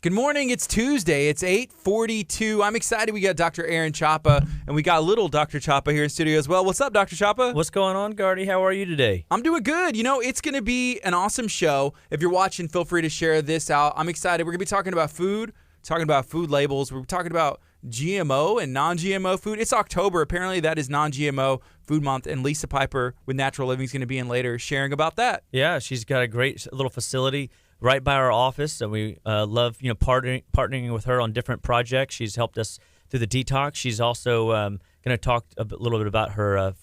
Good morning. It's Tuesday. It's 8:42. I'm excited. We got Dr. Aaron Chapa, and we got little Dr. Chapa here in studio as well. What's up, Dr. Chapa? What's going on, Gardy? How are you today? I'm doing good. You know, it's going to be an awesome show. If you're watching, feel free to share this out. I'm excited. We're going to be talking about food, talking about food labels. We're talking about GMO and non-GMO food. It's October. Apparently, that is non-GMO food month, and Lisa Piper with Natural Living is going to be in later sharing about that. Yeah, she's got a great little facility right by our office, and we love partnering with her on different projects. She's helped us through the detox. She's also going to talk a little bit about her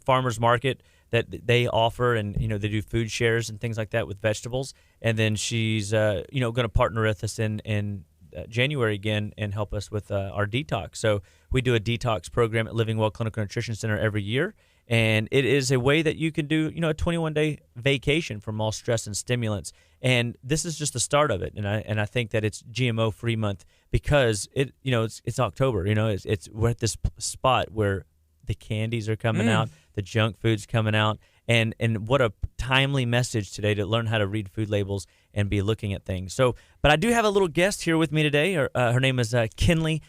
farmers market that they offer, and they do food shares and things like that with vegetables. And then she's going to partner with us in January again and help us with our detox. So we do a detox program at Living Well Clinical Nutrition Center every year. And it is a way that you can do, a 21-day vacation from all stress and stimulants. And this is just the start of it. And I think that it's GMO-free month because it's October. We're at this spot where the candies are coming out, the junk food's coming out, and what a timely message today to learn how to read food labels and be looking at things. So, but I do have a little guest here with me today. Her name is Kinley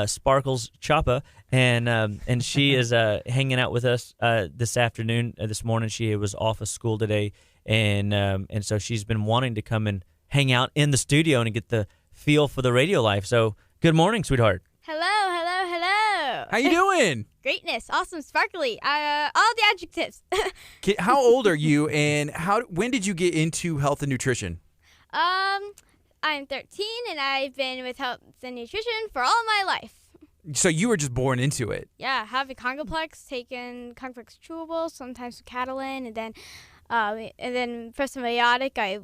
Sparkles Chapa, and she is hanging out with us this morning. She was off of school today, and so she's been wanting to come and hang out in the studio and get the feel for the radio life. So good morning, sweetheart. Hello. How you doing? Greatness, awesome, sparkly, all the adjectives. How old are you, and when did you get into health and nutrition? I'm 13, and I've been with health and nutrition for all my life. So you were just born into it? Yeah, having Congoplex, taking Congoplex chewables, sometimes Catalan, and then probiotic. I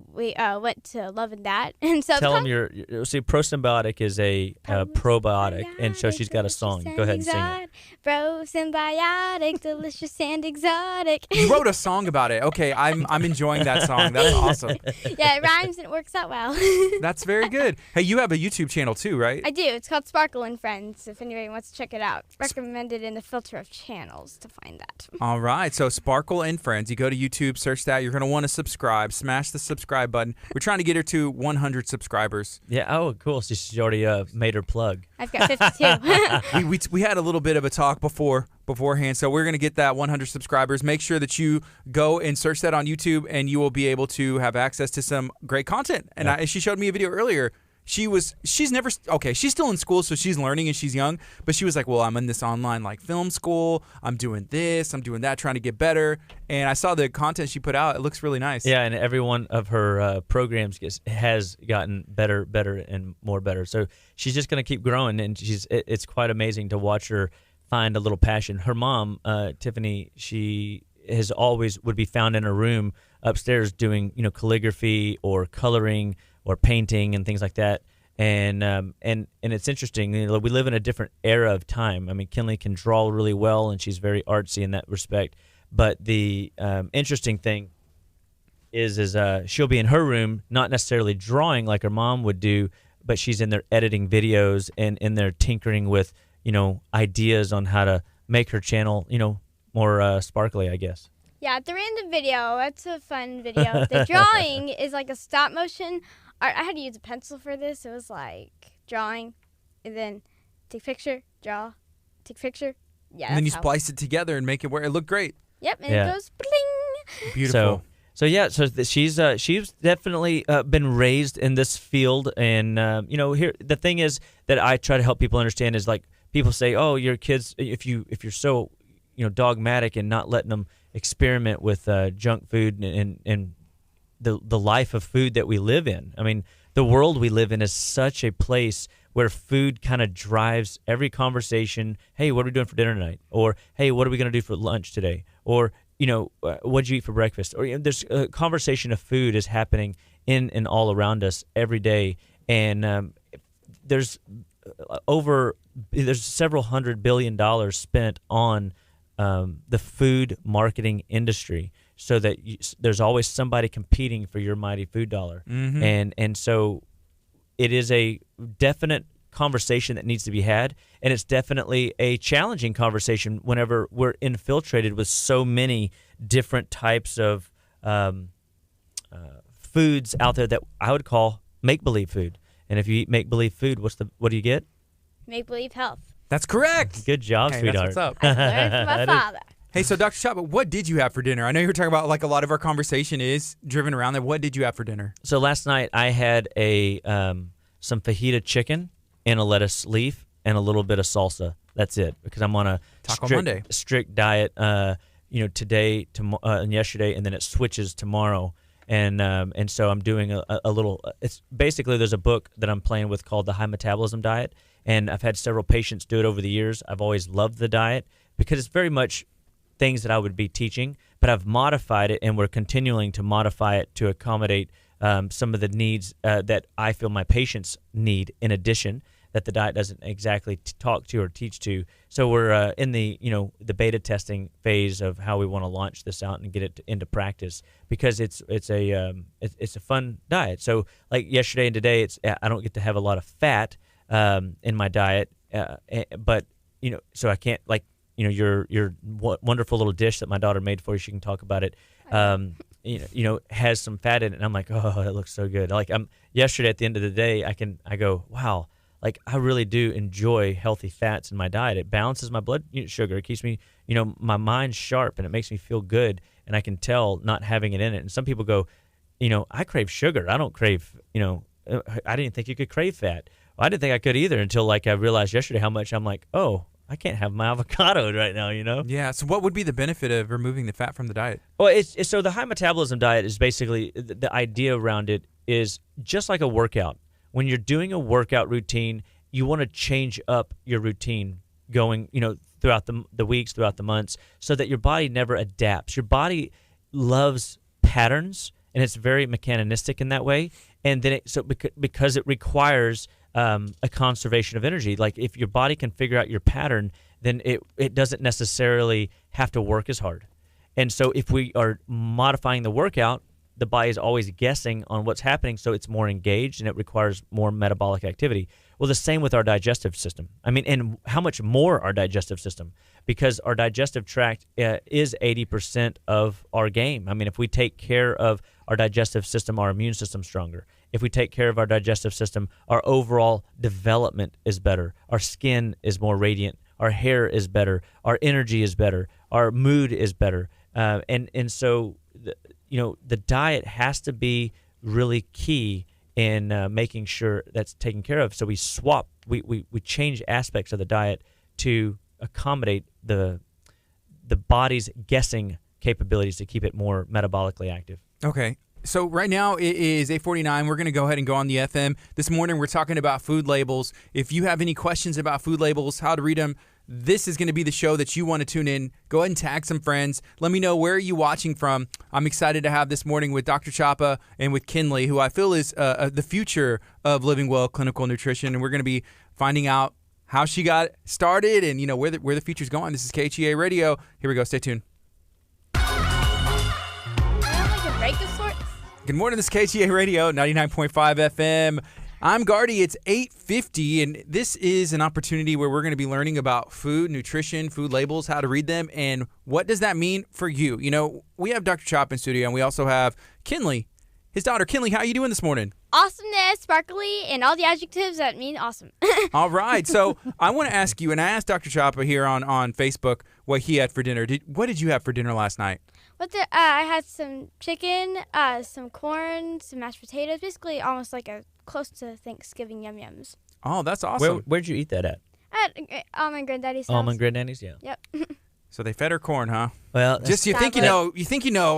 went to loving that, and so tell them probiotic is a probiotic, and so she's got a song. Go ahead and sing it. Probiotic, delicious and exotic. You wrote a song about it. Okay, I'm enjoying that song. That's awesome. Yeah, it rhymes and it works out well. That's very good. Hey, you have a YouTube channel too, right? I do. It's called Sparkle and Friends. If anybody wants to check it out, recommended in the filter of channels to find that. All right, so Sparkle and Friends. You go to YouTube, search that. You're going to want to subscribe. Smash the subscribe button. We're trying to get her to 100 subscribers. Yeah. Oh, cool. So she's already made her plug. I've got 52. we had a little bit of a talk beforehand, so we're going to get that 100 subscribers. Make sure that you go and search that on YouTube, and you will be able to have access to some great content. And she showed me a video earlier. She's still in school, so she's learning and she's young, but she was like, well, I'm in this online film school. I'm doing this, I'm doing that, trying to get better. And I saw the content she put out. It looks really nice. Yeah, and every one of her programs has gotten better, and more better. So she's just going to keep growing, and it's quite amazing to watch her find a little passion. Her mom, Tiffany, she has always would be found in her room upstairs doing, calligraphy or coloring or painting and things like that. And it's interesting. We live in a different era of time. I mean, Kinley can draw really well, and she's very artsy in that respect. But the interesting thing is she'll be in her room, not necessarily drawing like her mom would do, but she's in there editing videos and in there tinkering with, ideas on how to make her channel, more sparkly, I guess. Yeah, the random video, that's a fun video. The drawing is like a stop motion. I had to use a pencil for this. It was like drawing, and then take picture, draw, take picture. Yeah. And then you splice it together and make it where it looked great. Yep, and it goes bling. Beautiful. So she's definitely been raised in this field, and here the thing is that I try to help people understand is like people say, oh, your kids, if you're so dogmatic and not letting them experiment with junk food and the life of food that we live in. I mean, the world we live in is such a place where food kind of drives every conversation. Hey, what are we doing for dinner tonight? Or, hey, what are we going to do for lunch today? Or, what did you eat for breakfast? Or there's a conversation of food is happening in and all around us every day. And there's several $100 billion spent on the food marketing industry, so that there's always somebody competing for your mighty food dollar. Mm-hmm. And so it is a definite conversation that needs to be had, and it's definitely a challenging conversation whenever we're infiltrated with so many different types of foods out there that I would call make-believe food. And if you eat make-believe food, what do you get? Make believe health. That's correct. Good job, Hey, sweetheart. that's what's up. I learned from my father. Hey, so Dr. Chapa, what did you have for dinner? I know you were talking about like a lot of our conversation is driven around that. What did you have for dinner? So last night I had some fajita chicken and a lettuce leaf and a little bit of salsa. That's it, because I'm on a Taco Monday. strict diet. Today, and yesterday, and then it switches tomorrow. And so I'm doing a little. It's basically, there's a book that I'm playing with called the High Metabolism Diet, and I've had several patients do it over the years. I've always loved the diet because it's very much things that I would be teaching, but I've modified it, and we're continuing to modify it to accommodate some of the needs that I feel my patients need, in addition, that the diet doesn't exactly talk to or teach to. So we're in the beta testing phase of how we want to launch this out and get it into practice, because it's a fun diet. So like yesterday and today, I don't get to have a lot of fat in my diet, but so I can't, like, your wonderful little dish that my daughter made for you. She can talk about it. Has some fat in it, and I'm like, oh, it looks so good. Like, yesterday at the end of the day, I go, wow. Like, I really do enjoy healthy fats in my diet. It balances my blood sugar. It keeps me, my mind sharp, and it makes me feel good. And I can tell not having it in it. And some people go, I crave sugar. I don't crave, I didn't think you could crave fat. Well, I didn't think I could either until, I realized yesterday how much I'm like, oh, I can't have my avocado right now, Yeah. So what would be the benefit of removing the fat from the diet? Well, so the high metabolism diet is basically, the idea around it is just like a workout. When you're doing a workout routine, you want to change up your routine going, throughout the weeks, throughout the months, so that your body never adapts. Your body loves patterns, and it's very mechanistic in that way. And then because it requires a conservation of energy. Like, if your body can figure out your pattern, then it doesn't necessarily have to work as hard. And so if we are modifying the workout, the body is always guessing on what's happening, so it's more engaged and it requires more metabolic activity. Well, the same with our digestive system. And how much more our digestive system? Because our digestive tract is 80% of our game. If we take care of our digestive system, our immune system's stronger. If we take care of our digestive system, our overall development is better. Our skin is more radiant. Our hair is better. Our energy is better. Our mood is better. And so the diet has to be really key in making sure that's taken care of. So we change aspects of the diet to accommodate the body's guessing capabilities to keep it more metabolically active. Okay. So right now it is 8:49. We're going to go ahead and go on the FM. This morning we're talking about food labels. If you have any questions about food labels, how to read them, this is going to be the show that you want to tune in. Go ahead and tag some friends. Let me know where are you watching from. I'm excited to have this morning with Dr. Chapa and with Kinley, who I feel is the future of Living Well Clinical Nutrition. And we're going to be finding out how she got started and where the future's going. This is KHEA Radio. Here we go. Stay tuned. Break of sorts. Good morning. This is KHEA Radio, 99.5 FM. I'm Gardy. It's 8:50, and this is an opportunity where we're going to be learning about food, nutrition, food labels, how to read them, and what does that mean for you? We have Dr. Chop in studio, and we also have Kinley, his daughter. Kinley, how are you doing this morning? Awesomeness, sparkly, and all the adjectives that mean awesome. All right. So I want to ask you, and I asked Dr. Chapa here on Facebook what he had for dinner. What did you have for dinner last night? I had some chicken, some corn, some mashed potatoes, basically almost like a close to Thanksgiving yum-yums. Oh, that's awesome. Where'd you eat that at? At my granddaddy's house. My granddaddy's, yeah. Yep. So they fed her corn, huh? Well, just you think you know,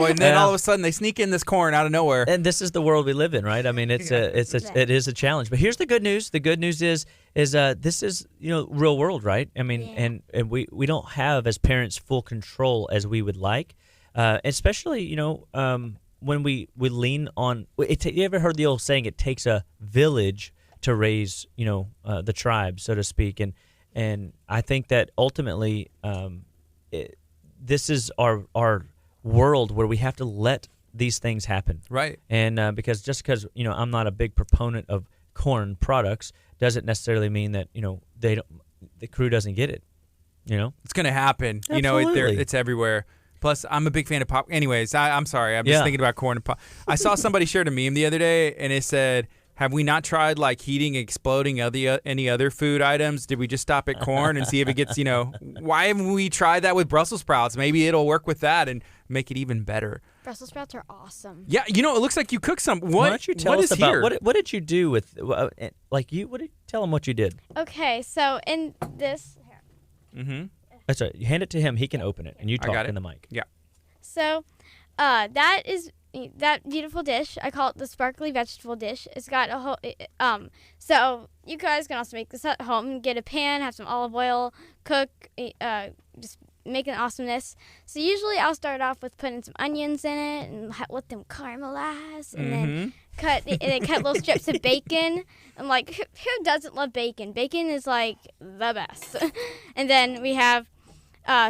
and then all of a sudden they sneak in this corn out of nowhere. And this is the world we live in, right? It is a challenge. But here's the good news. The good news is this is real world, right? And we don't have as parents full control as we would like, especially when we lean on. You ever heard the old saying? It takes a village to raise the tribe, so to speak, and I think that ultimately. This is our world where we have to let these things happen, right? And because I'm not a big proponent of corn products, doesn't necessarily mean that the crew doesn't get it. It's going to happen. Absolutely. It's everywhere. Plus, I'm a big fan of pop. Anyways, I'm sorry. I'm just thinking about corn and pop. I saw somebody shared a meme the other day, and it said, have we not tried like heating, exploding any other food items? Did we just stop at corn and see if it gets, why haven't we tried that with Brussels sprouts? Maybe it'll work with that and make it even better. Brussels sprouts are awesome. Yeah, it looks like you cooked some. Why don't you tell what us is about here? what did you do with tell them what you did. Okay, so in this here. Mm-hmm. That's right. You hand it to him. He can open it, and you talk in the mic. Yeah. So, that is that beautiful dish. I call it the sparkly vegetable dish. It's got a whole. So you guys can also make this at home. Get a pan, have some olive oil, cook. Just make an awesomeness. So usually I'll start off with putting some onions in it and let them caramelize, and then cut little strips of bacon. I'm like, who doesn't love bacon? Bacon is like the best. And then we have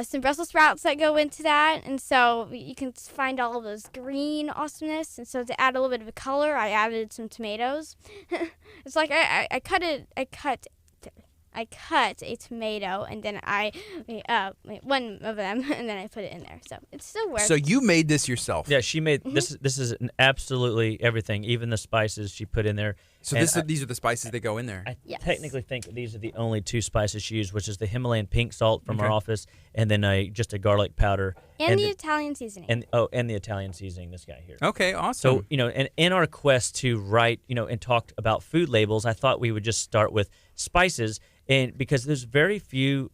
some Brussels sprouts that go into that, and so you can find all of those green awesomeness. And so to add a little bit of color, I added some tomatoes. It's like I cut a tomato, and then I one of them, and then I put it in there. So it still works. So you made this yourself? Yeah, she made this. This is absolutely everything, even the spices she put in there. So these are the spices that go in there. I technically think these are the only two spices she used, which is the Himalayan pink salt from our office, and then just a garlic powder and the Italian seasoning. And the Italian seasoning. This guy here. Okay, awesome. So and in our quest to write, and talk about food labels, I thought we would just start with spices, and because there's very few.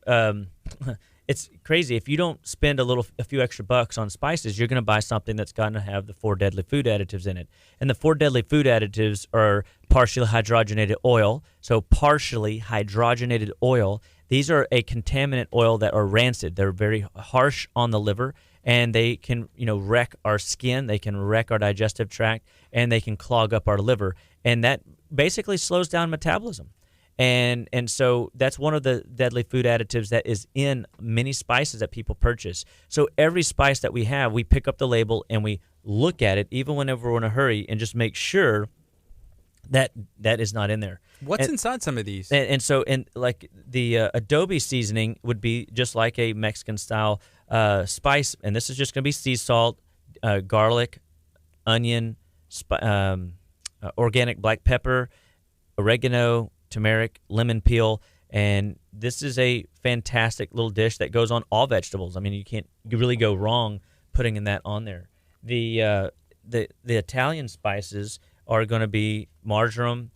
It's crazy. If you don't spend a few extra bucks on spices, you're going to buy something that's going to have the 4 deadly food additives in it. And the 4 deadly food additives are partially hydrogenated oil. So partially hydrogenated oil. These are a contaminant oil that are rancid. They're very harsh on the liver, and they can, wreck our skin. They can wreck our digestive tract, and they can clog up our liver. And that basically slows down metabolism. And so that's one of the deadly food additives that is in many spices that people purchase. So every spice that we have, we pick up the label and we look at it, even whenever we're in a hurry, and just make sure that is not in there. What's inside some of these? And so like the adobe seasoning would be just like a Mexican-style spice, and this is just going to be sea salt, garlic, onion, organic black pepper, oregano, turmeric, lemon peel, and this is a fantastic little dish that goes on all vegetables. I mean, you really go wrong putting in that on there. The Italian spices are going to be marjoram,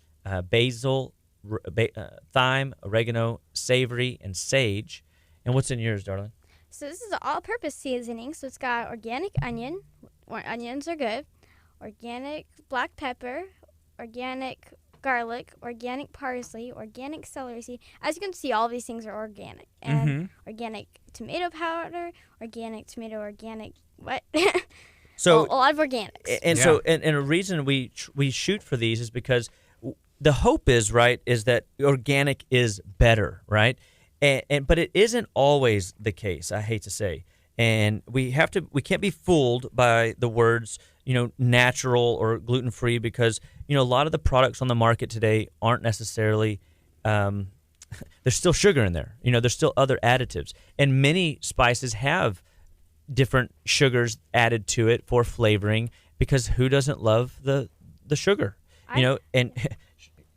basil, thyme, oregano, savory, and sage. And what's in yours, darling? So this is an all-purpose seasoning. So it's got organic onion. Onions are good. Organic black pepper. Organic garlic, organic parsley, organic celery seed. As you can see, all of these things are organic. And organic tomato powder, organic what? So a lot of organics. And so a reason we shoot for these is because the hope is that organic is better, right? But it isn't always the case, I hate to say. And we can't be fooled by the words, natural or gluten-free, because, a lot of the products on the market today aren't necessarily, there's still sugar in there. There's still other additives. And many spices have different sugars added to it for flavoring, because who doesn't love the sugar? And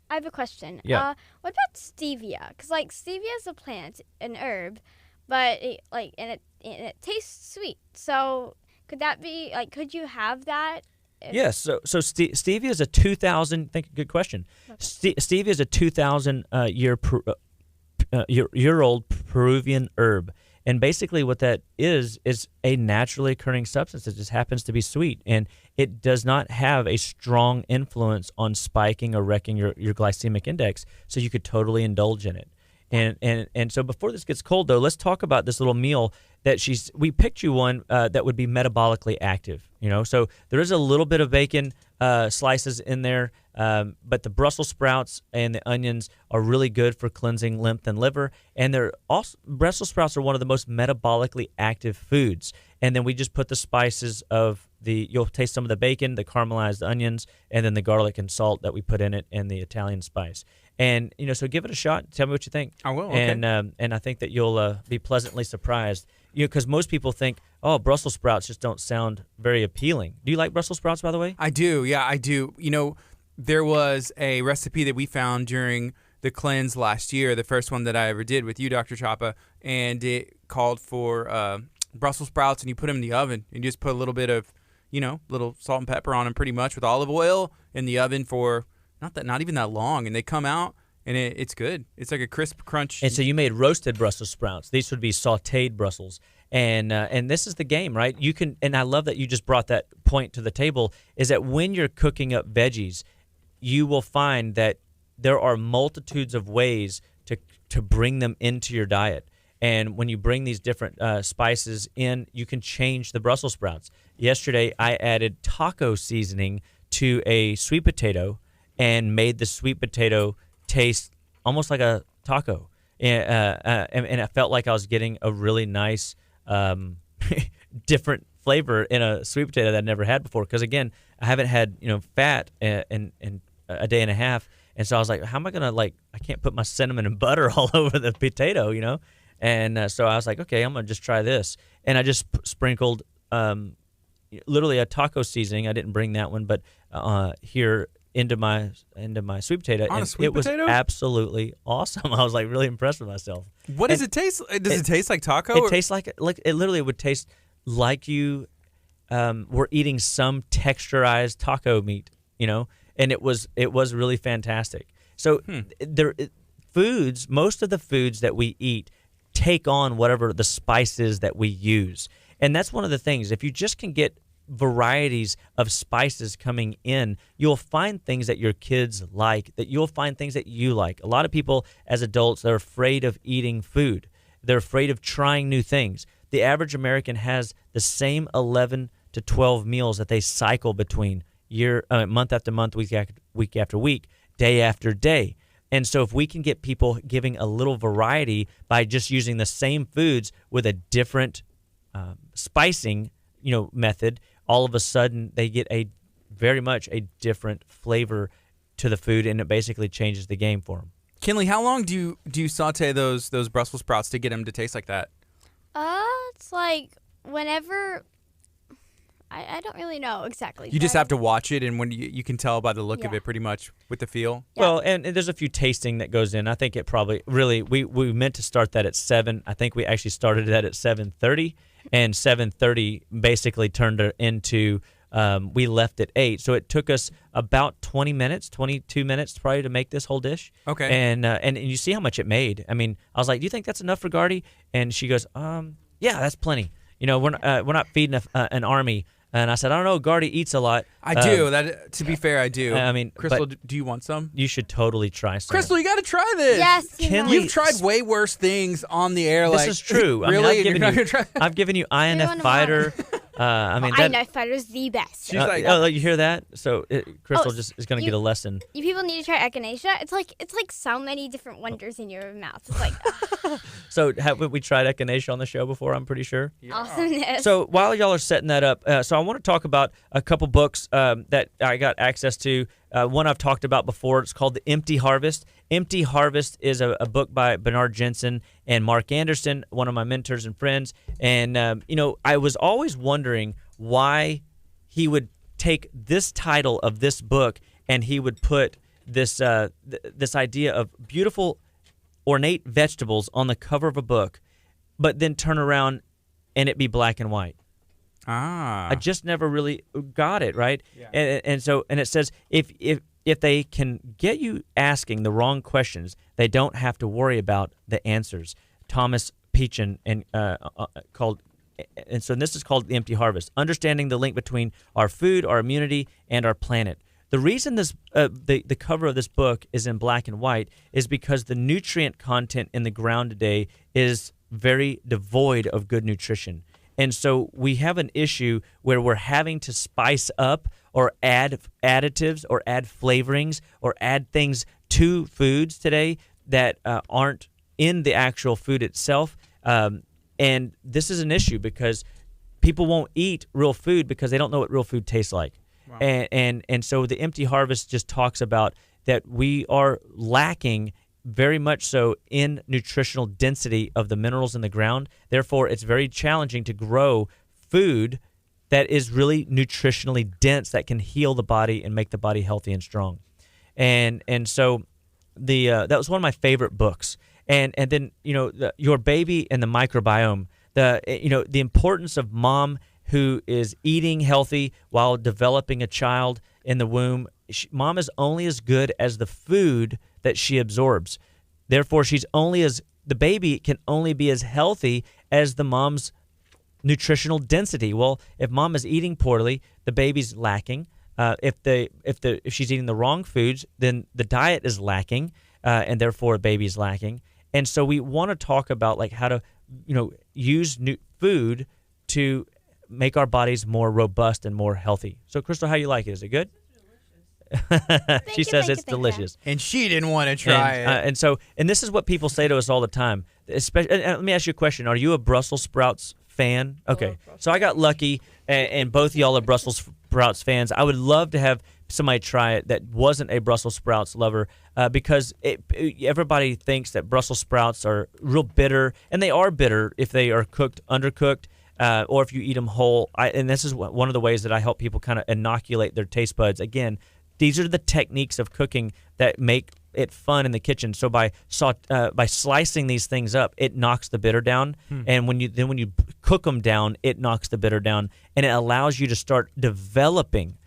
I have a question. Yeah. What about stevia? Because, stevia is a plant, an herb, but it tastes sweet. So could that be could you have that? Yes. So stevia is a 2,000. Good question. Okay. Stevia is a 2,000 year old Peruvian herb, and basically what that is a naturally occurring substance that just happens to be sweet, and it does not have a strong influence on spiking or wrecking your glycemic index. So you could totally indulge in it. And so before this gets cold, though, let's talk about this little meal that we picked you one that would be metabolically active. So there is a little bit of bacon slices in there, but the Brussels sprouts and the onions are really good for cleansing lymph and liver. And Brussels sprouts are one of the most metabolically active foods. And then we just put the spices you'll taste some of the bacon, the caramelized onions, and then the garlic and salt that we put in it, and the Italian spice. And so give it a shot. Tell me what you think. I will. Okay. And I think that you'll be pleasantly surprised. Because most people think, Brussels sprouts just don't sound very appealing. Do you like Brussels sprouts, by the way? I do. Yeah, I do. there was a recipe that we found during the cleanse last year, the first one that I ever did with you, Dr. Chapa, and it called for Brussels sprouts, and you put them in the oven, and you just put a little bit of, little salt and pepper on them pretty much with olive oil in the oven for not even that long, and they come out, and it's good. It's like a crisp crunch. And so you made roasted Brussels sprouts. These would be sautéed Brussels. And this is the game, right? You can, and I love that you just brought that point to the table, is that when you're cooking up veggies, you will find that there are multitudes of ways to bring them into your diet. And when you bring these different spices in, you can change the Brussels sprouts. Yesterday, I added taco seasoning to a sweet potato and made the sweet potato taste almost like a taco. And I felt like I was getting a really nice, different flavor in a sweet potato that I'd never had before. Because, again, I haven't had fat in a day and a half. And so I was like, how am I going to, I can't put my cinnamon and butter all over the potato, And so I was like, okay, I'm going to just try this. And I just sprinkled literally a taco seasoning. I didn't bring that one, but here into my sweet potato. On and a sweet it was potato? absolutely awesome. I was really impressed with myself. What does it taste? Does it taste like taco? It tastes like it literally would taste like you were eating some texturized taco meat, and it was really fantastic. So most of the foods that we eat take on whatever the spice is that we use. And that's one of the things. If you just can get varieties of spices coming in, you'll find things that your kids like, that you'll find things that you like. A lot of people as adults, they're afraid of eating food. They're afraid of trying new things. The average American has the same 11 to 12 meals that they cycle between month after month, week after week, day after day. And so if we can get people giving a little variety by just using the same foods with a different spicing, method, all of a sudden they get very much a different flavor to the food, and it basically changes the game for them. Kinley, how long do you saute those Brussels sprouts to get them to taste like that? It's like whenever. I don't really know exactly. You just have to watch it, and when you can tell by the look of it pretty much with the feel. Yeah. Well, and there's a few tasting that goes in. I think it probably really we meant to start that at 7. I think we actually started that at 7:30, and 7:30 basically turned it into we left at 8. So it took us about 22 minutes probably to make this whole dish. Okay. And you see how much it made. I mean, I was like, "Do you think that's enough for Gardy?" And she goes, "Yeah, that's plenty." We're not feeding an army. And I said, I don't know, Gardy eats a lot. I do. That, to be fair, I do. I mean, Crystal, do you want some? You should totally try some. Crystal, you got to try this. Yes, You've tried way worse things on the air. This is true. Really? I've given you INF Fighter. INF Fighter is the best. She's like, you hear that? So Crystal just is going to get a lesson. You people need to try echinacea. It's like so many different wonders in your mouth. It's like. So have we tried echinacea on the show before? I'm pretty sure. Yeah. Awesomeness. So while y'all are setting that up, so I want to talk about a couple books that I got access to. One I've talked about before. It's called The Empty Harvest. Empty Harvest is a book by Bernard Jensen and Mark Anderson, one of my mentors and friends. And, I was always wondering why he would take this title of this book and he would put this this idea of beautiful, ornate vegetables on the cover of a book, but then turn around and it be black and white. I just never really got it, right? Yeah. And it says if they can get you asking the wrong questions, they don't have to worry about the answers. Thomas Pynchon so this is called The Empty Harvest: Understanding the Link Between Our Food, Our Immunity, and Our Planet. The reason this the cover of this book is in black and white is because the nutrient content in the ground today is very devoid of good nutrition. And so we have an issue where we're having to spice up or add additives or add flavorings or add things to foods today that aren't in the actual food itself. And this is an issue because people won't eat real food because they don't know what real food tastes like. Wow. And so The Empty Harvest just talks about that we are lacking very much so in nutritional density of the minerals in the ground. Therefore, it's very challenging to grow food that is really nutritionally dense that can heal the body and make the body healthy and strong. And so that was one of my favorite books. And then Your Baby and the Microbiome, the importance of mom who is eating healthy while developing a child in the womb. Mom is only as good as the food that she absorbs. Therefore, the baby can only be as healthy as the mom's nutritional density. Well, if mom is eating poorly, the baby's lacking. If she's eating the wrong foods, then the diet is lacking, and therefore the baby's lacking. And so we want to talk about like how to, use food to make our bodies more robust and more healthy. So, Crystal, how you like it? Is it good? She says it's delicious. And she didn't want to try it. And this is what people say to us all the time. Especially, and let me ask you a question. Are you a Brussels sprouts fan? Okay. So I got lucky, and both of y'all are Brussels sprouts fans. I would love to have somebody try it that wasn't a Brussels sprouts lover, because everybody thinks that Brussels sprouts are real bitter, and they are bitter if they are undercooked, or if you eat them whole. And this is one of the ways that I help people kind of inoculate their taste buds. Again, these are the techniques of cooking that make it fun in the kitchen. So by slicing these things up, it knocks the bitter down, and when you cook them down, it knocks the bitter down, and it allows you to start developing,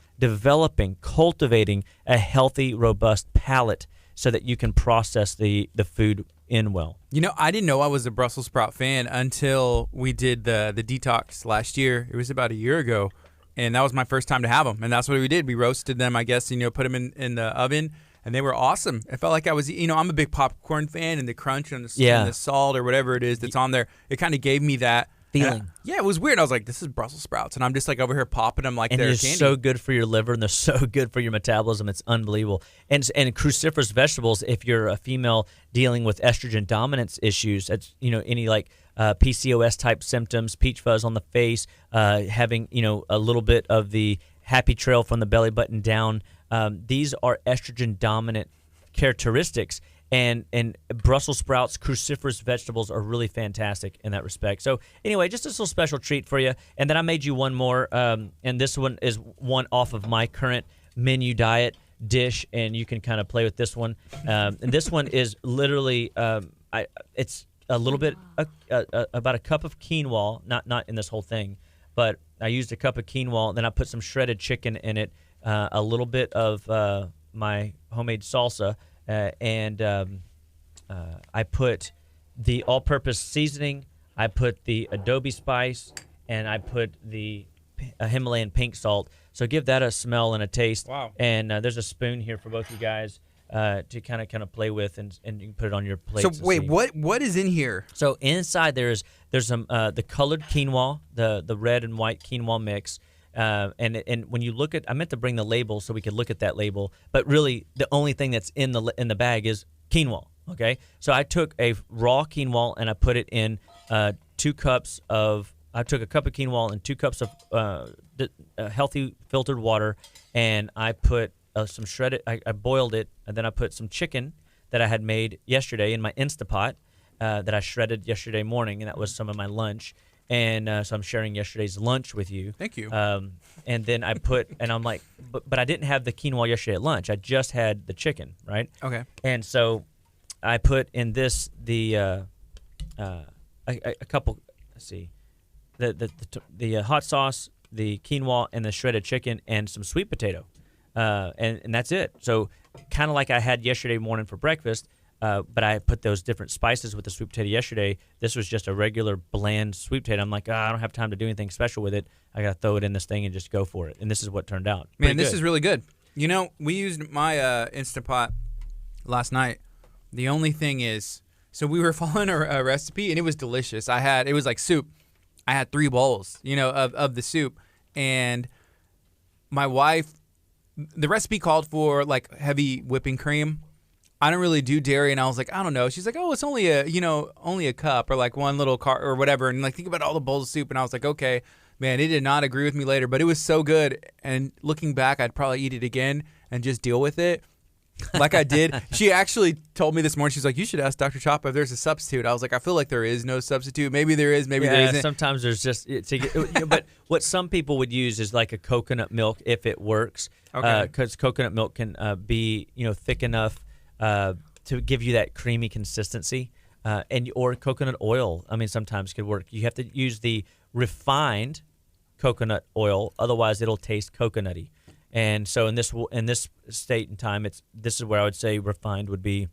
cultivating a healthy, robust palate, so that you can process the food in well. I didn't know I was a Brussels sprout fan until we did the detox last year. It was about a year ago. And that was my first time to have them. And that's what we did. We roasted them, I guess, put them in the oven. And they were awesome. It felt like I was, I'm a big popcorn fan, and the crunch and the salt or whatever it is that's on there, it kind of gave me that feeling. It was weird. I was like, this is Brussels sprouts. And I'm just like over here popping them like they're candy. And they're so good for your liver, and they're so good for your metabolism. It's unbelievable. And cruciferous vegetables, if you're a female dealing with estrogen dominance issues, that's, any like PCOS type symptoms, peach fuzz on the face, having, a little bit of the happy trail from the belly button down. These are estrogen dominant characteristics. And Brussels sprouts, cruciferous vegetables are really fantastic in that respect. So anyway, just a little special treat for you. And then I made you one more, and this one is one off of my current menu diet dish, and you can kind of play with this one. And this one is literally, it's a little bit about a cup of quinoa, not in this whole thing, but I used a cup of quinoa, and then I put some shredded chicken in it, a little bit of my homemade salsa. And I put the all-purpose seasoning, I put the adobe spice, and I put the Himalayan pink salt. So give that a smell and a taste. Wow. And there's a spoon here for both you guys to kind of play with, and you can put it on your plate. So wait, what is in here? So inside there's some the colored quinoa, the red and white quinoa mix. And when you look at, I meant to bring the label so we could look at that label, but really the only thing that's in the bag is quinoa. Okay, so I took a raw quinoa and I put it in 2 cups of. I took a cup of quinoa and 2 cups of healthy filtered water, and I put some shredded. I boiled it, and then I put some chicken that I had made yesterday in my Instapot that I shredded yesterday morning, and that was some of my lunch. And so I'm sharing yesterday's lunch with you. Thank you. And then I put, and I'm like, but I didn't have the quinoa yesterday at lunch. I just had the chicken, right? Okay. And so I put in this a couple. Let's see, the hot sauce, the quinoa, and the shredded chicken, and some sweet potato, and that's it. So kind of like I had yesterday morning for breakfast. But I put those different spices with the sweet potato yesterday. This was just a regular bland sweet potato. I'm like, I don't have time to do anything special with it. I got to throw it in this thing and just go for it. And this is what turned out. Man, this is really good. We used my Instapot last night. The only thing is, so we were following a recipe, and it was delicious. It was like soup. I had 3 bowls, of the soup. And my wife, the recipe called for like heavy whipping cream. I don't really do dairy, and I was like, I don't know. She's like, oh, it's only a cup or like one little or whatever, and like think about all the bowls of soup, and I was like, okay, man, it did not agree with me later, but it was so good, and looking back, I'd probably eat it again and just deal with it. like I did. She actually told me this morning, she's like, you should ask Dr. Chapa if there's a substitute. I was like, I feel like there is no substitute. Maybe there is, maybe there isn't. Sometimes there's just, but what some people would use is like a coconut milk if it works. Okay. Because coconut milk can be, thick enough to give you that creamy consistency. Or coconut oil, sometimes could work. You have to use the refined coconut oil, otherwise it'll taste coconutty. And so in this state and time, this is where I would say refined would be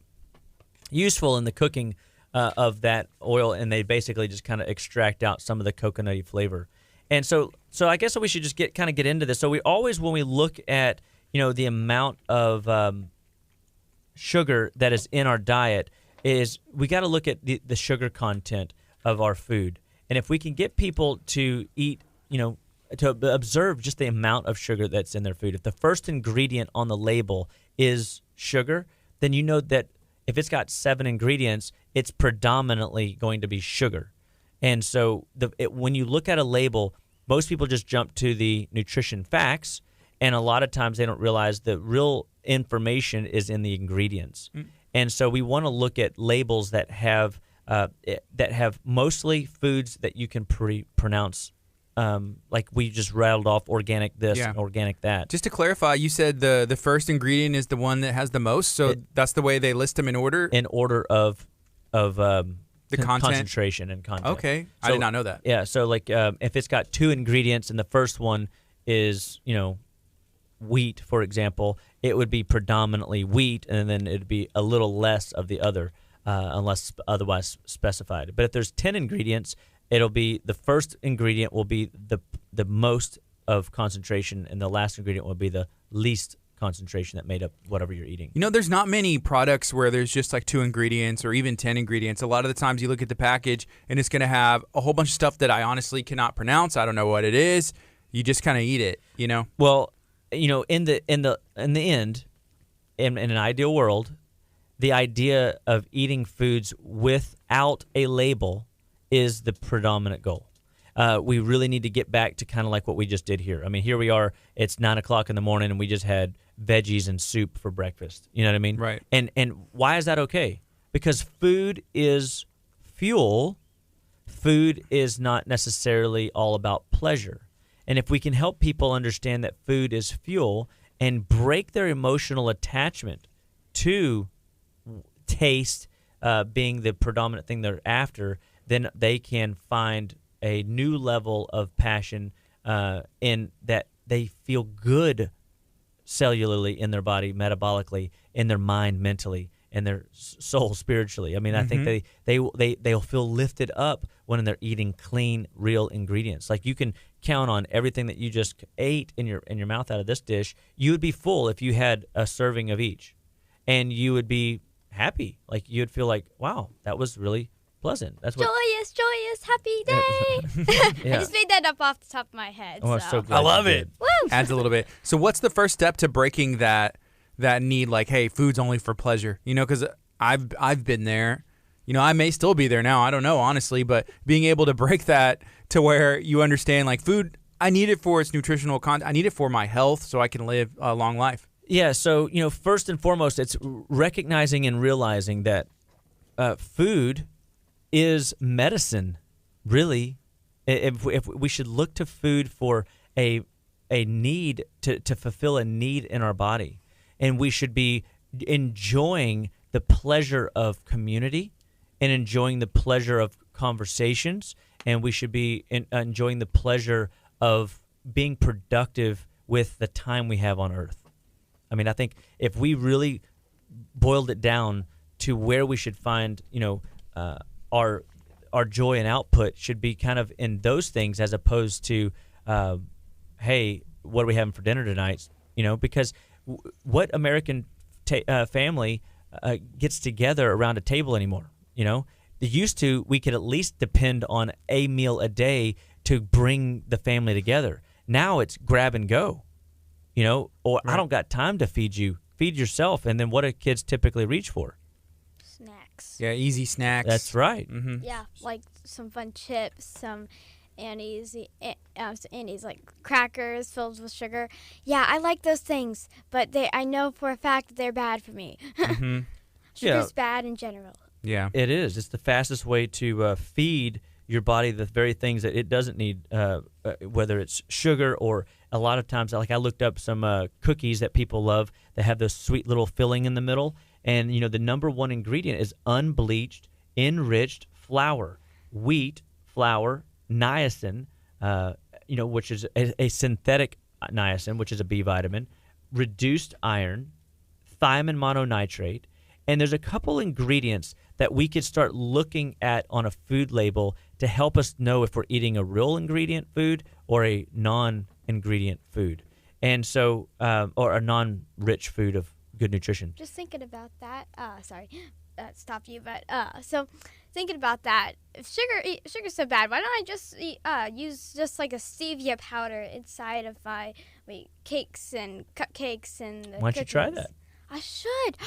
useful in the cooking of that oil, and they basically just kind of extract out some of the coconutty flavor. And so I guess we should just get into this. So we always, when we look at the amount of sugar that is in our diet, is we got to look at the sugar content of our food. And if we can get people to eat, to observe just the amount of sugar that's in their food. If the first ingredient on the label is sugar, then you know that if it's got 7 ingredients, it's predominantly going to be sugar. And so when you look at a label, most people just jump to the nutrition facts, and a lot of times they don't realize the real information is in the ingredients. And so we want to look at labels that have mostly foods that you can pronounce. Like we just rattled off organic this, and organic that. Just to clarify, you said the first ingredient is the one that has the most, so that's the way they list them in order? In order of the content? Concentration and content. Okay, I did not know that. Yeah, so like if it's got 2 ingredients and the first one is, wheat, for example, it would be predominantly wheat, and then it'd be a little less of the other, unless otherwise specified. But if there's 10 ingredients, it'll be the first ingredient will be the most of concentration, and the last ingredient will be the least concentration that made up whatever you're eating. There's not many products where there's just like 2 ingredients or even 10 ingredients. A lot of the times you look at the package and it's going to have a whole bunch of stuff that I honestly cannot pronounce. I don't know what it is. You just kind of eat it, Well, in the end, in an ideal world, the idea of eating foods without a label is the predominant goal. We really need to get back to kind of like what we just did here. Here we are. It's 9 o'clock in the morning, and we just had veggies and soup for breakfast. You know what I mean? Right. And why is that okay? Because food is fuel. Food is not necessarily all about pleasure. And if we can help people understand that food is fuel and break their emotional attachment to taste being the predominant thing they're after, then they can find a new level of passion in that they feel good cellularly in their body, metabolically, in their mind, mentally, and their soul, spiritually. I think they'll feel lifted up when they're eating clean, real ingredients. Like you can count on everything that you just ate in your mouth out of this dish. You would be full if you had a serving of each, and you would be happy. Like you'd feel like, wow, that was really pleasant. That's what joyous, happy day. I just made that up off the top of my head. Oh, I'm so glad I love you it. did. Woo! Adds a little bit. So what's the first step to breaking that need? Like, hey, food's only for pleasure. Because I've been there. I may still be there now. I don't know, honestly. But being able to break that to where you understand, like, food, I need it for its nutritional content. I need it for my health so I can live a long life. Yeah, so, first and foremost, it's recognizing and realizing that food is medicine, really. If we should look to food for a need, to fulfill a need in our body. And we should be enjoying the pleasure of community and enjoying the pleasure of conversations, and we should be enjoying the pleasure of being productive with the time we have on earth. I think if we really boiled it down to where we should find, our joy and output should be kind of in those things, as opposed to, hey, what are we having for dinner tonight? Because what American family gets together around a table anymore? Used to, we could at least depend on a meal a day to bring the family together. Now it's grab and go, or right. I don't got time to feed you. Feed yourself. And then what do kids typically reach for? Snacks. Yeah, easy snacks. That's right. Mm-hmm. Yeah, like some fun chips, some Annie's like crackers filled with sugar. Yeah, I like those things, but I know for a fact that they're bad for me. Mm-hmm. Sugar's bad in general. Yeah. It is. It's the fastest way to feed your body the very things that it doesn't need, whether it's sugar or a lot of times, like I looked up some cookies that people love that have this sweet little filling in the middle. And, the number one ingredient is unbleached, enriched flour, wheat flour, niacin, which is a synthetic niacin, which is a B vitamin, reduced iron, thiamine mononitrate, and there's a couple ingredients that we could start looking at on a food label to help us know if we're eating a real ingredient food or a non-ingredient food, and so or a non-rich food of good nutrition. Just thinking about that. Sorry, that stopped you. But so thinking about that, if sugar's so bad, why don't I just use just like a stevia powder inside of my cakes and cupcakes and Why don't you try that? I should.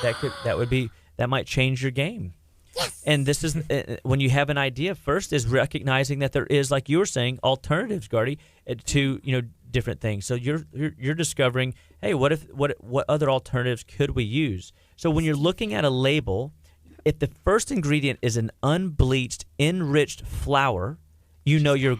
That might change your game. Yes. And this is when you have an idea. First is recognizing that there is, like you were saying, alternatives, Gardy, to different things. So you're discovering, hey, what other alternatives could we use? So when you're looking at a label, if the first ingredient is an unbleached, enriched flour, you're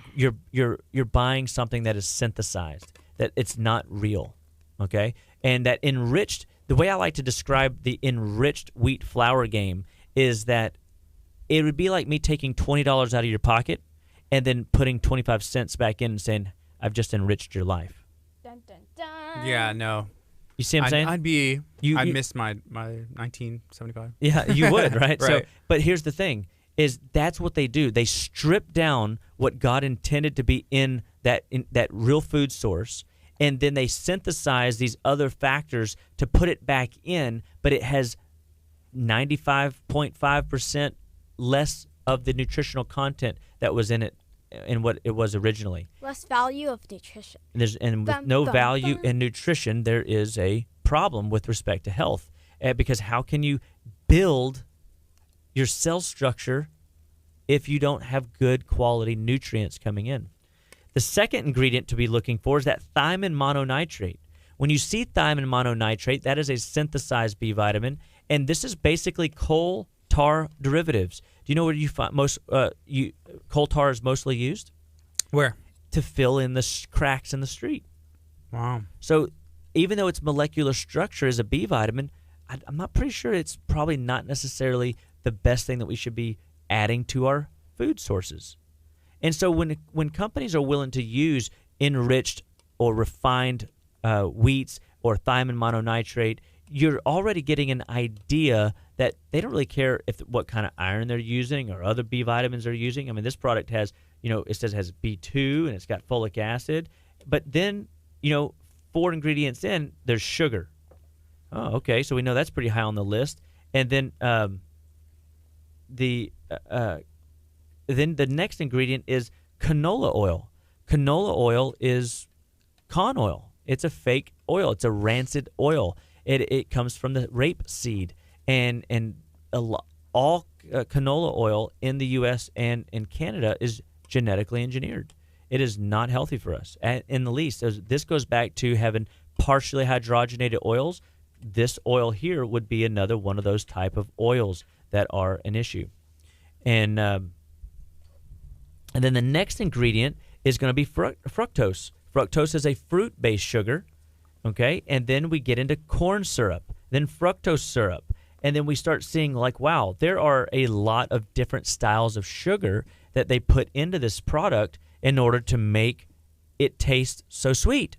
buying something that is synthesized, that it's not real, okay? And that enriched, the way I like to describe the enriched wheat flour game is that it would be like me taking $20 out of your pocket and then putting 25 cents back in and saying, I've just enriched your life. Dun, dun, dun. Yeah, no. You see what I'm saying? I'd miss my 1975. Yeah, you would, right? Right. So, but here's the thing, is that's what they do. They strip down what God intended to be in that real food source, and then they synthesize these other factors to put it back in, but it has 95.5% less of the nutritional content that was in it in what it was originally. Less value of nutrition. With no value in nutrition, there is a problem with respect to health. Because how can you build your cell structure if you don't have good quality nutrients coming in? The second ingredient to be looking for is that thiamine mononitrate. When you see thiamine mononitrate, that is a synthesized B vitamin, and this is basically coal tar derivatives. Do you know where you find coal tar is mostly used? Where? To fill in the cracks in the street. Wow. So even though its molecular structure is a B vitamin, I'm not pretty sure it's probably not necessarily the best thing that we should be adding to our food sources. And so when companies are willing to use enriched or refined wheats or thiamine mononitrate, you're already getting an idea that they don't really care what kind of iron they're using or other B vitamins they're using. I mean, this product has, it says it has B2 and it's got folic acid, but then, 4 ingredients in, there's sugar. Oh, okay, so we know that's pretty high on the list. And then the next ingredient is canola oil. Canola oil is corn oil. It's a fake oil. It's a rancid oil. It comes from the rapeseed, and all canola oil in the U.S. and in Canada is genetically engineered. It is not healthy for us in the least. This goes back to having partially hydrogenated oils. This oil here would be another one of those type of oils that are an issue. And then the next ingredient is going to be fructose. Fructose is a fruit-based sugar, okay? And then we get into corn syrup, then fructose syrup. And then we start seeing wow, there are a lot of different styles of sugar that they put into this product in order to make it taste so sweet.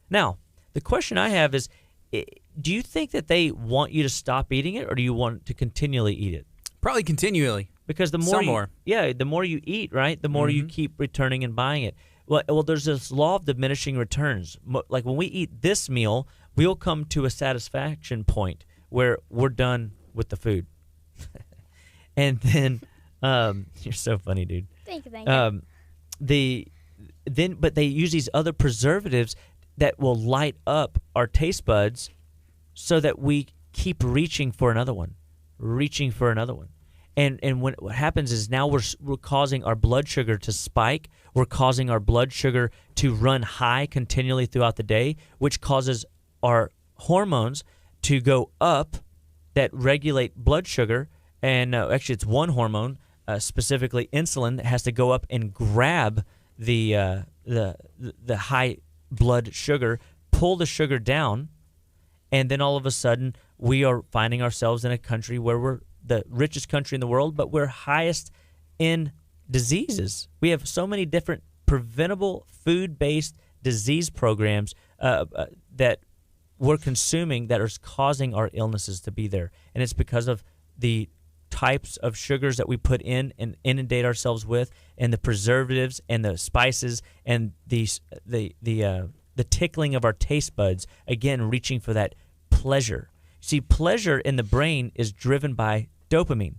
Now, the question I have is, do you think that they want you to stop eating it, or do you want to continually eat it? Probably continually. Because the more the more you eat, right, the more you keep returning and buying it. Well, there's this law of diminishing returns. Like when we eat this meal, we'll come to a satisfaction point where we're done with the food. And then, you're so funny, dude. Thank you. But they use these other preservatives that will light up our taste buds so that we keep reaching for another one. And what happens is now we're causing our blood sugar to spike. We're causing our blood sugar to run high continually throughout the day, which causes our hormones to go up that regulate blood sugar. And actually, it's one hormone, specifically insulin, that has to go up and grab the high blood sugar, pull the sugar down, and then all of a sudden we are finding ourselves in a country where we're the richest country in the world, but we're highest in diseases. We have so many different preventable food-based disease programs that we're consuming that are causing our illnesses to be there. And it's because of the types of sugars that we put in and inundate ourselves with, and the preservatives and the spices and the tickling of our taste buds, again, reaching for that pleasure. See, pleasure in the brain is driven by dopamine.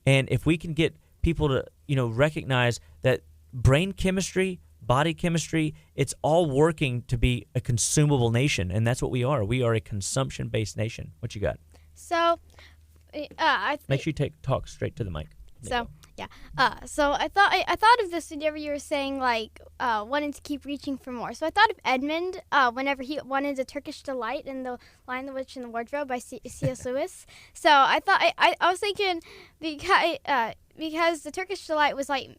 And if we can get people to, recognize that brain chemistry, body chemistry, it's all working to be a consumable nation. And that's what we are. We are a consumption-based nation. What you got? So, make sure you talk straight to the mic. So I thought of this whenever you were saying wanting to keep reaching for more. So I thought of Edmund whenever he wanted the Turkish Delight in the Lion, the Witch, and the Wardrobe by C.S. Lewis. So I thought I was thinking because the Turkish Delight was the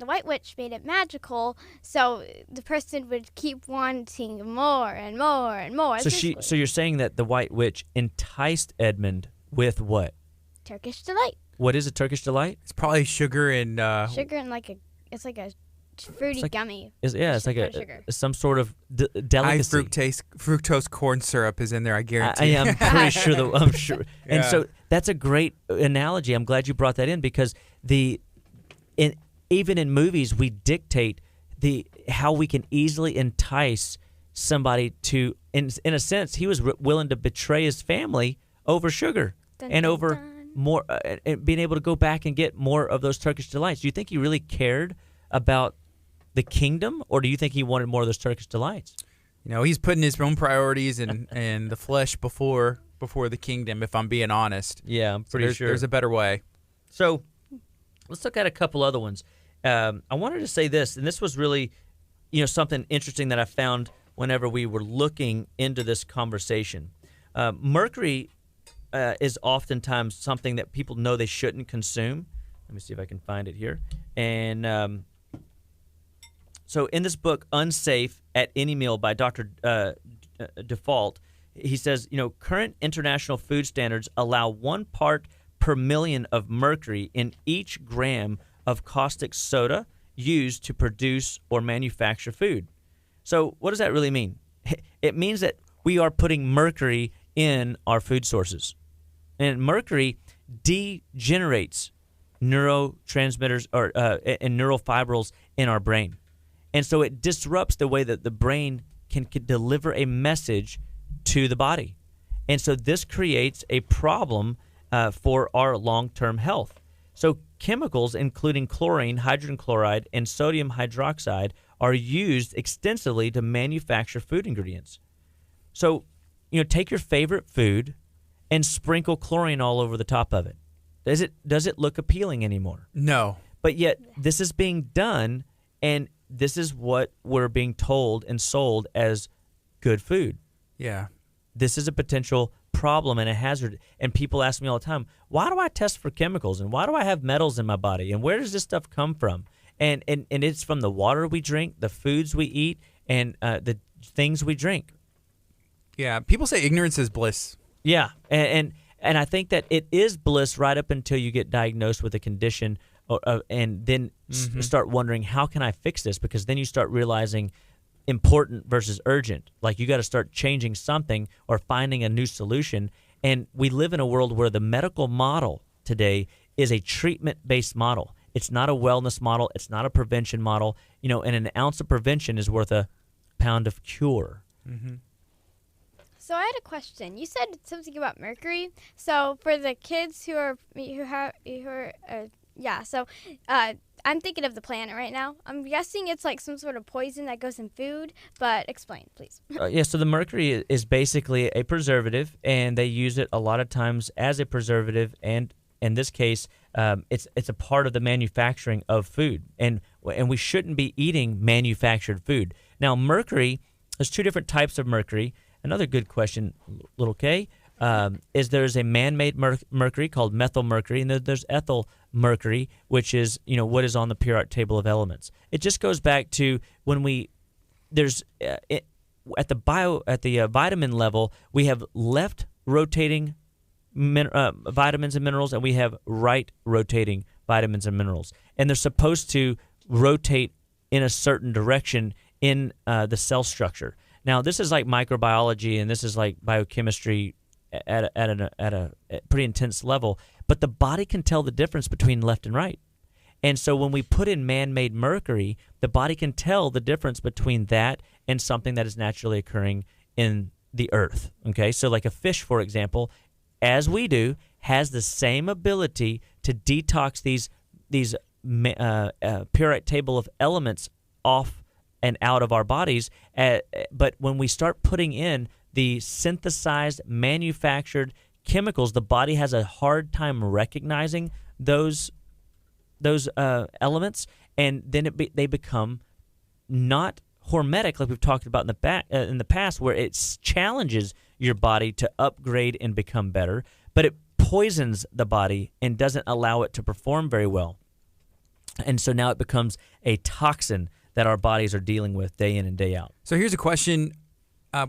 White Witch made it magical, so the person would keep wanting more and more and more. So you're saying that the White Witch enticed Edmund with what? Turkish Delight. What is a Turkish Delight? It's probably sugar and it's like a fruity gummy. It's like some sort of delicacy. High fructose corn syrup is in there. I guarantee. I'm pretty sure. I'm sure. Yeah. And so that's a great analogy. I'm glad you brought that in because even in movies we dictate how we can easily entice somebody to. In a sense, he was willing to betray his family over sugar over more, and being able to go back and get more of those Turkish Delights. Do you think he really cared about the kingdom, or do you think he wanted more of those Turkish Delights? He's putting his own priorities and the flesh before the kingdom, if I'm being honest. Yeah, I'm pretty sure. There's a better way. So let's look at a couple other ones. I wanted to say this, and this was really something interesting that I found whenever we were looking into this conversation. Mercury is oftentimes something that people know they shouldn't consume. Let me see if I can find it here. And so in this book, Unsafe at Any Meal by Dr. Default, he says, current international food standards allow 1 part per million of mercury in each gram of caustic soda used to produce or manufacture food. So what does that really mean? It means that we are putting mercury in our food sources. And mercury degenerates neurotransmitters and neurofibrils in our brain. And so it disrupts the way that the brain can deliver a message to the body. And so this creates a problem for our long-term health. So chemicals, including chlorine, hydrogen chloride, and sodium hydroxide, are used extensively to manufacture food ingredients. So, take your favorite food and sprinkle chlorine all over the top of it. Does it look appealing anymore? No. But yet this is being done, and this is what we're being told and sold as good food. Yeah. This is a potential problem and a hazard. And people ask me all the time, why do I test for chemicals? And why do I have metals in my body? And where does this stuff come from? And it's from the water we drink, the foods we eat, and the things we drink. Yeah. People say ignorance is bliss. Yeah. And I think that it is bliss right up until you get diagnosed with a condition and then start wondering, how can I fix this? Because then you start realizing important versus urgent. Like, you got to start changing something or finding a new solution. And we live in a world where the medical model today is a treatment-based model. It's not a wellness model. It's not a prevention model. And an ounce of prevention is worth a pound of cure. Mm-hmm. So I had a question. You said something about mercury. So for the kids I'm thinking of the planet right now. I'm guessing it's like some sort of poison that goes in food, but explain, please. Yeah, so the mercury is basically a preservative, and they use it a lot of times as a preservative, and in this case, it's a part of the manufacturing of food, and we shouldn't be eating manufactured food. Now, mercury, there's two different types of mercury. Another good question, little K, is there's a man-made mercury called methyl mercury, and there's ethyl mercury, which is what is on the periodic table of elements. It just goes back to when at the vitamin level, we have left rotating vitamins and minerals, and we have right rotating vitamins and minerals, and they're supposed to rotate in a certain direction in the cell structure. Now, this is like microbiology, and this is like biochemistry at a pretty intense level, but the body can tell the difference between left and right. And so when we put in man-made mercury, the body can tell the difference between that and something that is naturally occurring in the earth. Okay, so like a fish, for example, as we do, has the same ability to detox these periodic table of elements off and out of our bodies. But when we start putting in the synthesized, manufactured chemicals, the body has a hard time recognizing those elements, and then they become not hormetic, like we've talked about in the past, where it challenges your body to upgrade and become better, but it poisons the body and doesn't allow it to perform very well. And so now it becomes a toxin that our bodies are dealing with day in and day out. So here's a question.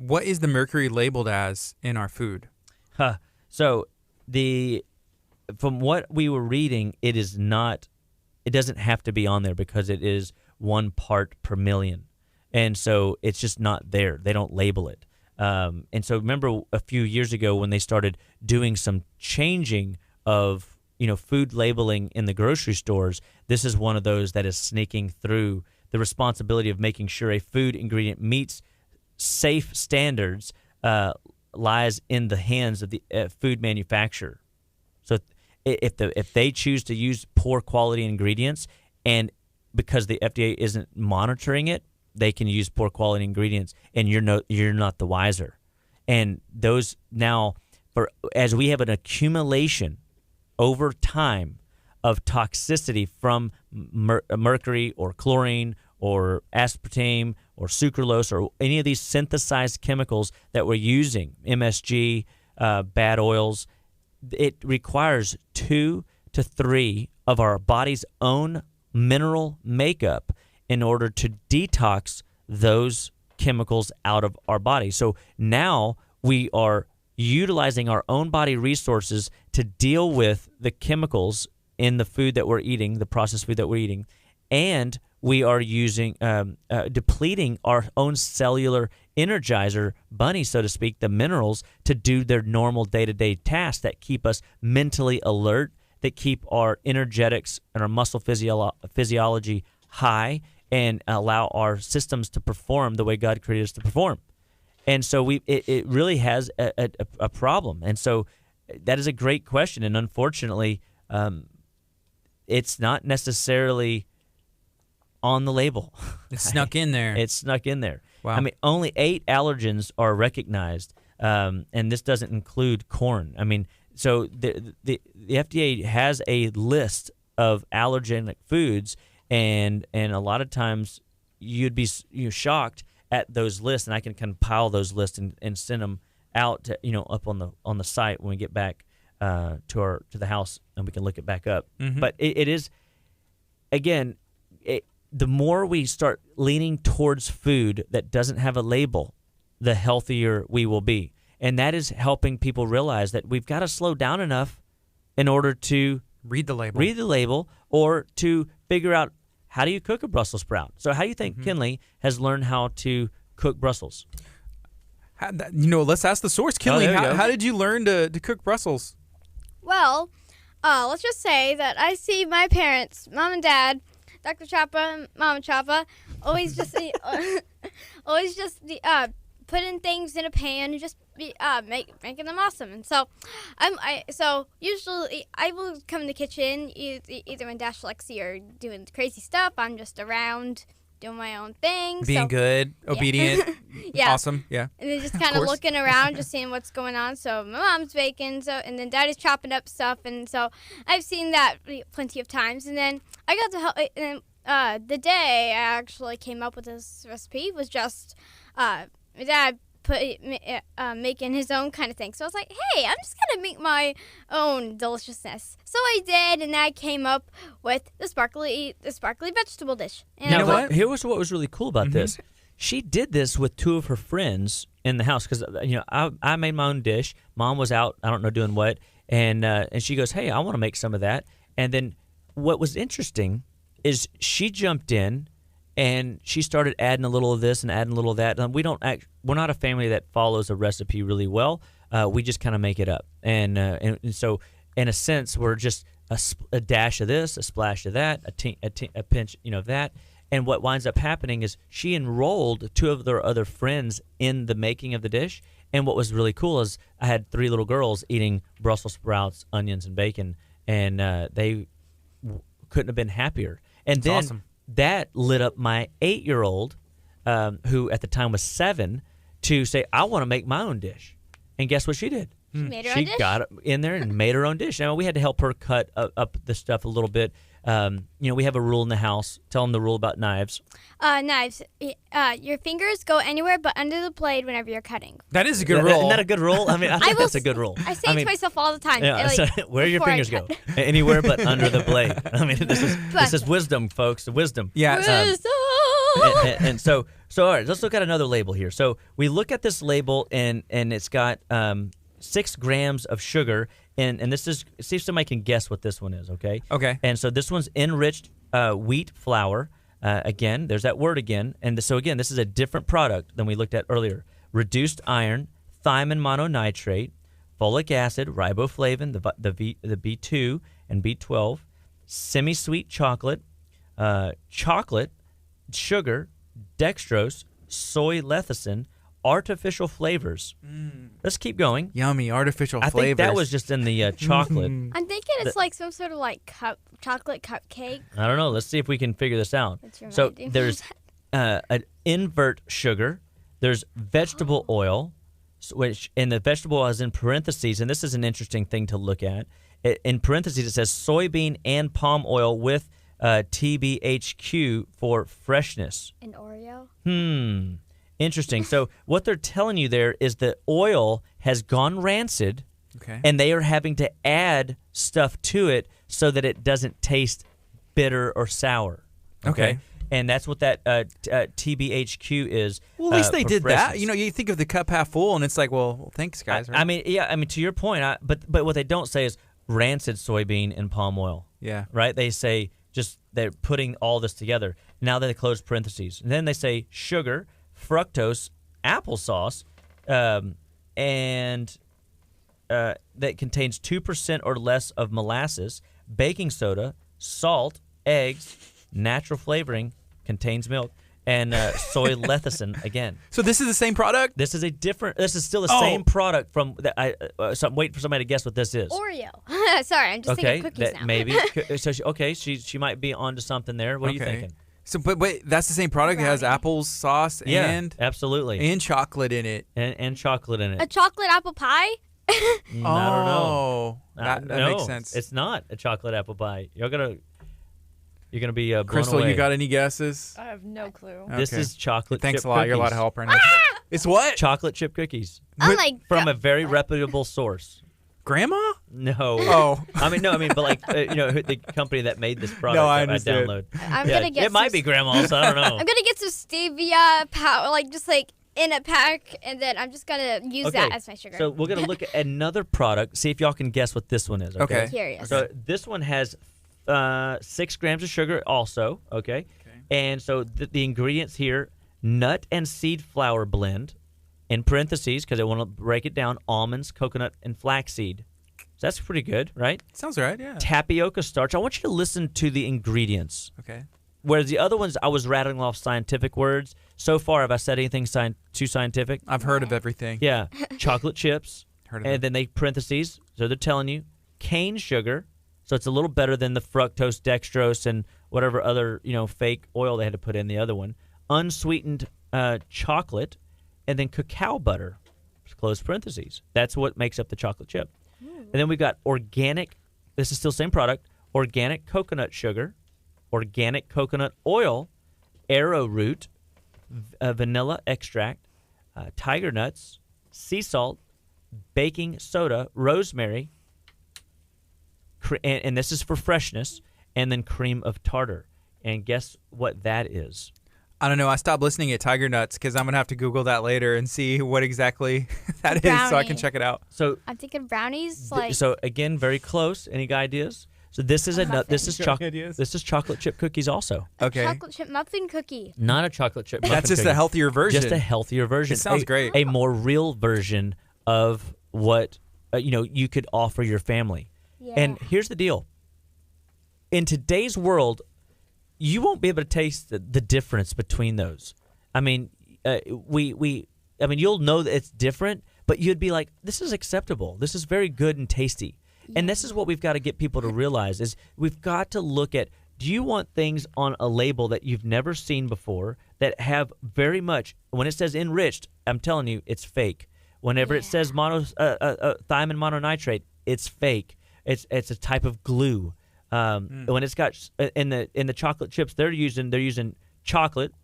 What is the mercury labeled as in our food? So from what we were reading, it doesn't have to be on there because it is 1 part per million. And so it's just not there. They don't label it. And so remember a few years ago when they started doing some changing of food labeling in the grocery stores, this is one of those that is sneaking through. The responsibility of making sure a food ingredient meets safe standards lies in the hands of the food manufacturer. So if they choose to use poor quality ingredients, and because the FDA isn't monitoring it, they can use poor quality ingredients, and you're not the wiser. And those now, as we have an accumulation over time of toxicity from mercury or chlorine or aspartame or sucralose or any of these synthesized chemicals that we're using, MSG, bad oils, it requires 2 to 3 of our body's own mineral makeup in order to detox those chemicals out of our body. So now we are utilizing our own body resources to deal with the chemicals in the food that we're eating, the processed food that we're eating, and we are using depleting our own cellular energizer bunny, so to speak, the minerals, to do their normal day-to-day tasks that keep us mentally alert, that keep our energetics and our muscle physiology high, and allow our systems to perform the way God created us to perform. And so it really has a problem. And so that is a great question. And unfortunately, it's not necessarily on the label. It's snuck in there. It's snuck in there. Wow. I mean, only 8 allergens are recognized, and this doesn't include corn. I mean, so the FDA has a list of allergenic foods, and a lot of times you'd be shocked at those lists, and I can compile those lists and send them out to, up on the site when we get back to the house, and we can look it back up. Mm-hmm. But it is, again, the more we start leaning towards food that doesn't have a label, the healthier we will be. And that is helping people realize that we've got to slow down enough in order to read the label or to figure out, how do you cook a Brussels sprout? So how do you think Kinley has learned how to cook Brussels? Let's ask the source. Kinley, how did you learn to cook Brussels? Well, let's just say that I see my parents, Mom and Dad, Dr. Chapa, Mama Chapa, always just putting things in a pan and just making them awesome. And so, so usually I will come in the kitchen either when Dash, Lexi are doing crazy stuff. I'm just around doing my own thing. Being good, obedient, Yeah. Awesome, yeah. And then just kind of looking around, just seeing what's going on. So my mom's baking, and then Daddy's chopping up stuff, and so I've seen that plenty of times. And then I got to help. And the day I actually came up with this recipe was just my dad making his own kind of thing. So I was like, hey, I'm just gonna make my own deliciousness. So I did, and I came up with the sparkly vegetable dish. And Now, what? Here was what was really cool about this. She did this with two of her friends in the house because I made my own dish. Mom was out, I don't know doing what, and she goes, hey, I want to make some of that. And then what was interesting is she jumped in. And she started adding a little of this and adding a little of that. And we're not a family that follows a recipe really well. We just kind of make it up. And so, in a sense, we're just a dash of this, a splash of that, a pinch, of that. And what winds up happening is she enrolled two of their other friends in the making of the dish. And what was really cool is I had 3 little girls eating Brussels sprouts, onions, and bacon, and they couldn't have been happier. And then awesome. That lit up my 8-year-old, who at the time was 7, to say, I want to make my own dish. And guess what she did? She made her own dish? She got in there and made her own dish. Now, we had to help her cut up the stuff a little bit. We have a rule in the house. Tell them the rule about knives. Knives. Your fingers go anywhere but under the blade whenever you're cutting. That is a good rule. Isn't that a good rule? I mean, I think that's a good rule. I say it to myself all the time. Yeah, where your fingers go? Anywhere but under the blade. I mean, this is wisdom, folks. Wisdom. Yeah. Wisdom. And so all right, let's look at another label here. So we look at this label, and it's got 6 grams of sugar. And this is, see if somebody can guess what this one is, okay? Okay. And so this one's enriched wheat flour. Again, there's that word again. And so again, this is a different product than we looked at earlier. Reduced iron, thiamine mononitrate, folic acid, riboflavin, the B2 and B12, semi-sweet chocolate, chocolate, sugar, dextrose, soy lecithin, artificial flavors. Let's keep going. Yummy artificial I flavors. think that was just in the chocolate. I'm thinking it's like some sort of like chocolate cupcake. I don't know. Let's see if we can figure this out. So there's an invert sugar. There's vegetable oil, and the vegetable oil is in parentheses, and this is an interesting thing to look at. In parentheses, it says soybean and palm oil with TBHQ for freshness. An Oreo? Interesting. So what they're telling you there is the oil has gone rancid, okay, and they are having to add stuff to it so that it doesn't taste bitter or sour. Okay. And that's what that TBHQ is. Well, at least they did freshness. that. You think of the cup half full, and it's like, well thanks, guys. Right? I mean, to your point, but what they don't say is rancid soybean and palm oil. Yeah. Right? They say just they're putting all this together. Now they close parentheses. And then they say sugar, fructose, applesauce, and that contains 2% or less of molasses, baking soda, salt, eggs, natural flavoring, contains milk, and soy lecithin again. So this is the same product? This is still the same product from that. So I'm waiting for somebody to guess what this is. Oreo. Sorry, I'm just thinking cookies now. Maybe. So she might be onto something there. What are you thinking? So, but wait, that's the same product. It has apple sauce and absolutely, and chocolate in it, and chocolate in it. A chocolate apple pie? I don't know. That no, makes sense. It's not a chocolate apple pie. You're gonna be blown Crystal, away. you got any guesses? I have no clue. This is chocolate. Thanks chip a lot. You're a lot of cookies. help right now. It's what? Chocolate chip cookies Oh my from a very reputable source. Grandma? No. Oh. But like the company that made this product. No, I that understood. download. I'm gonna get it might be grandma's. I don't know. I'm gonna get some stevia powder, just in a pack, and then I'm just gonna use that as my sugar. So we're gonna look at another product. See if y'all can guess what this one is. Okay. I'm curious. So this one has 6 grams of sugar also. Okay. And so the ingredients here: nut and seed flour blend. In parentheses, because I want to break it down: almonds, coconut, and flaxseed. So that's pretty good, right? Sounds right. Yeah. Tapioca starch. I want you to listen to the ingredients. Okay. whereas the other ones, I was rattling off scientific words. So far, have I said anything too scientific? I've heard of everything. Yeah, chocolate chips, Heard of and it. then they parentheses. So they're telling you cane sugar. So it's a little better than the fructose, dextrose, and whatever other fake oil they had to put in the other one. Unsweetened chocolate, and then cacao butter. Close parentheses. That's what makes up the chocolate chip. And then we've got organic. This is still same product. Organic coconut sugar, organic coconut oil, arrowroot, vanilla extract, tiger nuts, sea salt, baking soda, rosemary, and this is for freshness, and then cream of tartar. And guess what that is? I don't know. I stopped listening at Tiger Nuts because I'm going to have to Google that later and see what exactly that is so I can check it out. So I'm thinking brownies. so again, very close. Any ideas? So this is this is chocolate chip cookies also. Okay. Chocolate chip muffin cookie. Not a chocolate chip muffin That's just cookie. a healthier version. Just a healthier version. It sounds great. A more real version of what you could offer your family. Yeah. And here's the deal. In today's world, you won't be able to taste the difference between those. I mean, you'll know that it's different, but you'd be like, this is acceptable. This is very good and tasty. And this is what we've got to get people to realize is we've got to look at, do you want things on a label that you've never seen before that have very much, when it says enriched, I'm telling you, it's fake. Whenever it says thiamine mononitrate, it's fake. It's a type of glue. When it's got in the chocolate chips they're using chocolate,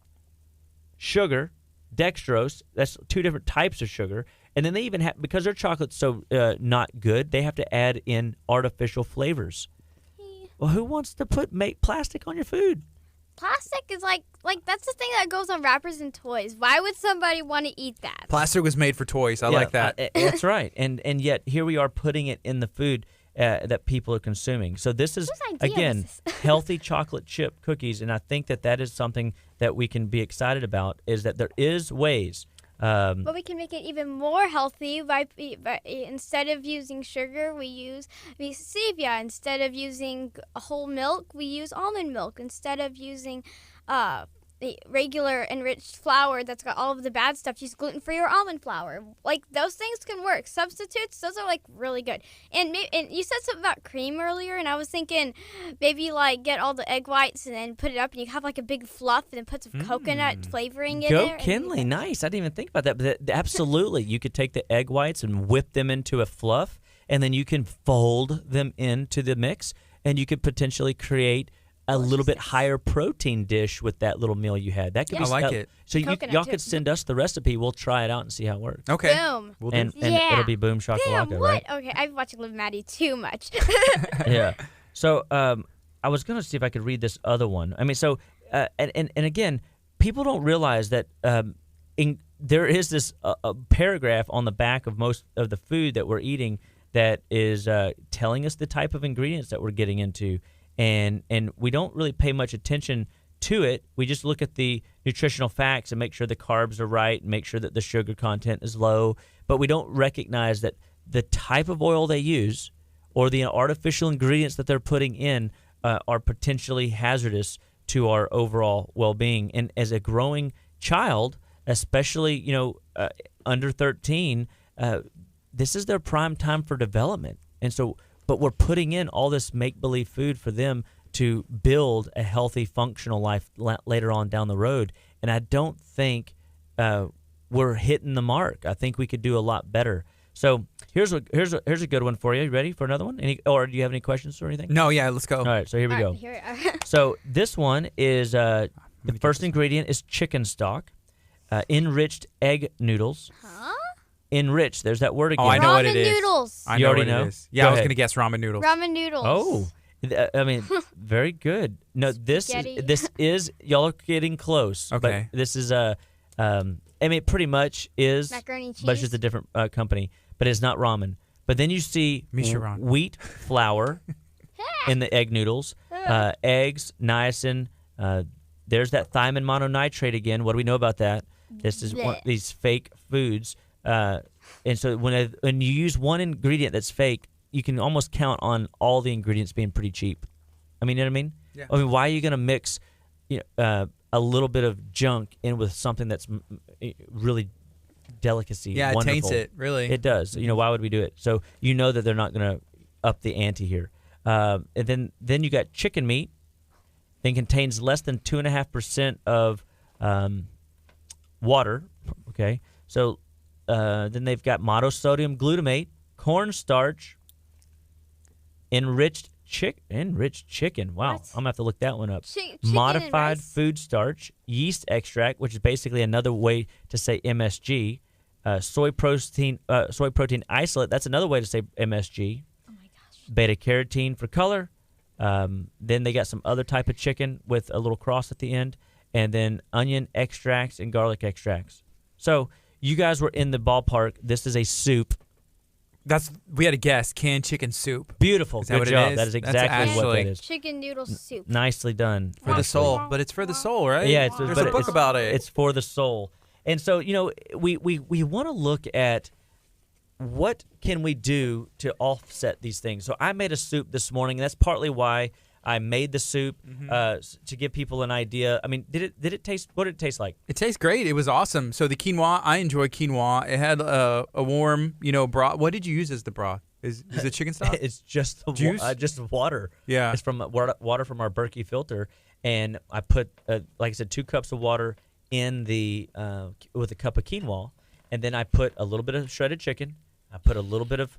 sugar, dextrose. That's two different types of sugar. And then they even have, because their chocolate's so not good, they have to add in artificial flavors. Well, who wants to make plastic on your food? Plastic is like that's the thing that goes on wrappers and toys. Why would somebody want to eat that? Plastic was made for toys. I like that. That's right. And yet here we are putting it in the food that people are consuming. So this is, again, healthy chocolate chip cookies. And I think that is something that we can be excited about, is that there is ways. But we can make it even more healthy by instead of using sugar, we use stevia. Instead of using whole milk, we use almond milk. Instead of using the regular enriched flour that's got all of the bad stuff, use gluten-free or almond flour. Like, those things can work. Substitutes, those are really good. And you said something about cream earlier, and I was thinking maybe get all the egg whites and then put it up, and you have a big fluff, and then put some coconut flavoring in there. Go Kinley, nice. I didn't even think about that, but absolutely, you could take the egg whites and whip them into a fluff, and then you can fold them into the mix, and you could potentially create a little bit higher protein dish with that little meal you had. That could be. I like it. So y'all could send us the recipe. We'll try it out and see how it works. Okay. Boom. We'll do. And it'll be boom shakalaka, Damn, right? what? Okay, I've been watching Live Maddie too much. Yeah. So I was gonna see if I could read this other one. I mean, so and again, people don't realize that there is this a paragraph on the back of most of the food that we're eating that is telling us the type of ingredients that we're getting into. And we don't really pay much attention to it. We just look at the nutritional facts and make sure the carbs are right and make sure that the sugar content is low. But we don't recognize that the type of oil they use or the artificial ingredients that they're putting in are potentially hazardous to our overall well-being. And as a growing child, especially under 13, this is their prime time for development. And so. But we're putting in all this make-believe food for them to build a healthy, functional life later on down the road. And I don't think we're hitting the mark. I think we could do a lot better. So here's a good one for you. You ready for another one? Or do you have any questions or anything? No, yeah, let's go. All right, so here we go. Here we are. So this one is the first ingredient is chicken stock, enriched egg noodles. Huh? Enriched. There's that word again. Oh, I know what it Ramen is. noodles. I You know already what know? it is. Yeah, Go I was ahead. going to guess ramen noodles. Ramen noodles. Oh, I mean, very good. No, this is y'all are getting close. Okay. But this is it pretty much is Macaroni and cheese. but it's just a different company. But it's not ramen. But then you see Michiran. wheat flour in the egg noodles, eggs, niacin. There's that thiamine mononitrate again. What do we know about that? This is one of these fake foods. And so when you use one ingredient that's fake, you can almost count on all the ingredients being pretty cheap. I mean, you know what I mean? Yeah. I mean, why are you going to mix a little bit of junk in with something that's really delicacy. Yeah, it wonderful. taints it, really. It does. Why would we do it? So that they're not going to up the ante here. And then you got chicken meat. It contains less than 2.5% of water. Okay, so then they've got monosodium glutamate, cornstarch, enriched chicken. Wow, What? I'm gonna have to look that one up. Chicken and Modified rice? food starch, yeast extract, which is basically another way to say MSG. Soy protein isolate. That's another way to say MSG. Oh my gosh. Beta carotene for color. Then they got some other type of chicken with a little cross at the end, and then onion extracts and garlic extracts. So you guys were in the ballpark. This is a soup. We had a guess. Canned chicken soup. Beautiful. Is that Good what it job. is? That is That's exactly what actually- that is. Chicken noodle soup. Nicely done. For the soul. But it's for the soul, right? Yeah, There's a book about it. It's for the soul. And so, we want to look at what can we do to offset these things. So I made a soup this morning, and that's partly why I made the soup, to give people an idea. I mean, did it taste? What did it taste like? It tastes great. It was awesome. So the quinoa, I enjoy quinoa. It had a warm, broth. What did you use as the broth? Is it chicken stock? It's just Juice? just water. Yeah. It's from water from our Berkey filter, and I put, like I said, 2 cups of water in the with a cup of quinoa, and then I put a little bit of shredded chicken. I put a little bit of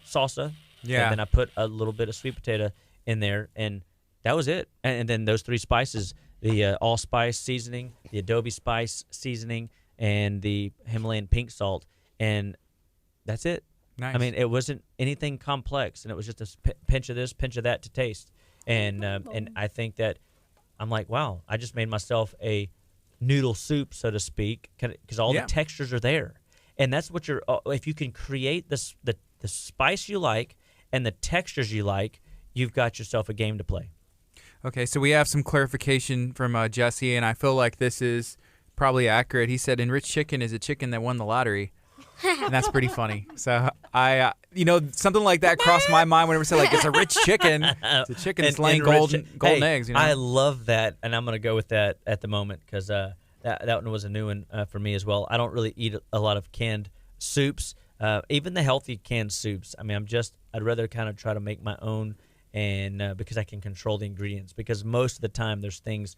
salsa. Yeah. And then I put a little bit of sweet potato in there, and that was it. And then those 3 spices, the allspice seasoning, the adobe spice seasoning, and the Himalayan pink salt, and that's it. Nice. I mean, it wasn't anything complex, and it was just a pinch of this, pinch of that to taste. And I think that I'm like, wow, I just made myself a noodle soup, so to speak, because all the textures are there. And that's what if you can create the spice you like and the textures you like, you've got yourself a game to play. Okay, so we have some clarification from Jesse, and I feel like this is probably accurate. He said enriched chicken is a chicken that won the lottery. And that's pretty funny. So I, something like that crossed my mind whenever I said, like, it's a rich chicken. It's a chicken that's laying golden eggs. I love that, and I'm going to go with that at the moment because that one was a new one for me as well. I don't really eat a lot of canned soups, even the healthy canned soups. I mean, I'd rather kind of try to make my own, and because I can control the ingredients. Because most of the time there's things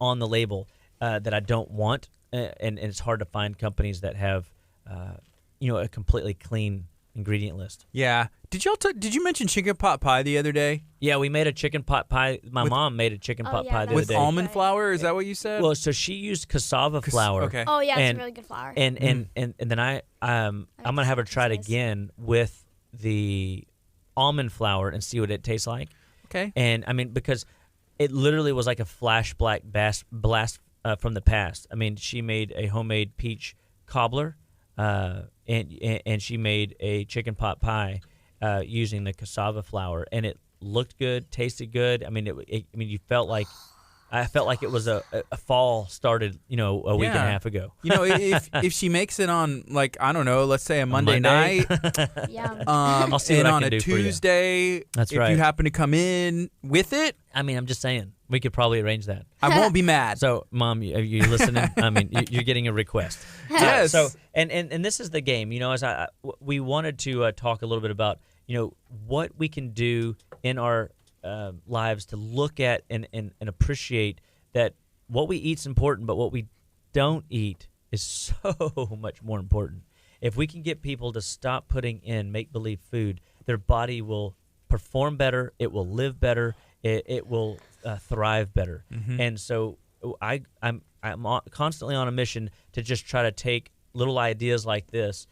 on the label that I don't want, and it's hard to find companies that have a completely clean ingredient list. Yeah. Did you mention chicken pot pie the other day? Yeah, we made a chicken pot pie. My mom made a chicken pot pie the other with day. almond flour. Is that what you said? Well, so she used cassava flour. Okay. Oh yeah, it's And- a really good flour. And then I'm gonna have her try it again with the almond flour and see what it tastes like. Okay. And I mean, because it literally was like a flashback blast from the past. I mean, she made a homemade peach cobbler, and she made a chicken pot pie using the cassava flour, and it looked good, tasted good. I mean, I felt like it was a fall started, a week and a half ago. If she makes it on, like, I don't know, let's say a Monday night, Yum. I'll see and what I on can a do for you. Tuesday, That's if right. you happen to come in with it, I mean, I'm just saying we could probably arrange that. I won't be mad. So, Mom, are you listening? I mean, you're getting a request. Yes. So, and this is the game. As we wanted to talk a little bit about, what we can do in our lives to look at and appreciate that what we eat's important, but what we don't eat is so much more important. If we can get people to stop putting in make-believe food, their body will perform better. It will live better. It will thrive better. Mm-hmm. And so I'm constantly on a mission to just try to take little ideas like this,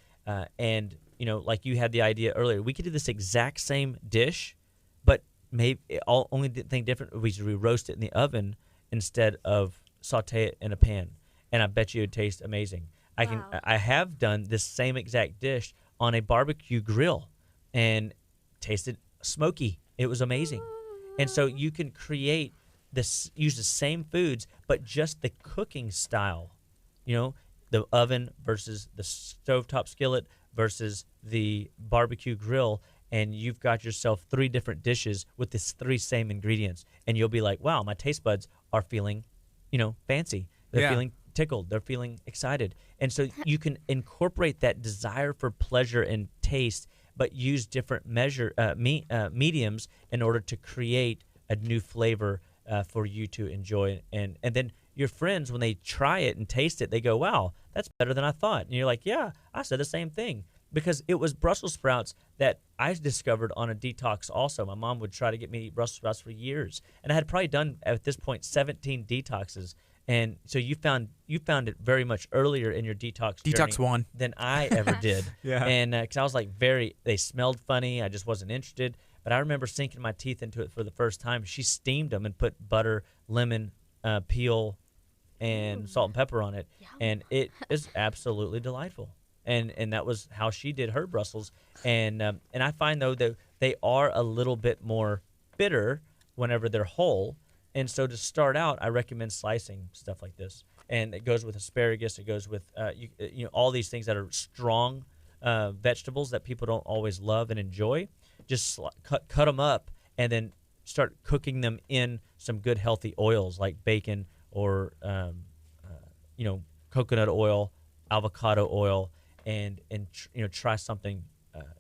and like you had the idea earlier, we could do this exact same dish, but maybe only thing different we roast it in the oven instead of saute it in a pan, and I bet you it'd taste amazing. Wow. I have done this same exact dish on a barbecue grill and tasted smoky. It was amazing. And so you can create this, use the same foods, but just the cooking style, the oven versus the stovetop skillet versus the barbecue grill, and you've got yourself 3 different dishes with the 3 same ingredients, and you'll be like, wow, my taste buds are feeling fancy. They're Yeah. feeling tickled. They're feeling excited. And so you can incorporate that desire for pleasure and taste, but use different mediums in order to create a new flavor for you to enjoy. And then your friends, when they try it and taste it, they go, wow, that's better than I thought. And you're like, yeah, I said the same thing. Because it was Brussels sprouts that I discovered on a detox also. My mom would try to get me to eat Brussels sprouts for years. And I had probably done, at this point, 17 detoxes. And so you found it very much earlier in your detox Detox journey 1 than I ever did. Yeah. And because I was like they smelled funny. I just wasn't interested. But I remember sinking my teeth into it for the first time. She steamed them and put butter, lemon, peel, and salt and pepper on it. Yum. And it is absolutely delightful. And that was how she did her Brussels. And I find, though, that they are a little bit more bitter whenever they're whole. And so to start out, I recommend slicing stuff like this. And it goes with asparagus. It goes with all these things that are strong vegetables that people don't always love and enjoy. Just cut them up and then start cooking them in some good healthy oils like bacon or coconut oil, avocado oil, and try something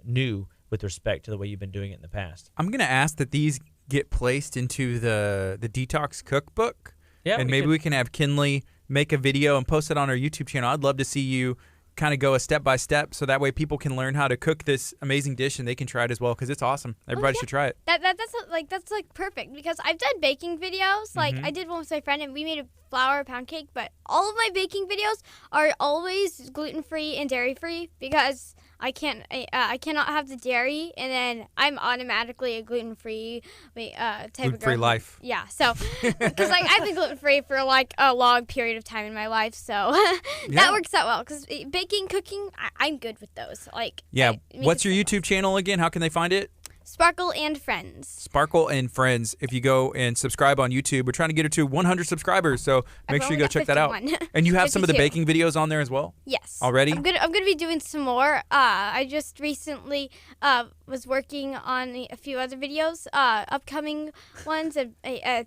new with respect to the way you've been doing it in the past. I'm going to ask that these get placed into the detox cookbook. Yeah, and maybe we can have Kinley make a video and post it on our YouTube channel. I'd love to see you kind of go a step by step, so that way people can learn how to cook this amazing dish and they can try it as well, because it's awesome. Everybody should try it. That's perfect, because I've done baking videos. Like I did one with my friend and we made a flour pound cake, but all of my baking videos are always gluten-free and dairy-free, because I cannot have the dairy, and then I'm automatically a gluten-free type of Gluten-free girl. life. Yeah, so because I've been gluten-free for like a long period of time in my life, so that works out well. Because baking, cooking, I'm good with those. Like What's your YouTube channel again? How can they find it? Sparkle and Friends. Sparkle and Friends. If you go and subscribe on YouTube, we're trying to get her to 100 subscribers, so make sure you go check that out. And you have some of the baking videos on there as well? Yes. Already? I'm gonna be doing some more. I just recently was working on a few other videos, upcoming ones, a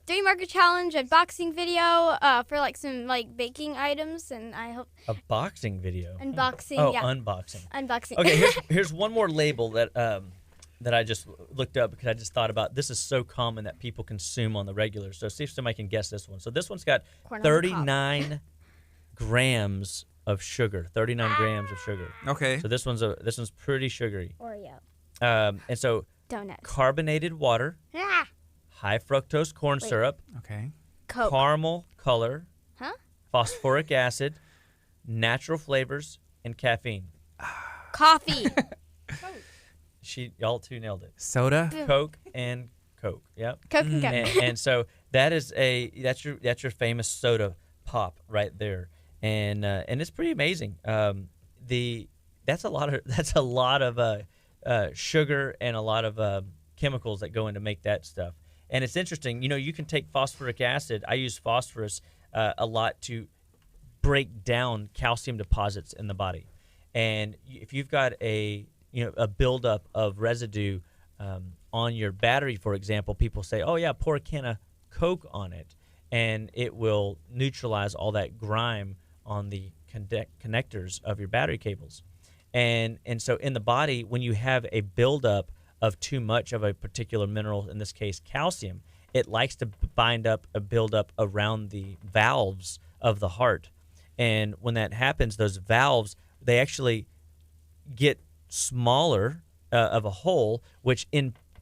3-marker challenge, a boxing video for like some like baking items, and I hope A boxing video. unboxing. Oh, yeah. unboxing. Unboxing. Okay, here's one more label that I just looked up because I just thought about this is so common that people consume on the regular. So see if somebody can guess this one. So this one's got Corn on the cob. 39 grams of sugar. 39 grams of sugar. Okay. So this one's pretty sugary. Oreo. And so Donuts. carbonated water, high fructose corn syrup, Okay. Coke. caramel color, Huh? phosphoric acid, natural flavors, and caffeine. Coffee. Y'all two nailed it. Soda? Coke and Coke. Yep. Coke and Coke. And so that's your famous soda pop right there, and it's pretty amazing. That's a lot of sugar and a lot of chemicals that go into make that stuff. And it's interesting. You can take phosphoric acid. I use phosphorus a lot to break down calcium deposits in the body, and if you've got a buildup of residue on your battery, for example, people say, oh, yeah, pour a can of Coke on it, and it will neutralize all that grime on the connectors of your battery cables. And so in the body, when you have a buildup of too much of a particular mineral, in this case calcium, it likes to bind up a buildup around the valves of the heart. And when that happens, those valves, they actually get smaller of a hole, which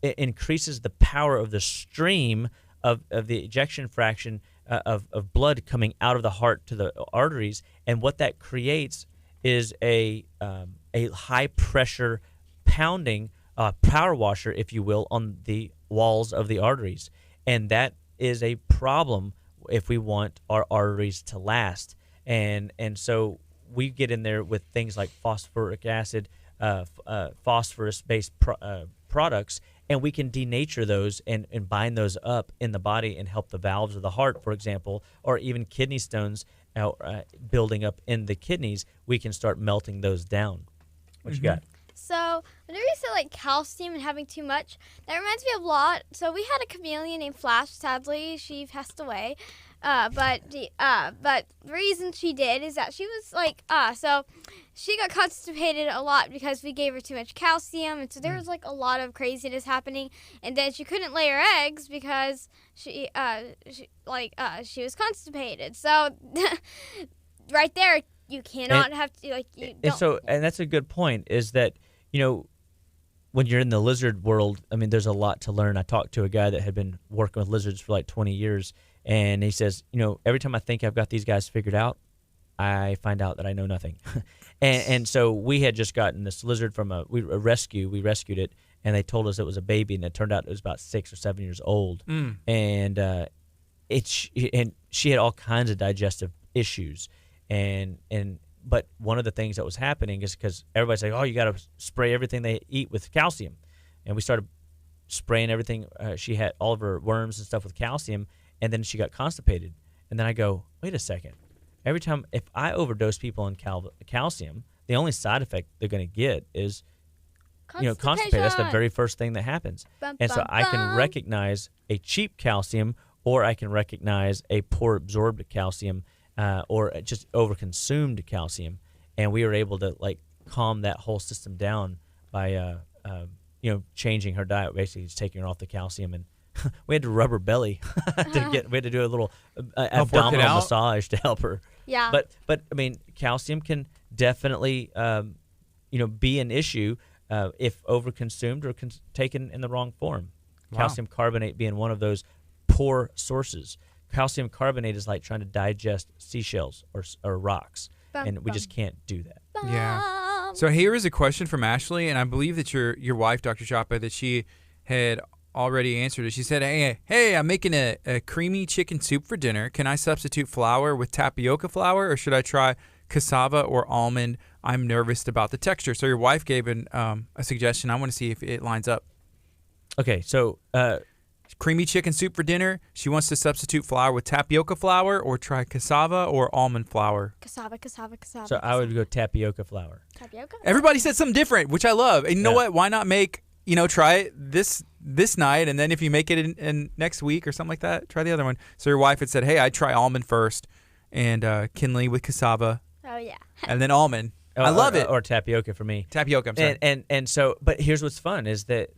increases the power of the stream of the ejection fraction of blood coming out of the heart to the arteries. And what that creates is a high pressure pounding power washer, if you will, on the walls of the arteries. And that is a problem if we want our arteries to last. And so we get in there with things like phosphoric acid, phosphorus-based products, and we can denature those and bind those up in the body and help the valves of the heart, for example, or even kidney stones building up in the kidneys. We can start melting those down. What you got? So, whenever you say like calcium and having too much, that reminds me of a lot. So, we had a chameleon named Flash. Sadly, she passed away. But the reason she did is that she was like, so she got constipated a lot because we gave her too much calcium, and so there was like a lot of craziness happening. And then she couldn't lay her eggs because she was constipated. So right there, you cannot have to like. And that's a good point. Is that when you're in the lizard world, I mean, there's a lot to learn. I talked to a guy that had been working with lizards for like 20 years. And he says, every time I think I've got these guys figured out, I find out that I know nothing. and so we had just gotten this lizard from a rescue. We rescued it, and they told us it was a baby, and it turned out it was about 6 or 7 years old. And and she had all kinds of digestive issues. But one of the things that was happening is because everybody's like, oh, you got to spray everything they eat with calcium. And we started spraying everything. She had all of her worms and stuff with calcium. And then she got constipated. And then I go, wait a second. Every time, if I overdose people in calcium, the only side effect they're going to get is, constipated. That's the very first thing that happens. So I can recognize a cheap calcium, or I can recognize a poor absorbed calcium, or just overconsumed calcium. And we were able to calm that whole system down by, changing her diet, basically just taking her off the calcium. And we had to rub her belly we had to do a little abdominal massage to help her. Yeah. But I mean, calcium can definitely be an issue if overconsumed or taken in the wrong form. Wow. Calcium carbonate being one of those poor sources. Calcium carbonate is like trying to digest seashells or rocks, and we just can't do that. Yeah. So here is a question from Ashley, and I believe that your wife, Dr. Chapa, that she had already answered it. She said, hey, I'm making a creamy chicken soup for dinner. Can I substitute flour with tapioca flour, or should I try cassava or almond? I'm nervous about the texture. So your wife gave a suggestion. I want to see if it lines up. Okay, so creamy chicken soup for dinner. She wants to substitute flour with tapioca flour, or try cassava or almond flour. Cassava. So I would go tapioca flour. Tapioca? Everybody said something different, which I love. And you know what? Why not make, try it this night, and then if you make it in next week or something like that, try the other one. So your wife had said, hey, I'd try almond first, and Kinley with cassava. Oh, yeah. And then almond. I love it. Or tapioca for me. Tapioca, I'm sorry. And so, but here's what's fun is that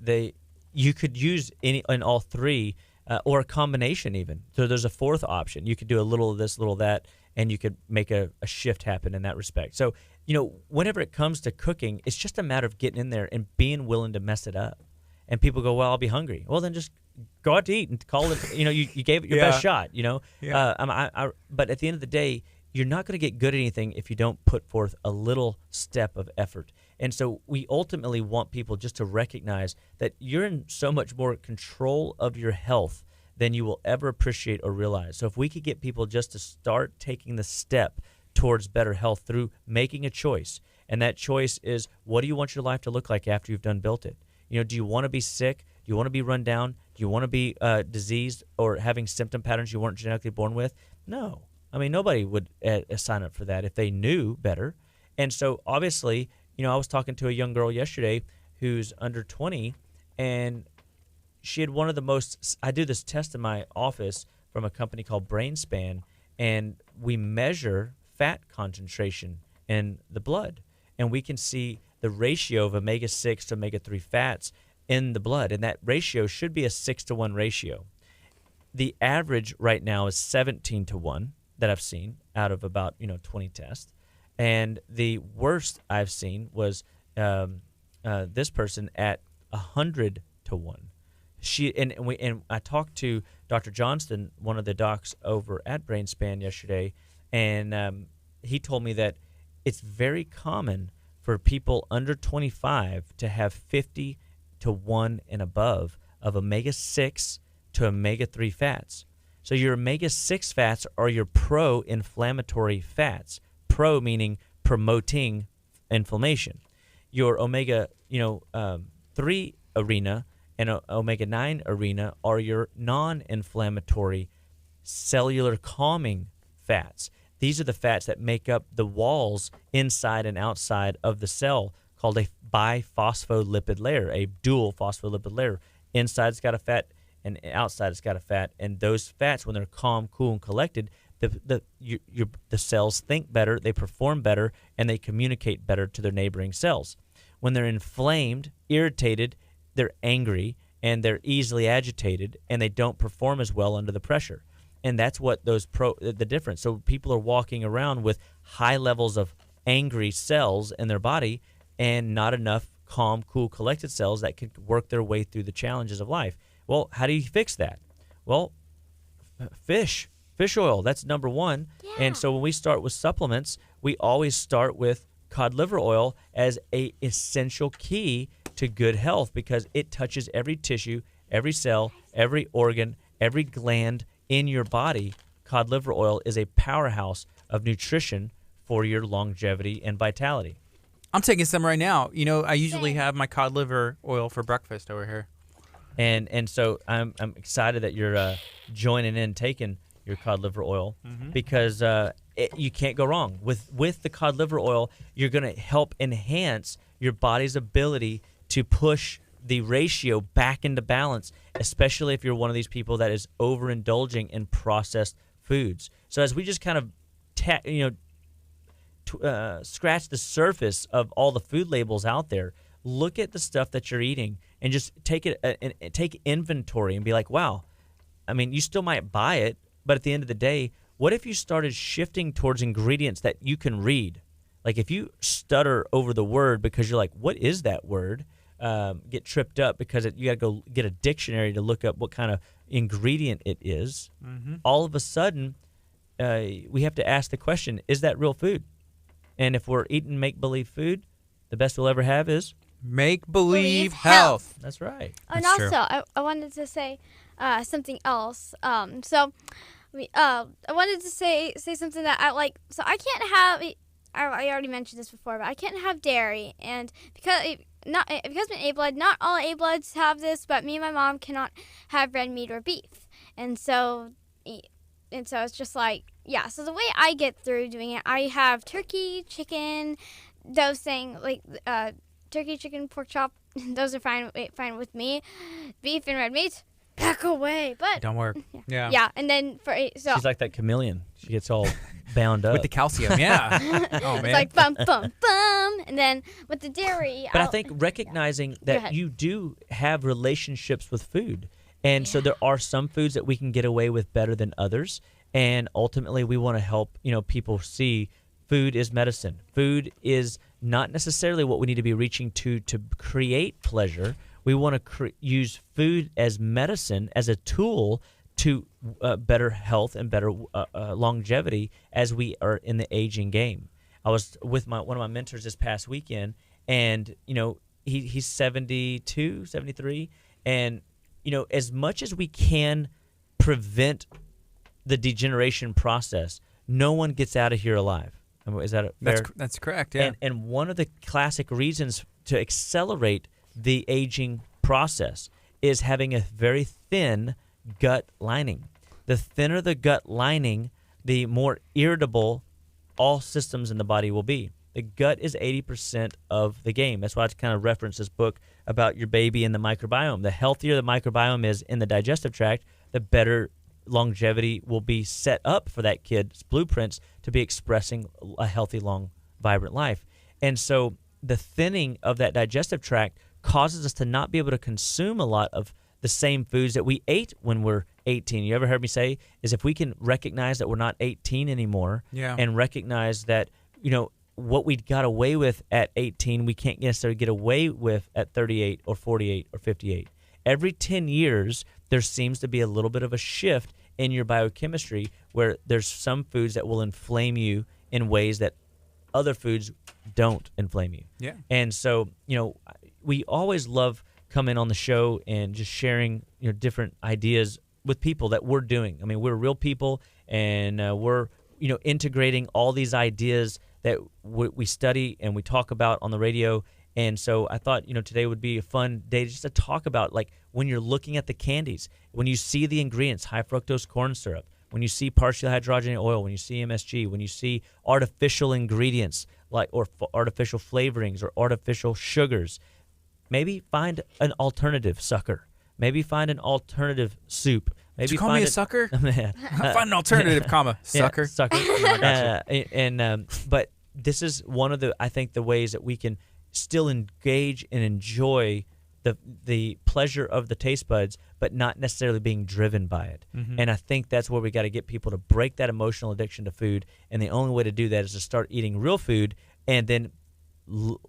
you could use any in all three, or a combination even. So there's a fourth option. You could do a little of this, little of that, and you could make a shift happen in that respect. So, whenever it comes to cooking, it's just a matter of getting in there and being willing to mess it up. And people go, well, I'll be hungry. Well, then just go out to eat and call it, you gave it your best shot, Yeah. But at the end of the day, you're not going to get good at anything if you don't put forth a little step of effort. And so we ultimately want people just to recognize that you're in so much more control of your health than you will ever appreciate or realize. So if we could get people just to start taking the step towards better health through making a choice, and that choice is, what do you want your life to look like after you've done built it? Do you want to be sick? Do you want to be run down? Do you want to be diseased or having symptom patterns you weren't genetically born with? No. I mean, nobody would sign up for that if they knew better. And so obviously, I was talking to a young girl yesterday who's under 20, and she had one of the most, I do this test in my office from a company called BrainSpan, and we measure fat concentration in the blood, and we can see the ratio of omega-6 to omega-3 fats in the blood, and that ratio should be a 6-to-1 ratio. The average right now is 17-to-1 that I've seen out of about 20 tests, and the worst I've seen was this person at 100-to-1. And I talked to Dr. Johnston, one of the docs over at BrainSpan yesterday, and he told me that it's very common for people under 25 to have 50-to-1 and above of omega-6 to omega-3 fats. So your omega-6 fats are your pro-inflammatory fats. Pro meaning promoting inflammation. Your omega-3 arena and omega-9 arena are your non-inflammatory cellular calming fats. These are the fats that make up the walls inside and outside of the cell, called a biphospholipid layer, a dual phospholipid layer. Inside's got a fat, and outside it's got a fat. And those fats, when they're calm, cool, and collected, the cells think better, they perform better, and they communicate better to their neighboring cells. When they're inflamed, irritated, they're angry, and they're easily agitated, and they don't perform as well under the pressure. And that's what the difference. So people are walking around with high levels of angry cells in their body and not enough calm, cool, collected cells that can work their way through the challenges of life. Well, how do you fix that? Well, fish oil, that's number one. Yeah. And so when we start with supplements, we always start with cod liver oil as a essential key to good health because it touches every tissue, every cell, every organ, every gland in your body. Cod liver oil is a powerhouse of nutrition for your longevity and vitality. I'm taking some right now. You know, I usually Same. have my cod liver oil for breakfast over here. And so I'm excited that you're joining in, taking your cod liver oil because you can't go wrong with the cod liver oil. You're going to help enhance your body's ability to push the ratio back into balance, especially if you're one of these people that is overindulging in processed foods. So as we just kind of scratch the surface of all the food labels out there, look at the stuff that you're eating and just take inventory and be like, wow, I mean, you still might buy it, but at the end of the day, what if you started shifting towards ingredients that you can read? Like if you stutter over the word because you're like, what is that word? Get tripped up because you got to go get a dictionary to look up what kind of ingredient it is. All of a sudden, we have to ask the question, is that real food? And if we're eating make-believe food, the best we'll ever have is Make-believe health. That's right. And That's also, true. I wanted to say something else. I wanted to say something that I like. So I can't have. I already mentioned this before, but I can't have dairy, and because I'm A-blood, not all A-bloods have this, but me and my mom cannot have red meat or beef, and so it's just like, yeah. So the way I get through doing it, I have turkey, chicken, those things like turkey, chicken, pork chop. Those are fine with me. Beef and red meat, back away. But Don't work. Yeah. yeah, and then She's like that chameleon. She gets all bound up. With the calcium, yeah. Oh, man. it's like bum bum bum, and then with the dairy. But I think recognizing that ahead. you do have relationships with food. And so there are some foods that we can get away with better than others. And ultimately, we want to help people see food is medicine. Food is not necessarily what we need to be reaching to create pleasure. We want to use food as medicine, as a tool to better health and better longevity as we are in the aging game. I was with one of my mentors this past weekend, and he's 72, 73, and as much as we can prevent the degeneration process, no one gets out of here alive. Is that fair? That's correct, yeah. And one of the classic reasons to accelerate the aging process is having a very thin gut lining. The thinner the gut lining, the more irritable all systems in the body will be. The gut is 80% of the game. That's why I kind of reference this book about your baby and the microbiome. The healthier the microbiome is in the digestive tract, the better longevity will be set up for that kid's blueprints to be expressing a healthy, long, vibrant life. And so the thinning of that digestive tract causes us to not be able to consume a lot of the same foods that we ate when we're 18. You ever heard me say is if we can recognize that we're not 18 anymore and recognize that, what we got away with at 18, we can't necessarily get away with at 38 or 48 or 58. Every 10 years, there seems to be a little bit of a shift in your biochemistry where there's some foods that will inflame you in ways that other foods don't inflame you. Yeah. And so, we always love coming on the show and just sharing, different ideas with people that we're doing. I mean, we're real people, and we're, integrating all these ideas that we study and we talk about on the radio. And so I thought, today would be a fun day just to talk about, like, when you're looking at the candies, when you see the ingredients, high fructose corn syrup, when you see partially hydrogenated oil, when you see MSG, when you see artificial ingredients or artificial flavorings or artificial sugars, maybe find an alternative, sucker. Maybe find an alternative soup. Maybe Did you call me a sucker? Find an alternative, sucker. Yeah, sucker. But this is one of I think the ways that we can still engage and enjoy the pleasure of the taste buds, but not necessarily being driven by it. And I think that's where we got to get people to break that emotional addiction to food. And the only way to do that is to start eating real food, and then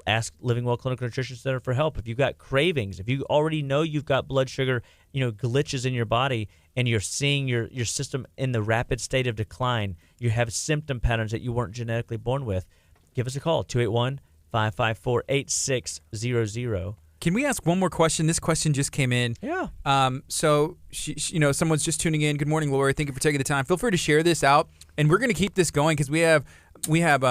ask Living Well Clinical Nutrition Center for help. If you've got cravings, if you already know you've got blood sugar, glitches in your body, and you're seeing your system in the rapid state of decline, you have symptom patterns that you weren't genetically born with, give us a call, 281-554-8600. Can we ask one more question? This question just came in. Yeah. So, someone's just tuning in. Good morning, Lori. Thank you for taking the time. Feel free to share this out, and we're going to keep this going because we have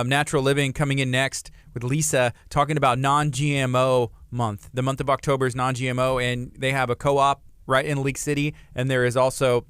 Natural Living coming in next with Lisa talking about non-GMO month. The month of October is non-GMO, and they have a co-op right in Leak City, and there is also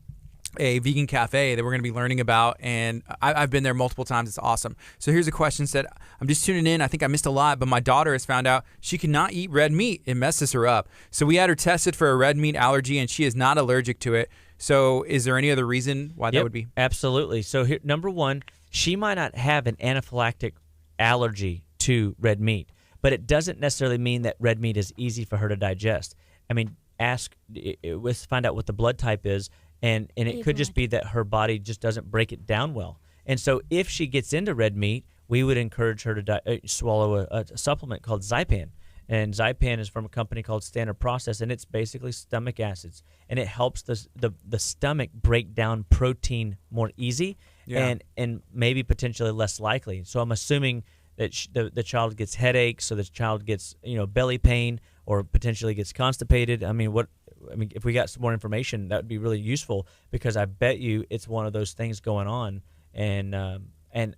a vegan cafe that we're going to be learning about, and I've been there multiple times. It's awesome. So here's a question said, I'm just tuning in. I think I missed a lot, but my daughter has found out she cannot eat red meat. It messes her up. So we had her tested for a red meat allergy, and she is not allergic to it. So is there any other reason why that would be? Absolutely. So here, number one, she might not have an anaphylactic allergy to red meat, but it doesn't necessarily mean that red meat is easy for her to digest. I mean, find out what the blood type is, and it could just be that her body just doesn't break it down well. And so if she gets into red meat, we would encourage her to swallow a supplement called Zypan. And Zypan is from a company called Standard Process, and it's basically stomach acids. And it helps the stomach break down protein more easy and maybe potentially less likely. So I'm assuming that the child gets headaches, so the child gets belly pain, or potentially gets constipated. I mean, if we got some more information, that would be really useful, because I bet you it's one of those things going on. And I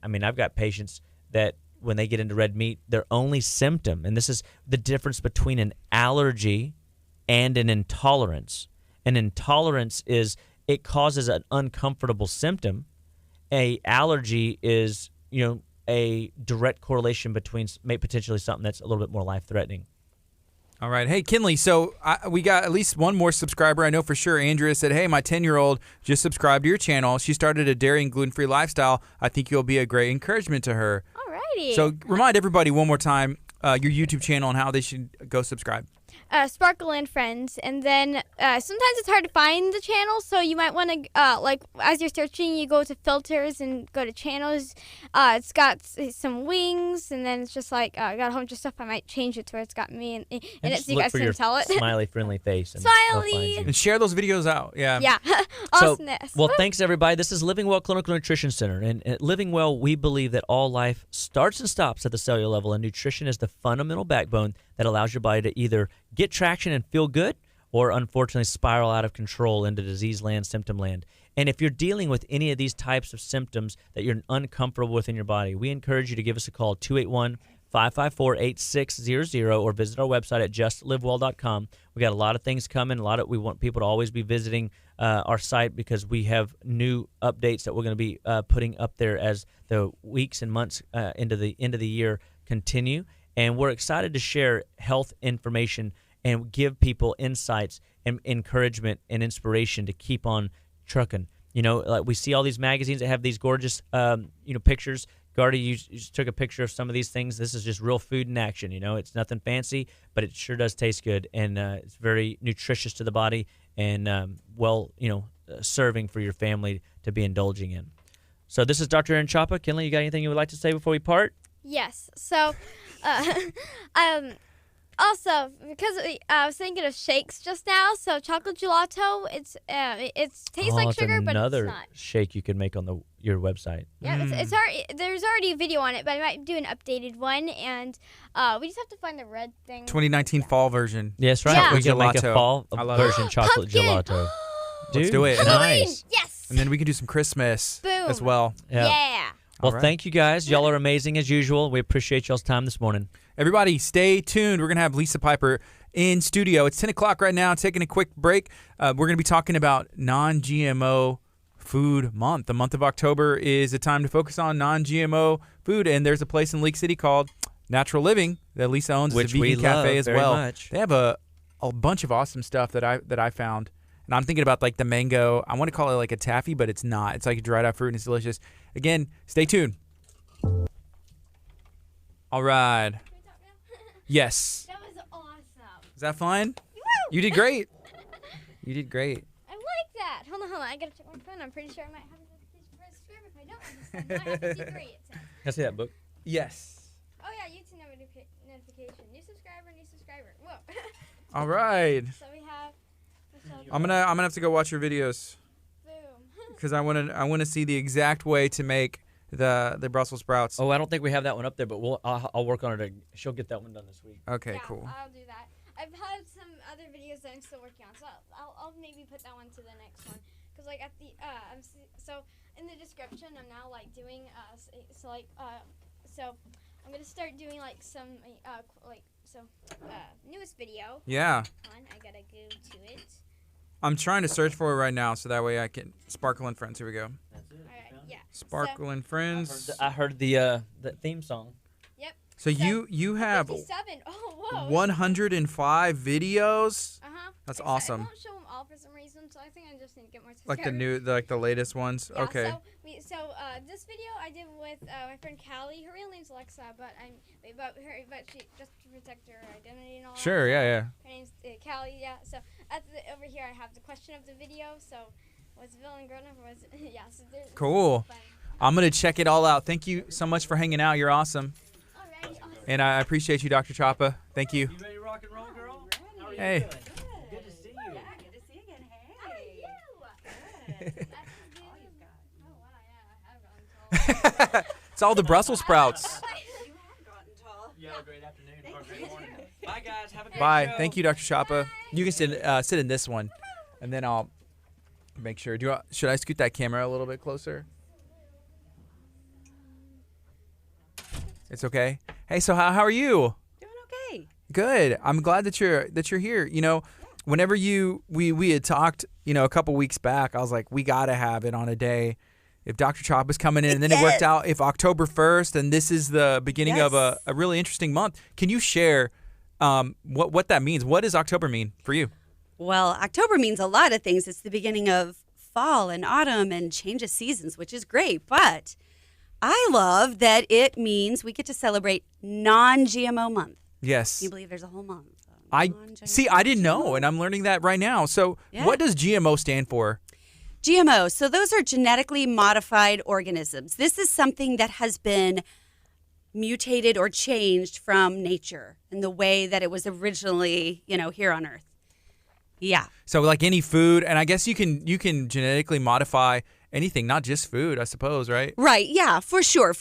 mean, I've got patients that when they get into red meat, their only symptom, and this is the difference between an allergy and an intolerance. An intolerance is it causes an uncomfortable symptom. A allergy is, a direct correlation between potentially something that's a little bit more life-threatening. All right. Hey, Kinley, so we got at least one more subscriber. I know for sure Andrea said, hey, my 10-year-old just subscribed to your channel. She started a dairy and gluten-free lifestyle. I think you'll be a great encouragement to her. All righty. So remind everybody one more time your YouTube channel and how they should go subscribe. Sparkle and Friends, and then sometimes it's hard to find the channel, so you might want to as you're searching, you go to filters and go to channels. It's got some wings, and then it's just I got a whole bunch of stuff. I might change it to where it's got me and just so you guys can tell it. Smiley friendly face and Smiley, and share those videos out. Yeah Awesomeness. Well, thanks everybody. This is Living Well Clinical Nutrition Center, and at Living Well, we believe that all life starts and stops at the cellular level, and nutrition is the fundamental backbone that allows your body to either get traction and feel good, or unfortunately spiral out of control into disease land, symptom land. And if you're dealing with any of these types of symptoms that you're uncomfortable with in your body, we encourage you to give us a call, 281-554-8600, or visit our website at justlivewell.com. We got a lot of things coming. We want people to always be visiting our site, because we have new updates that we're going to be putting up there as the weeks and months into the end of the year continue. And we're excited to share health information and give people insights and encouragement and inspiration to keep on trucking. Like we see all these magazines that have these gorgeous, pictures. Gardy, you just took a picture of some of these things. This is just real food in action. It's nothing fancy, but it sure does taste good, and it's very nutritious to the body, and serving for your family to be indulging in. So this is Dr. Aaron Chapa. Kinley, you got anything you would like to say before we part? Yes. So, also, because I was thinking of shakes just now, so chocolate gelato, it tastes like sugar, but it's not. Another shake you can make on your website. Yeah, it's already, there's already a video on it, but I might do an updated one, and we just have to find the red thing. 2019 fall version. Yes, right. Yeah. We can make a Gelato. fall version chocolate Pumpkin. gelato. Let's do it. Nice. Yes. And then we can do some Christmas Boom. as well. Yeah. Well, right. Thank you guys. Y'all are amazing as usual. We appreciate y'all's time this morning. Everybody, stay tuned. We're going to have Lisa Piper in studio. It's 10 o'clock right now. Taking a quick break. We're going to be talking about non-GMO food month. The month of October is a time to focus on non-GMO food, and there's a place in Leak City called Natural Living that Lisa owns. Which it's a vegan we cafe love as very well. much. They have a a bunch of awesome stuff that I found. And I'm thinking about like the mango. I want to call it like a taffy, but it's not. It's like a dried out fruit and it's delicious. Again, stay tuned. All right. Can we talk now? Yes. That was awesome. Is that fun? Woo! You did great. You did great. I like that. Hold on. I gotta check my phone. I'm pretty sure I might have a notification for a subscriber. If I don't, I just might have 53. It says. Can I see that book? Yes. Oh yeah, YouTube notification. New subscriber. Whoa. All right. So we have. I'm gonna have to go watch your videos Boom. because I wanna see the exact way to make the Brussels sprouts. Oh, I don't think we have that one up there, but I'll work on it. She'll get that one done this week. Okay, Yeah, cool. I'll do that. I've had some other videos that I'm still working on, so I'll maybe put that one to the next one. Cause like at the so in the description I'm now like doing so I'm gonna start doing like some newest video. Yeah. Hold on, I gotta go to it. I'm trying to search for it right now so that way I can Sparkle and Friends. Here we go. That's it. All right, yeah. Sparkle and Friends. I heard the theme song. So you have 57. Oh, whoa. 105 videos. That's I awesome. won't show them all for some reason, so I think I just need to get more Like subscribers. the latest ones. Yeah, Okay. So this video I did with my friend Callie. Her real name's Alexa, but she just to protect her identity and all. Sure. that. Yeah. Her name's Callie. Yeah. So over here I have the question of the video. So was villain grown up or was yeah? So there's Cool. fun. I'm gonna check it all out. Thank you so much for hanging out. You're awesome. Alrighty, awesome. And I appreciate you, Dr. Choppa. Thank you. You ready to rock and roll, girl? How are you Hey. doing? Good to see you. Yeah, good to see you again. How are Hey. you? Good. That's good. All you've got. Oh wow, yeah, I have gotten tall. It's all the Brussels sprouts. You have gotten tall. You have a great afternoon or great morning. Bye, guys. Have a great Bye. show. Thank you, Dr. Choppa. You can sit in this one, and then I'll make sure. Should I scoot that camera a little bit closer? It's okay. Hey, so how are you? Doing okay. Good. I'm glad that you're here. You know, whenever we had talked, a couple weeks back, I was like, we gotta have it on a day. If Dr. Choppa's coming in, and then it worked out. If October 1st, and this is the beginning of a really interesting month. Can you share what that means? What does October mean for you? Well, October means a lot of things. It's the beginning of fall and autumn and change of seasons, which is great. But I love that it means we get to celebrate non-GMO month. Yes. Can you believe there's a whole month? I Non-GMO. didn't know, and I'm learning that right now. So, Yeah. what does GMO stand for? GMO. So those are genetically modified organisms. This is something that has been mutated or changed from nature in the way that it was originally, here on Earth. Yeah. So, like any food, and I guess you can genetically modify anything, not just food, I suppose, right? Right. Yeah, for sure.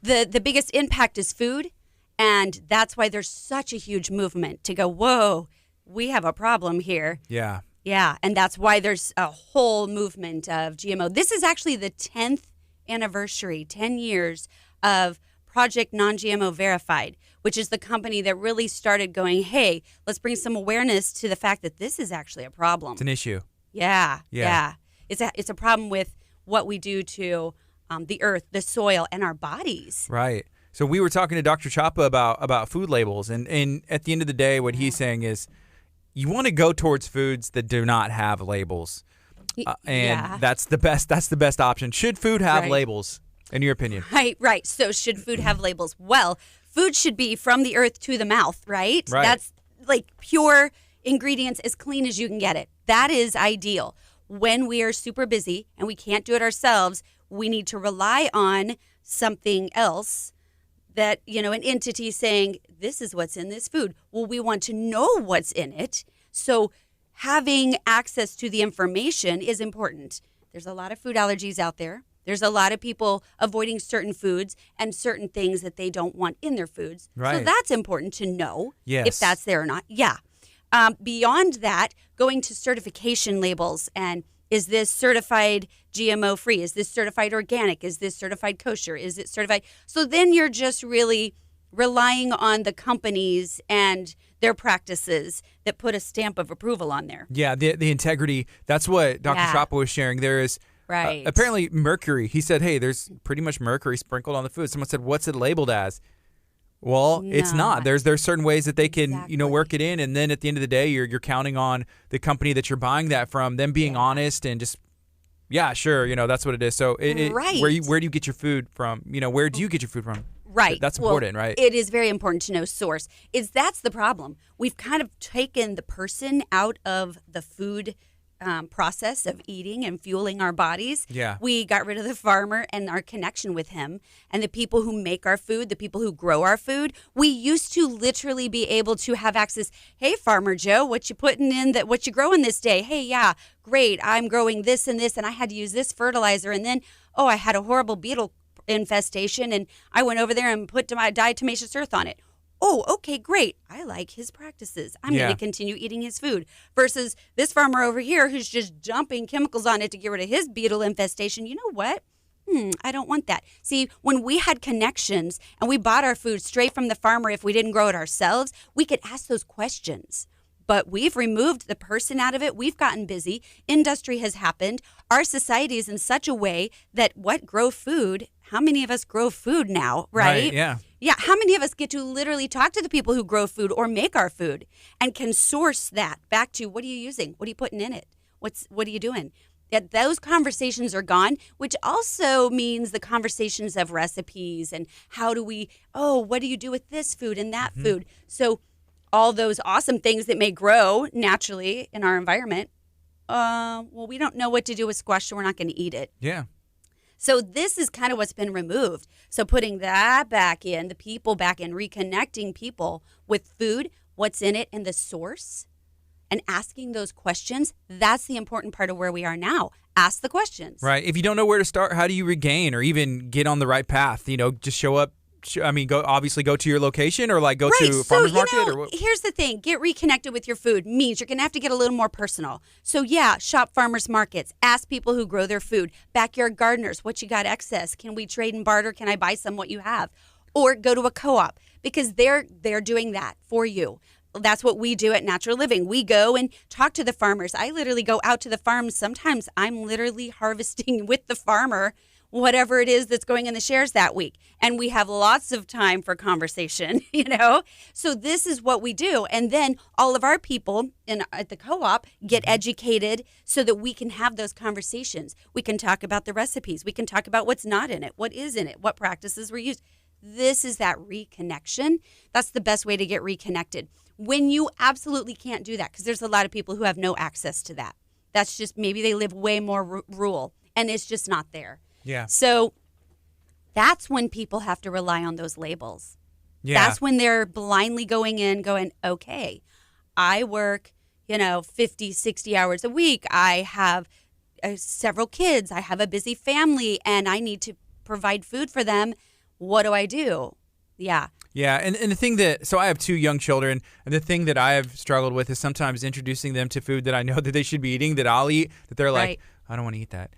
The biggest impact is food, and that's why there's such a huge movement to go, whoa, we have a problem here. Yeah. Yeah, and that's why there's a whole movement of GMO. This is actually the 10th anniversary, 10 years of Project Non-GMO Verified, which is the company that really started going, hey, let's bring some awareness to the fact that this is actually a problem. It's an issue. Yeah. Yeah. It's a problem with what we do to the earth, the soil, and our bodies. Right. So we were talking to Dr. Choppa about food labels, and at the end of the day, what he's saying is, you want to go towards foods that do not have labels, and that's the best option. Should food have labels, in your opinion? Right. So should food have labels? Well, food should be from the earth to the mouth, right? That's like pure ingredients, as clean as you can get it. That is ideal. When we are super busy and we can't do it ourselves, we need to rely on something else that, an entity saying, this is what's in this food. Well, we want to know what's in it. So having access to the information is important. There's a lot of food allergies out there. There's a lot of people avoiding certain foods and certain things that they don't want in their foods. Right. So that's important to know Yes. if that's there or not. Yeah. Beyond that, going to certification labels and is this certified GMO free? Is this certified organic? Is this certified kosher? Is it certified? So then you're just really relying on the companies and their practices that put a stamp of approval on there. Yeah, the integrity. That's what Dr. Choppa was sharing. There is apparently mercury. He said, hey, there's pretty much mercury sprinkled on the food. Someone said, what's it labeled as? Well, it's not. There's certain ways that they can, work it in, and then at the end of the day, you're counting on the company that you're buying that from, them being honest and just, sure, that's what it is. So, right. where do you get your food from? Where do you get your food from? Right. That's important, right? It is very important to know source. That's the problem. We've kind of taken the person out of the food process of eating and fueling our bodies. Yeah. We got rid of the farmer and our connection with him and the people who make our food, the people who grow our food. We used to literally be able to have access. Hey, Farmer Joe, what you putting in that? What you growing this day? Hey, yeah, great. I'm growing this and this, and I had to use this fertilizer, and then I had a horrible beetle infestation, and I went over there and put my diatomaceous earth on it. Oh, okay, great. I like his practices. I'm going to continue eating his food. Versus this farmer over here who's just dumping chemicals on it to get rid of his beetle infestation. You know what? I don't want that. See, when we had connections and we bought our food straight from the farmer, if we didn't grow it ourselves, we could ask those questions. But we've removed the person out of it. We've gotten busy. Industry has happened. Our society is in such a way that grow food? How many of us grow food now, right? Yeah. Yeah, how many of us get to literally talk to the people who grow food or make our food and can source that back to what are you using? What are you putting in it? What are you doing? That those conversations are gone, which also means the conversations of recipes and how do we, what do you do with this food and that food? So all those awesome things that may grow naturally in our environment, we don't know what to do with squash, so we're not going to eat it. Yeah. So this is kind of what's been removed. So putting that back in, the people back in, reconnecting people with food, what's in it, and the source, and asking those questions, that's the important part of where we are now. Ask the questions. Right. If you don't know where to start, how do you regain or even get on the right path? Just show up. Go to your location or go to farmer's market or what? Here's the thing. Get reconnected with your food means you're going to have to get a little more personal. So shop farmers markets. Ask people who grow their food. Backyard gardeners, what you got excess? Can we trade and barter? Can I buy some what you have? Or go to a co-op because they're doing that for you. That's what we do at Natural Living. We go and talk to the farmers. I literally go out to the farms. Sometimes I'm literally harvesting with the farmer whatever it is that's going in the shares that week. And we have lots of time for conversation, So this is what we do. And then all of our people at the co-op get educated so that we can have those conversations. We can talk about the recipes. We can talk about what's not in it, what is in it, what practices were used. This is that reconnection. That's the best way to get reconnected. When you absolutely can't do that, because there's a lot of people who have no access to that. That's just maybe they live way more rural and it's just not there. Yeah. So that's when people have to rely on those labels. Yeah. That's when they're blindly going, okay, I work, 50, 60 hours a week. I have several kids. I have a busy family and I need to provide food for them. What do I do? Yeah. Yeah, and the thing so I have 2 young children, and the thing that I have struggled with is sometimes introducing them to food that I know that they should be eating, that I'll eat, that they're like, I don't want to eat that,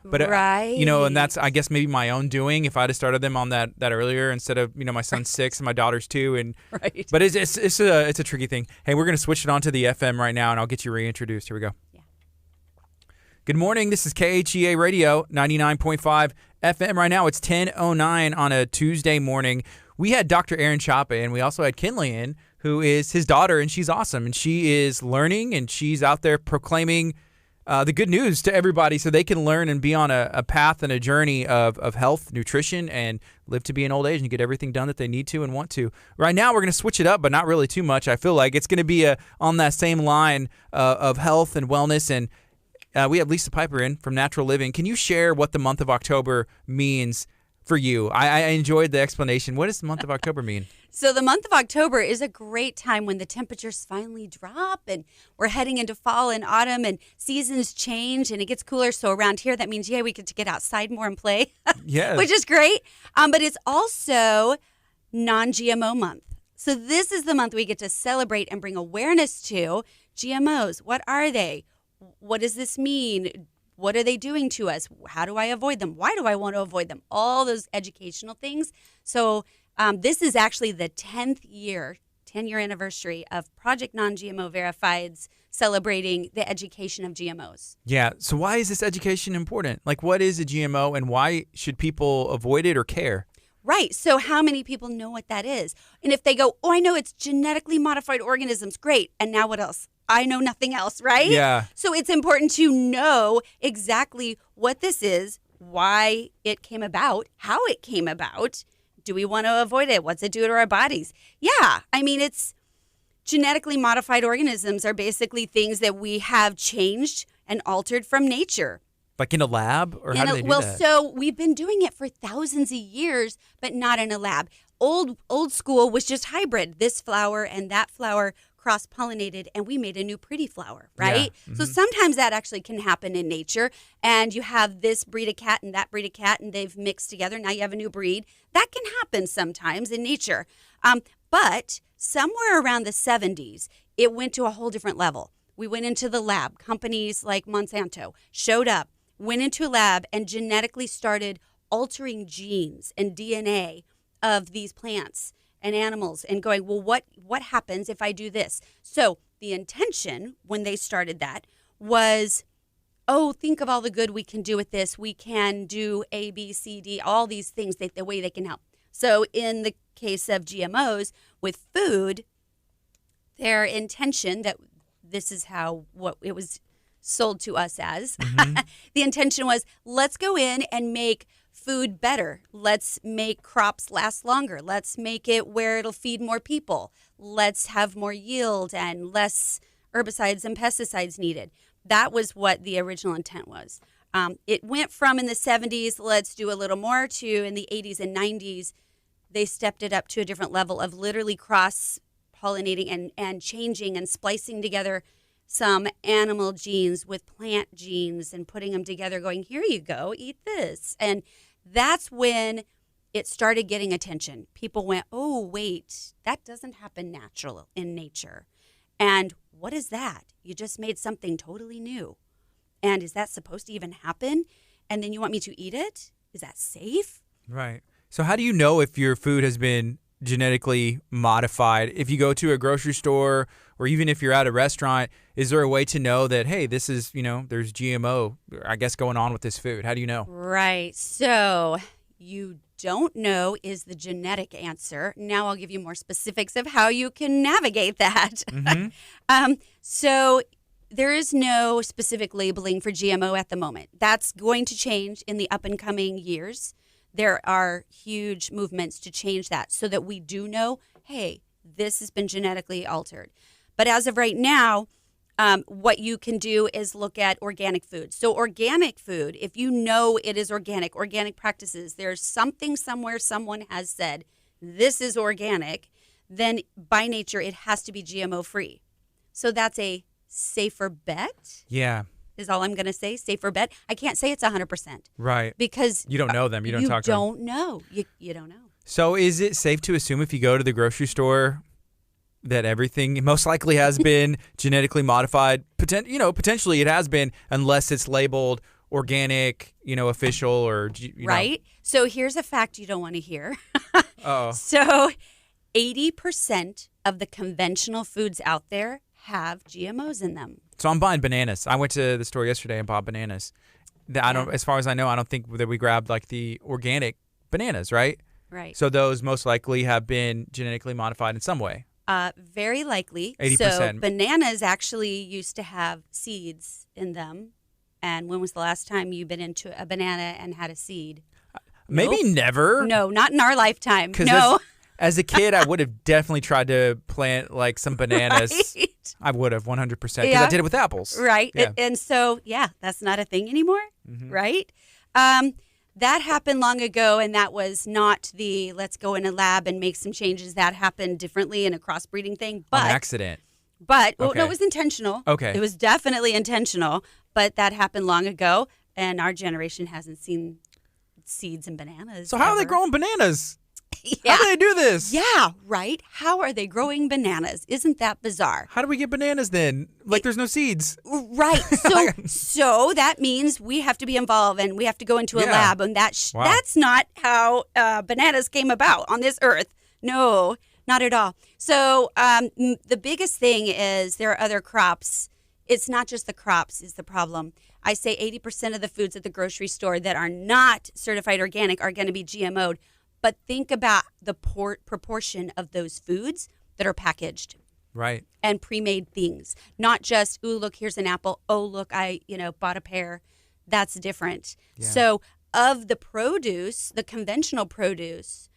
but and that's, I guess, maybe my own doing if I'd have started them on that earlier instead of, my son's 6 and my daughter's 2, and but it's a tricky thing. Hey, we're going to switch it on to the FM right now, and I'll get you reintroduced. Here we go. Yeah. Good morning. This is KHEA Radio 99.5 FM right now. It's 10:09 on a Tuesday morning. We had Dr. Aaron Chapa, and we also had Kinley in, who is his daughter, and she's awesome. And she is learning, and she's out there proclaiming the good news to everybody so they can learn and be on a path and a journey of health, nutrition, and live to be an old age and get everything done that they need to and want to. Right now, we're going to switch it up, but not really too much. I feel like it's going to be on that same line of health and wellness. And we have Lisa Piper in from Natural Living. Can you share what the month of October means for you? I enjoyed the explanation. What does the month of October mean? So the month of October is a great time when the temperatures finally drop and we're heading into fall and autumn and seasons change and it gets cooler. So around here, that means, we get to get outside more and play, which is great. But it's also non-GMO month. So this is the month we get to celebrate and bring awareness to GMOs. What are they? What does this mean? What are they doing to us? How do I avoid them? Why do I want to avoid them? All those educational things. So this is actually the 10-year anniversary of Project Non-GMO Verified's celebrating the education of GMOs. Yeah. So why is this education important? What is a GMO and why should people avoid it or care? Right. So how many people know what that is? And if they go, oh, I know it's genetically modified organisms, great. And now what else? I know nothing else, right? Yeah. So it's important to know exactly what this is, why it came about, how it came about. Do we want to avoid it? What's it do to our bodies? Yeah. I mean, it's genetically modified organisms are basically things that we have changed and altered from nature. Like in a lab, or how do they do that? So we've been doing it for thousands of years, but not in a lab. Old school was just hybrid. This flower and that flower cross-pollinated, and we made a new pretty flower, right? Yeah. So sometimes that actually can happen in nature, and you have this breed of cat and that breed of cat, and they've mixed together. Now you have a new breed. That can happen sometimes in nature. But somewhere around the 70s, it went to a whole different level. We went into the lab. Companies like Monsanto showed up, went into a lab, and genetically started altering genes and DNA of these plants and animals and going, well, what happens if I do this? So the intention when they started that was, oh, think of all the good we can do with this. We can do A, B, C, D, all these things, the way they can help. So in the case of GMOs with food, their intention that this is what it was sold to us as, the intention was, let's go in and make food better. Let's make crops last longer. Let's make it where it'll feed more people. Let's have more yield and less herbicides and pesticides needed. That was what the original intent was. It went from in the 70s, let's do a little more, to in the 80s and 90s, they stepped it up to a different level of literally cross-pollinating and changing and splicing together some animal genes with plant genes and putting them together going, here you go, eat this. And that's when it started getting attention. People went, oh, wait, that doesn't happen natural in nature. And what is that? You just made something totally new. And is that supposed to even happen? And then you want me to eat it? Is that safe? Right. So how do you know if your food has been genetically modified? If you go to a grocery store or even if you're at a restaurant, is there a way to know that, hey, this is, there's GMO, I guess, going on with this food? How do you know? Right. So you don't know is the genetic answer. Now I'll give you more specifics of how you can navigate that. So there is no specific labeling for GMO at the moment. That's going to change in the up and coming years. There are huge movements to change that so that we do know, hey, this has been genetically altered. But as of right now, what you can do is look at organic food. So organic food, if you know it is organic practices, there's something somewhere someone has said, this is organic, then by nature it has to be GMO free. So that's a safer bet. Yeah. Is all I'm going to say. Safer bet. I can't say it's 100%. Right. Because you don't know them. You don't talk to them. You don't know. You don't know. So is it safe to assume if you go to the grocery store that everything most likely has been genetically modified? Potentially it has been, unless it's labeled organic, official or Right. So here's a fact you don't want to hear. Oh. So 80% of the conventional foods out there have GMOs in them. So I'm buying bananas. I went to the store yesterday and bought bananas. As far as I know, I don't think that we grabbed like the organic bananas, right? Right. So those most likely have been genetically modified in some way. Very likely. 80%. So bananas actually used to have seeds in them. And when was the last time you've been into a banana and had a seed? Maybe never. No, not in our lifetime. No. As a kid, I would have definitely tried to plant like some bananas. Right. I would have 100% because I did it with apples. Right. Yeah. And so, that's not a thing anymore. Mm-hmm. Right. That happened long ago, and that was not the let's go in a lab and make some changes. That happened differently in a crossbreeding thing. But On accident. But Okay. no, it was intentional. Okay. It was definitely intentional, but that happened long ago, and our generation hasn't seen seeds and bananas. So how are they ever. growing bananas? Yeah. How do they do this? Yeah, right. How are they growing bananas? Isn't that bizarre? How do we get bananas then? Like there's no seeds. Right. So that means we have to be involved and we have to go into a Yeah. lab, and that's not how bananas came about on this earth. No, not at all. So the biggest thing is there are other crops. It's not just the crops is the problem. I say 80% of the foods at the grocery store that are not certified organic are going to be GMO'd. But think about the proportion of those foods that are packaged. Right. And pre-made things, not just, ooh, look, here's an apple. Oh, look, I bought a pear. That's different. Yeah. So of the produce, the conventional produce,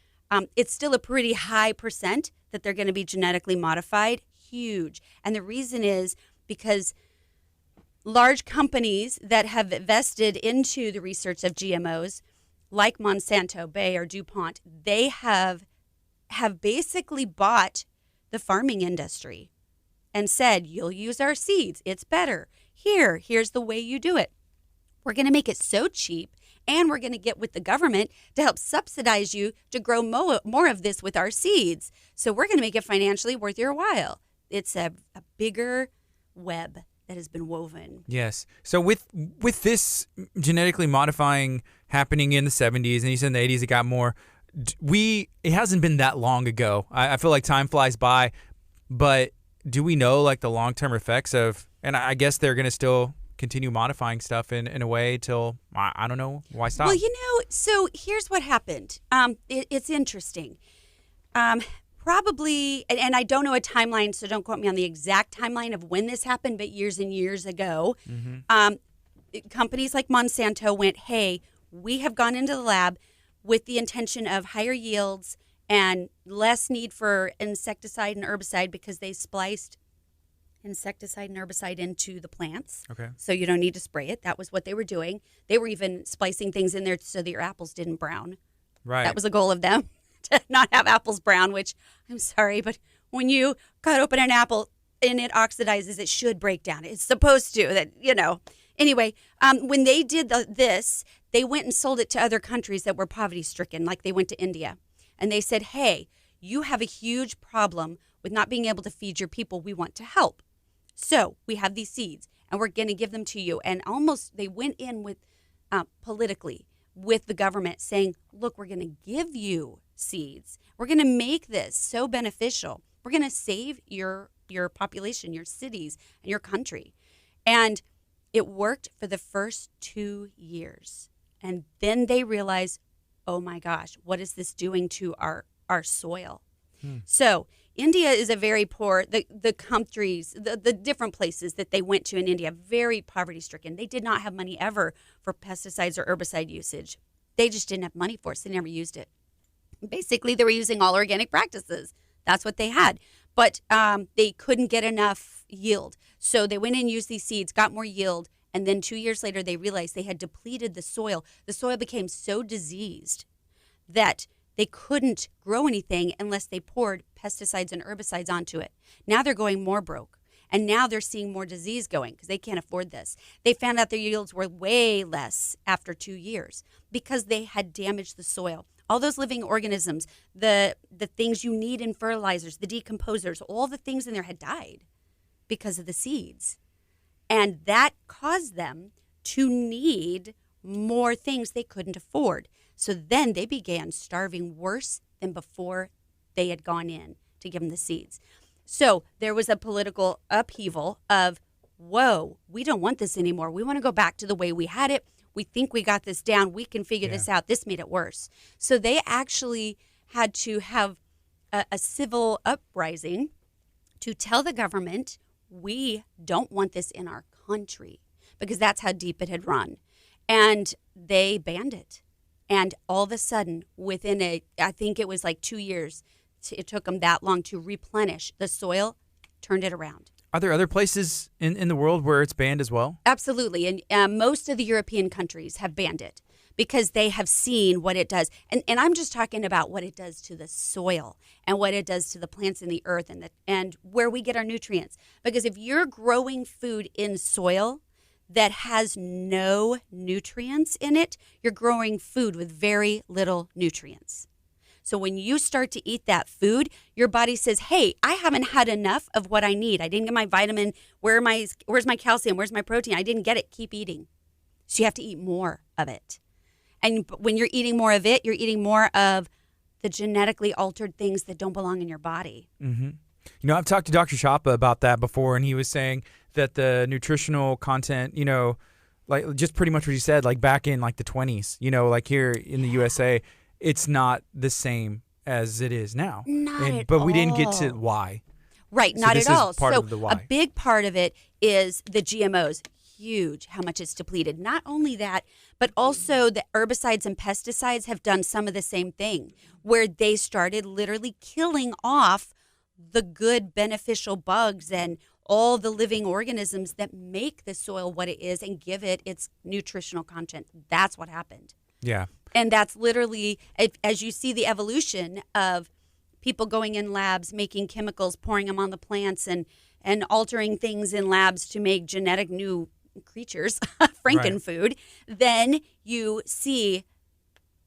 it's still a pretty high percent that they're going to be genetically modified. Huge. And the reason is because large companies that have invested into the research of GMOs, like Monsanto, Bayer, DuPont, they have basically bought the farming industry and said, you'll use our seeds. It's better. Here's the way you do it. We're going to make it so cheap, and we're going to get with the government to help subsidize you to grow more of this with our seeds. So we're going to make it financially worth your while. It's a bigger web that has been woven. Yes. So with this genetically modifying happening in the 70s, and you said in the 80s it got more, it hasn't been that long ago. I feel like time flies by, but do we know like the long-term effects of, and I guess they're going to still continue modifying stuff in a way till, I don't know, why stop? Well, so here's what happened. It's interesting. Probably, and I don't know a timeline, so don't quote me on the exact timeline of when this happened, but years and years ago, companies like Monsanto went, hey, we have gone into the lab with the intention of higher yields and less need for insecticide and herbicide because they spliced insecticide and herbicide into the plants. Okay. So you don't need to spray it. That was what they were doing. They were even splicing things in there so that your apples didn't brown. Right. That was a goal of them, to not have apples brown, which I'm sorry, but when you cut open an apple and it oxidizes, it should break down. It's supposed to, Anyway, when they did this, they went and sold it to other countries that were poverty-stricken, like they went to India. And they said, hey, you have a huge problem with not being able to feed your people. We want to help. So we have these seeds, and we're going to give them to you. And almost they went in with politically with the government saying, look, we're going to give you seeds. We're going to make this so beneficial. We're going to save your population, your cities, and your country. And it worked for the first 2 years. And then they realized, oh my gosh, what is this doing to our soil? So India is a very poor, the countries, the different places that they went to in India, very poverty stricken. They did not have money ever for pesticides or herbicide usage. They just didn't have money for it, so they never used it. Basically, they were using all organic practices. That's what they had. But they couldn't get enough yield. So they went in and used these seeds, got more yield, and then 2 years later, they realized they had depleted the soil. The soil became so diseased that they couldn't grow anything unless they poured pesticides and herbicides onto it. Now they're going more broke. And now they're seeing more disease going because they can't afford this. They found out their yields were way less after 2 years because they had damaged the soil. All those living organisms, the things you need in fertilizers, the decomposers, all the things in there had died because of the seeds. And that caused them to need more things they couldn't afford. So then they began starving worse than before they had gone in to give them the seeds. So there was a political upheaval of, whoa, we don't want this anymore. We want to go back to the way we had it. We think we got this down. We can figure this out. This made it worse. So they actually had to have a civil uprising to tell the government, we don't want this in our country, because that's how deep it had run. And they banned it. And all of a sudden, within I think it was like 2 years, it took them that long to replenish the soil, turned it around. Are there other places in the world where it's banned as well? Absolutely. And most of the European countries have banned it because they have seen what it does. And I'm just talking about what it does to the soil and what it does to the plants in the earth and where we get our nutrients. Because if you're growing food in soil that has no nutrients in it, you're growing food with very little nutrients. So when you start to eat that food, your body says, hey, I haven't had enough of what I need. I didn't get my vitamin. Where's my calcium? Where's my protein? I didn't get it. Keep eating. So you have to eat more of it. And when you're eating more of it, you're eating more of the genetically altered things that don't belong in your body. Mm-hmm. I've talked to Dr. Chapa about that before, and he was saying that the nutritional content, like just pretty much what you said, like back in like the 20s, like here in the USA, it's not the same as it is now. But we didn't get to why. Right, So not this at all. is part So of the why. a big part of it is the GMOs. Huge how much it's depleted. Not only that, but also the herbicides and pesticides have done some of the same thing, where they started literally killing off the good beneficial bugs and all the living organisms that make the soil what it is and give it its nutritional content. That's what happened. Yeah. And that's literally, as you see the evolution of people going in labs, making chemicals, pouring them on the plants, and altering things in labs to make genetic new creatures, frankenfood, then you see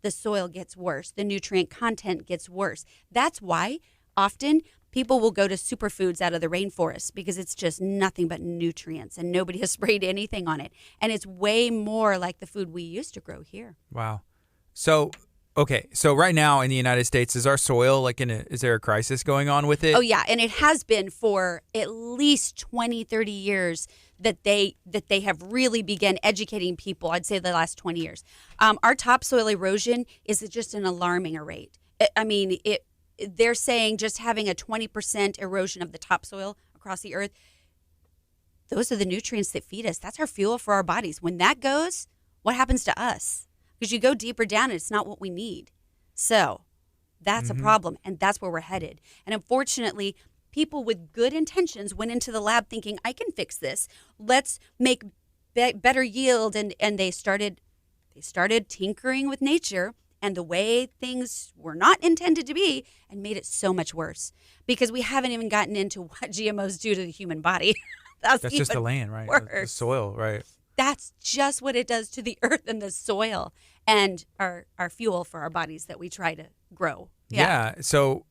the soil gets worse. The nutrient content gets worse. That's why often people will go to superfoods out of the rainforest, because it's just nothing but nutrients and nobody has sprayed anything on it. And it's way more like the food we used to grow here. Wow. So, okay. So right now in the United States, is our soil is there a crisis going on with it? Oh, yeah. And it has been for at least 20, 30 years that they have really begun educating people. I'd say the last 20 years. Our topsoil erosion is just an alarming rate. They're saying just having a 20% erosion of the topsoil across the earth, those are the nutrients that feed us. That's our fuel for our bodies. When that goes, what happens to us? Because you go deeper down and it's not what we need. So that's a problem, and that's where we're headed. And unfortunately, people with good intentions went into the lab thinking, I can fix this. Let's make better yield. And they started tinkering with nature and the way things were not intended to be, and made it so much worse, because we haven't even gotten into what GMOs do to the human body. That's just the land, right? The soil, right? That's just what it does to the earth and the soil and our fuel for our bodies that we try to grow. Yeah. So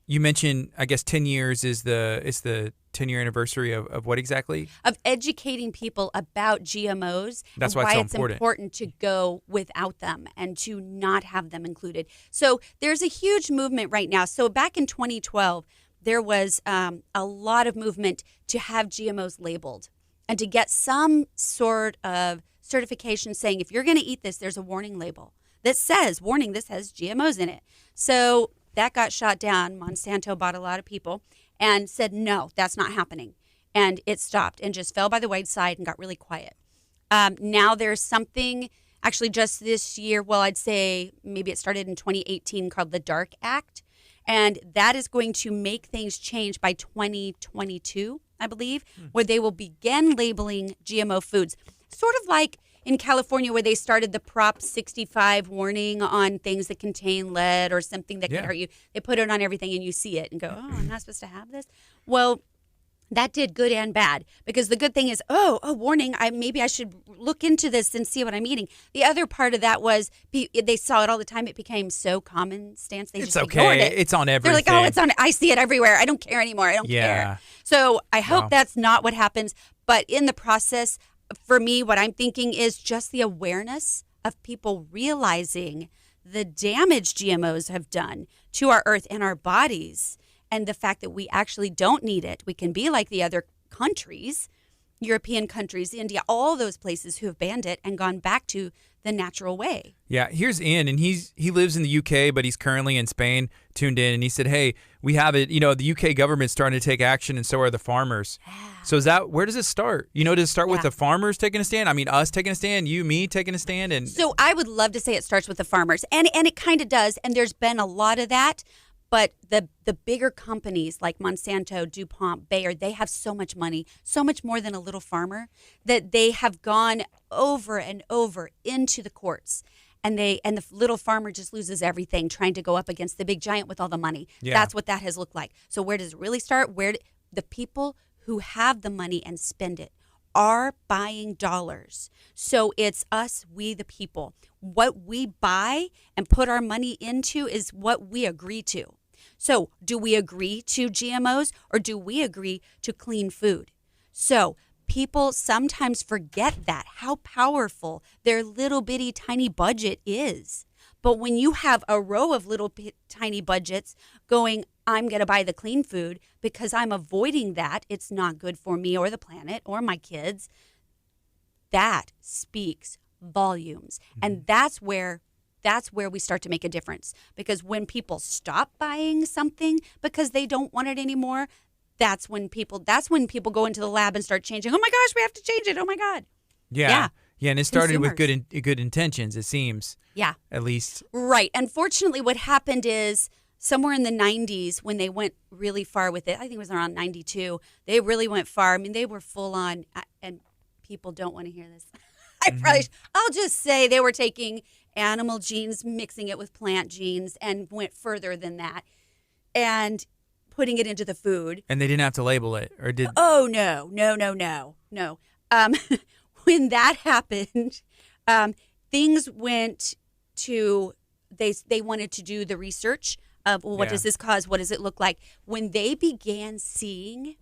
you mentioned, I guess 10 years is the 10-year anniversary of what exactly? Of educating people about GMOs. That's and why why it's so important to go without them and to not have them included. So there's a huge movement right now. So back in 2012, there was a lot of movement to have GMOs labeled and to get some sort of certification saying, if you're going to eat this, there's a warning label that says, warning, this has GMOs in it. So that got shot down. Monsanto bought a lot of people and said, no, that's not happening. And it stopped and just fell by the wayside and got really quiet. Now there's something, actually just this year, well, I'd say maybe it started in 2018, called the DARK Act. And that is going to make things change by 2022, I believe, where they will begin labeling GMO foods. Sort of like in California, where they started the Prop 65 warning on things that contain lead or something that can hurt you. They put it on everything and you see it and go, oh, I'm not supposed to have this? Well, that did good and bad, because the good thing is, warning, maybe I should look into this and see what I'm eating. The other part of that was they saw it all the time. It became so common stance. They just ignored it. It's on everything. They're like, it's on. I see it everywhere. I don't care anymore. I don't care. So I hope that's not what happens. But in the process, for me, what I'm thinking is just the awareness of people realizing the damage GMOs have done to our earth and our bodies, and the fact that we actually don't need it. We can be like the other countries, European countries, India, all those places who have banned it and gone back to the natural way. Yeah, here's Ian, and he lives in the UK, but he's currently in Spain, tuned in, and he said, hey, we have it, the UK government's starting to take action, and so are the farmers. So where does it start? Does it start with the farmers taking a stand? I mean, us taking a stand, you, me taking a stand? And so I would love to say it starts with the farmers, and it kind of does, and there's been a lot of that. But the bigger companies like Monsanto, DuPont, Bayer, they have so much money, so much more than a little farmer, that they have gone over and over into the courts. And the little farmer just loses everything trying to go up against the big giant with all the money. Yeah. That's what that has looked like. So where does it really start? The people who have the money and spend it are buying dollars. So it's us, we the people. What we buy and put our money into is what we agree to. So do we agree to GMOs, or do we agree to clean food? So people sometimes forget that, how powerful their little bitty tiny budget is. But when you have a row of little tiny budgets going, I'm going to buy the clean food because I'm avoiding that, it's not good for me or the planet or my kids, that speaks volumes. Mm-hmm. And that's where that's where we start to make a difference. Because when people stop buying something because they don't want it anymore, that's when people go into the lab and start changing. Oh my gosh, we have to change it. Oh my God. Yeah. And it started with Consumers. good intentions, it seems. Yeah. At least. Right. Unfortunately, what happened is somewhere in the 90s when they went really far with it, I think it was around 92, they really went far. I mean, they were full on, and people don't want to hear this. I'll just say they were taking animal genes, mixing it with plant genes, and went further than that, and putting it into the food. And they didn't have to label it, or did? Oh, no. When that happened, things went to, they wanted to do the research of, well, what does this cause? What does it look like? When they began seeing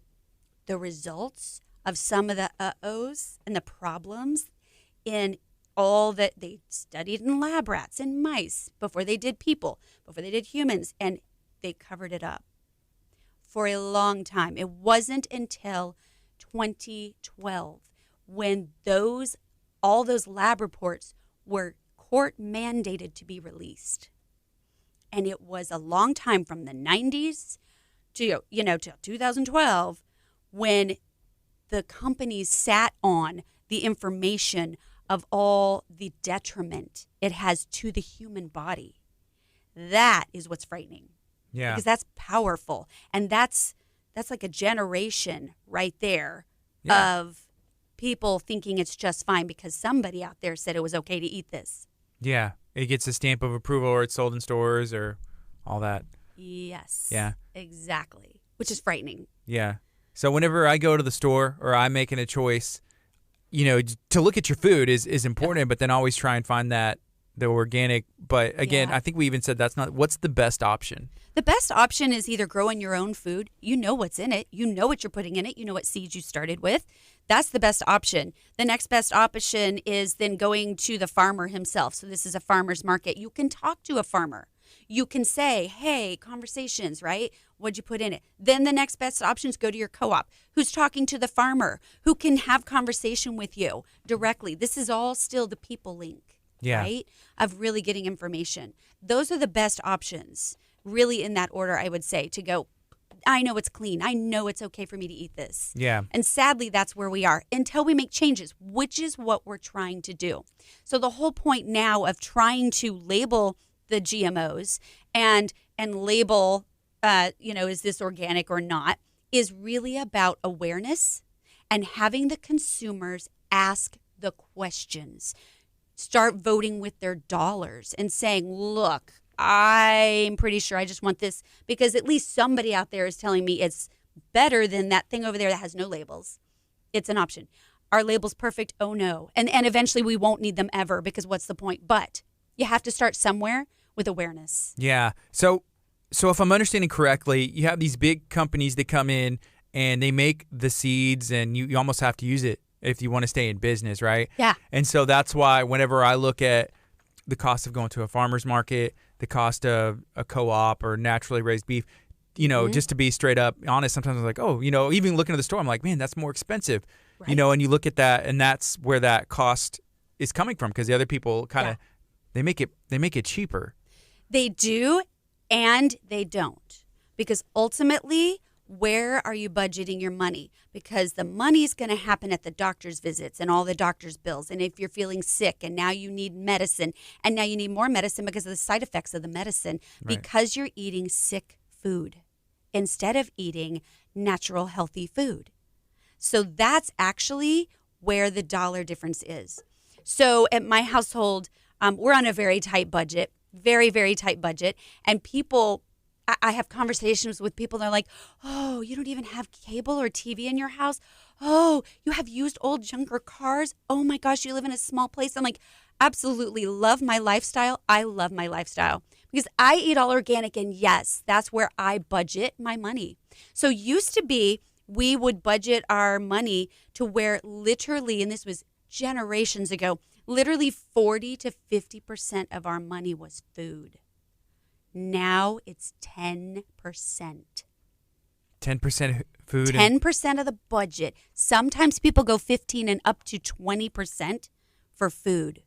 the results of some of the uh-ohs and the problems in all that they studied in lab rats and mice before they did people, before they did humans, and they covered it up for a long time. It wasn't until 2012 when all those lab reports were court mandated to be released. And it was a long time from the 90s to 2012 when the companies sat on the information of all the detriment it has to the human body. That is what's frightening. Yeah. Because that's powerful. And that's like a generation right there of people thinking it's just fine because somebody out there said it was okay to eat this. Yeah. It gets a stamp of approval, or it's sold in stores, or all that. Yes. Yeah. Exactly. Which is frightening. Yeah. So whenever I go to the store or I'm making a choice, to look at your food is important, but then always try and find the organic. But again, I think we even said what's the best option? The best option is either growing your own food. You know what's in it. You know what you're putting in it. You know what seeds you started with. That's the best option. The next best option is then going to the farmer himself. So this is a farmer's market. You can talk to a farmer. You can say, hey, conversations, right? What'd you put in it? Then the next best option is go to your co-op, who's talking to the farmer, who can have conversation with you directly. This is all still the people link, right? Of really getting information. Those are the best options, really in that order, I would say, to go, I know it's clean. I know it's okay for me to eat this. Yeah. And sadly, that's where we are until we make changes, which is what we're trying to do. So the whole point now of trying to label the GMOs and label, is this organic or not, is really about awareness and having the consumers ask the questions. Start voting with their dollars and saying, look, I'm pretty sure I just want this because at least somebody out there is telling me it's better than that thing over there that has no labels. It's an option. Are labels perfect? Oh, no. And eventually we won't need them ever because what's the point? But you have to start somewhere with awareness. Yeah. So if I'm understanding correctly, you have these big companies that come in and they make the seeds and you almost have to use it if you want to stay in business, right? Yeah. And so that's why whenever I look at the cost of going to a farmer's market, the cost of a co-op or naturally raised beef, just to be straight up honest, sometimes I'm like, even looking at the store, I'm like, man, that's more expensive, right. And you look at that and that's where that cost is coming from because the other people kind of, they make it cheaper. They do and they don't because ultimately, where are you budgeting your money? Because the money is going to happen at the doctor's visits and all the doctor's bills. And if you're feeling sick and now you need medicine and now you need more medicine because of the side effects of the medicine, because you're eating sick food instead of eating natural, healthy food. So that's actually where the dollar difference is. So at my household, we're on a very tight budget, very, very tight budget. And people, I have conversations with people. They're like, oh, you don't even have cable or TV in your house. Oh, you have used old junker cars. Oh my gosh, you live in a small place. I'm like, absolutely love my lifestyle. I love my lifestyle because I eat all organic. And yes, that's where I budget my money. So used to be, we would budget our money to where literally, and this was generations ago, literally 40 to 50% of our money was food. Now it's 10%. 10% food? 10% of the budget. Sometimes people go 15 and up to 20% for food.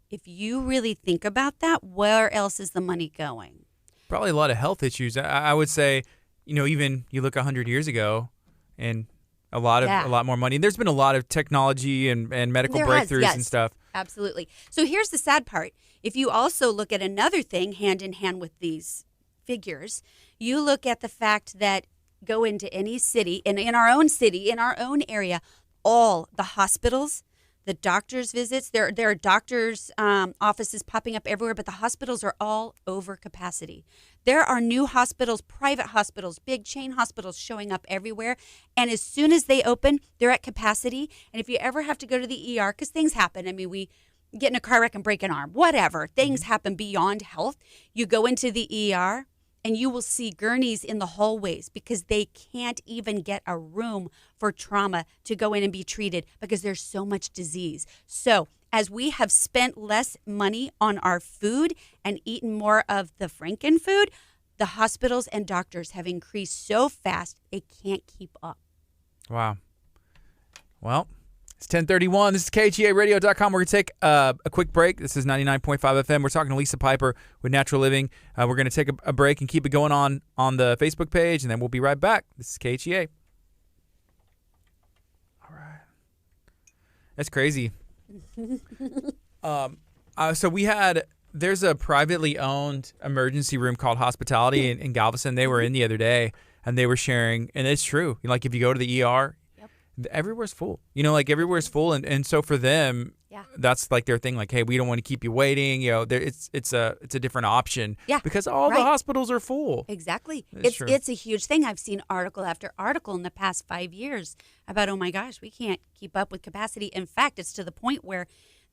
if you really think about that, where else is the money going? Probably a lot of health issues. I would say, even you look 100 years ago, and a lot more money. There's been a lot of technology and medical breakthroughs and stuff. Absolutely. So here's the sad part. If you also look at another thing hand in hand with these figures, you look at the fact that go into any city, and in our own city, in our own area, all the hospitals, the doctors' visits, there are doctors' offices popping up everywhere, but the hospitals are all over capacity. There are new hospitals, private hospitals, big chain hospitals showing up everywhere. And as soon as they open, they're at capacity. And if you ever have to go to the ER, because things happen. I mean, we get in a car wreck and break an arm, whatever. Things happen beyond health. You go into the ER and you will see gurneys in the hallways because they can't even get a room for trauma to go in and be treated because there's so much disease. So as we have spent less money on our food and eaten more of the Franken food, the hospitals and doctors have increased so fast they can't keep up. Wow. Well, it's 10:31. This is KHEARadio.com. We're going to take a quick break. This is 99.5 FM. We're talking to Lisa Piper with Natural Living. We're going to take a break and keep it going on the Facebook page, and then we'll be right back. This is KHEA. All right. That's crazy. So there's a privately owned emergency room called Hospitality in Galveston. They were in the other day, and they were sharing, and it's true. Like if you go to the ER, everywhere's full. Everywhere's full, and so for them, that's like their thing. Like, hey, we don't want to keep you waiting. It's a different option. Yeah, because all the hospitals are full. Exactly. It's a huge thing. I've seen article after article in the past 5 years about, oh my gosh, we can't keep up with capacity. In fact, it's to the point where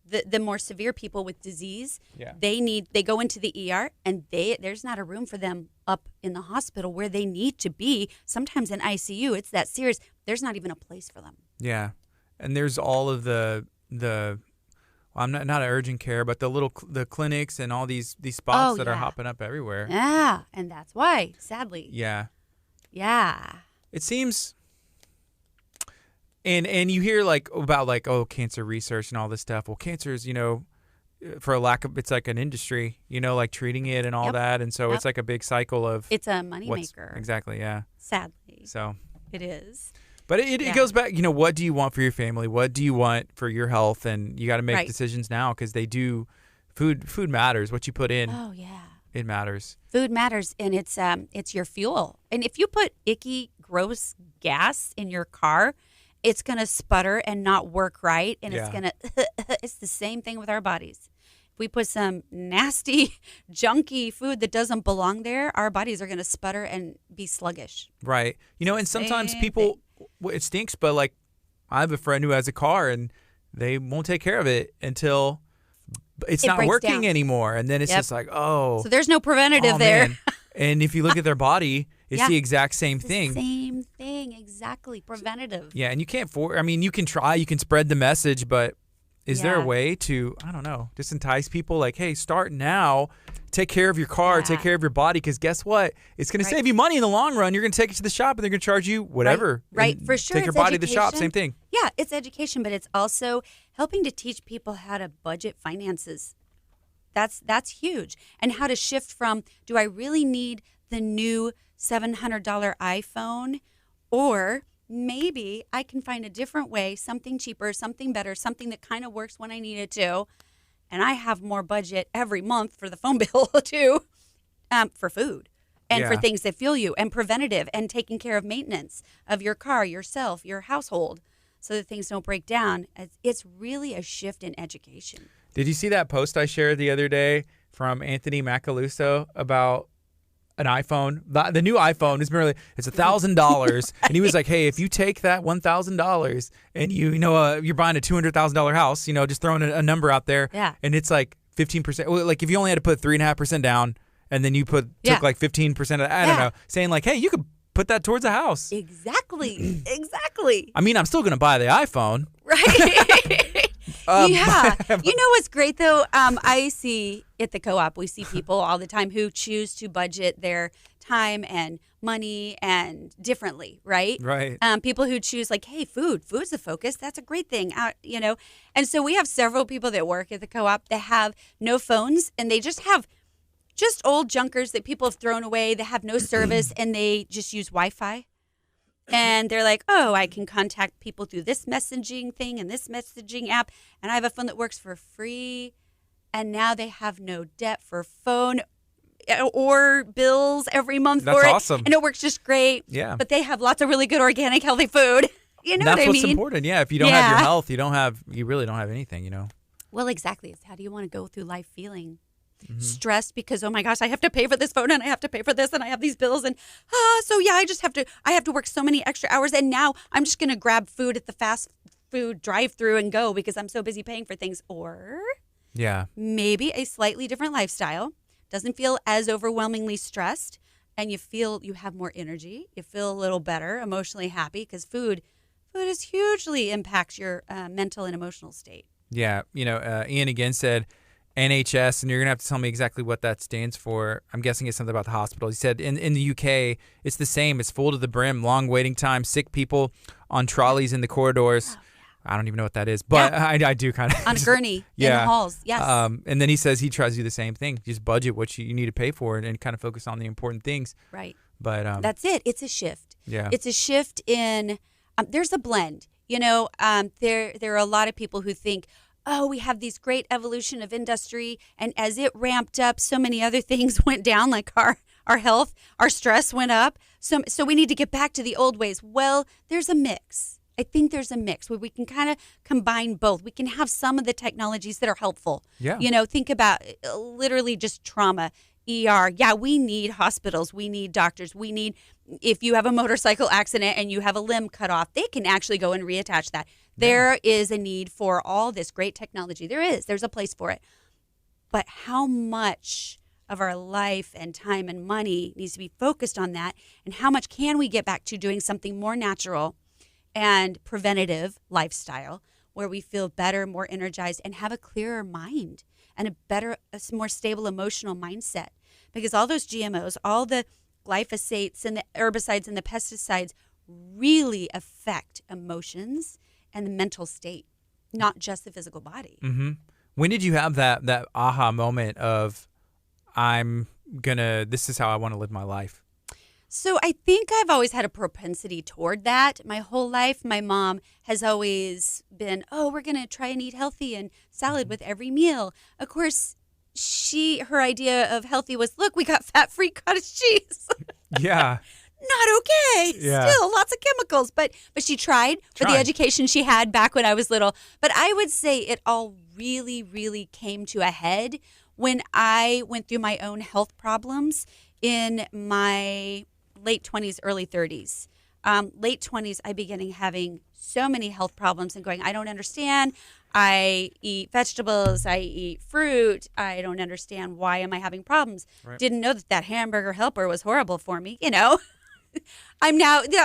the more severe people with disease, they go into the ER and there's not a room for them up in the hospital where they need to be. Sometimes in ICU, it's that serious. There's not even a place for them. Yeah, and there's all of the I'm not urgent care, but the clinics and all these spots that are hopping up everywhere. Yeah, and that's why, sadly. Yeah. Yeah. It seems. And you hear about cancer research and all this stuff. Well, cancer is, for a lack of, it's like an industry, like treating it and all that. And so it's like a big cycle of. It's a moneymaker. Exactly, yeah. Sadly. So. It is. But it goes back, what do you want for your family? What do you want for your health? And you got to make decisions now because they do. Food matters. What you put in. Oh, yeah. It matters. Food matters, and it's your fuel. And if you put icky, gross gas in your car, it's going to sputter and not work right, and it's going to it's the same thing with our bodies. If we put some nasty, junky food that doesn't belong there, our bodies are going to sputter and be sluggish. Right. And sometimes people, it stinks, but I have a friend who has a car, and they won't take care of it until it's not working anymore, and then it's just like, oh. So there's no preventative there. Man. And if you look at their body, it's the exact same thing. Same thing, exactly. Preventative. Yeah, and you can't you can try, you can spread the message, but is there a way to, I don't know, just entice people like, hey, start now, take care of your car, take care of your body, because guess what? It's going to save you money in the long run. You're going to take it to the shop, and they're going to charge you whatever. Right. For sure. Take your body to the shop, same thing. Yeah, it's education, but it's also helping to teach people how to budget finances. That's huge. And how to shift from, do I really need the new $700 iPhone, or maybe I can find a different way, something cheaper, something better, something that kind of works when I need it to, and I have more budget every month for the phone bill too, for food and for things that fuel you, and preventative, and taking care of maintenance of your car, yourself, your household, so that things don't break down. It's really a shift in education. Did you see that post I shared the other day from Anthony Macaluso about an iPhone? The new iPhone is merely, it's $1,000, and he was like, hey, if you take that $1,000 and you're buying a $200,000 house, just throwing a number out there, and it's like 15%. Well, like if you only had to put 3.5% down, and then you took like 15% of that, I don't know, saying like, hey, you could put that towards a house. Exactly. I mean, I'm still gonna buy the iPhone, right? Yeah. What's great though? I see at the co-op, we see people all the time who choose to budget their time and money and differently, right? Right. People who choose like, hey, food's the focus. That's a great thing, you know. And so we have several people that work at the co-op that have no phones, and they just have just old junkers that people have thrown away that have no service, and they just use Wi-Fi. And they're like, oh, I can contact people through this messaging thing and this messaging app, and I have a phone that works for free. And now they have no debt for phone or bills every month for it. That's awesome. And it works just great. Yeah. But they have lots of really good organic, healthy food. You know what I mean? That's what's important. Yeah. If you don't have your health, you really don't have anything, you know? Well, exactly. It's how do you want to go through life feeling stressed because, oh my gosh, I have to pay for this phone and I have to pay for this and I have these bills. And so yeah, I have to work so many extra hours. And now I'm just going to grab food at the fast food drive through and go because I'm so busy paying for things. Or maybe a slightly different lifestyle. Doesn't feel as overwhelmingly stressed, and you feel you have more energy. You feel a little better, emotionally happy, because food is hugely impacts your mental and emotional state. Yeah, Ian again said NHS, and you're gonna have to tell me exactly what that stands for. I'm guessing it's something about the hospital. He said in the UK, it's the same. It's full to the brim, long waiting time, sick people on trolleys in the corridors. I don't even know what that is, but I do kind of. On a gurney in the halls, yes. And then he says he tries to do the same thing. Just budget what you need to pay for and kind of focus on the important things. Right. But that's it. It's a shift. Yeah. It's a shift in, there's a blend. There are a lot of people who think, oh, we have these great evolution of industry. And as it ramped up, so many other things went down, like our health, our stress went up. So we need to get back to the old ways. Well, there's a mix. I think there's a mix where we can kind of combine both. We can have some of the technologies that are helpful. Yeah. Think about literally just trauma, ER. Yeah, we need hospitals. We need doctors. We need, if you have a motorcycle accident and you have a limb cut off, they can actually go and reattach that. There is a need for all this great technology. There's a place for it. But how much of our life and time and money needs to be focused on that? And how much can we get back to doing something more natural and preventative lifestyle where we feel better, more energized, and have a clearer mind and a more stable emotional mindset? Because all those GMOs, all the glyphosates and the herbicides and the pesticides really affect emotions and the mental state, not just the physical body. Mm-hmm. When did you have that aha moment of, this is how I want to live my life? So I think I've always had a propensity toward that. My whole life, my mom has always been, we're going to try and eat healthy and salad with every meal. Of course, her idea of healthy was, look, we got fat-free cottage cheese. Yeah. Not okay. Yeah. Still lots of chemicals. But she tried for the education she had back when I was little. But I would say it all really, really came to a head when I went through my own health problems in my late 20s, early 30s. Late 20s, I began having so many health problems and going, I don't understand. I eat vegetables. I eat fruit. I don't understand. Why am I having problems? Right. Didn't know that hamburger helper was horrible for me, that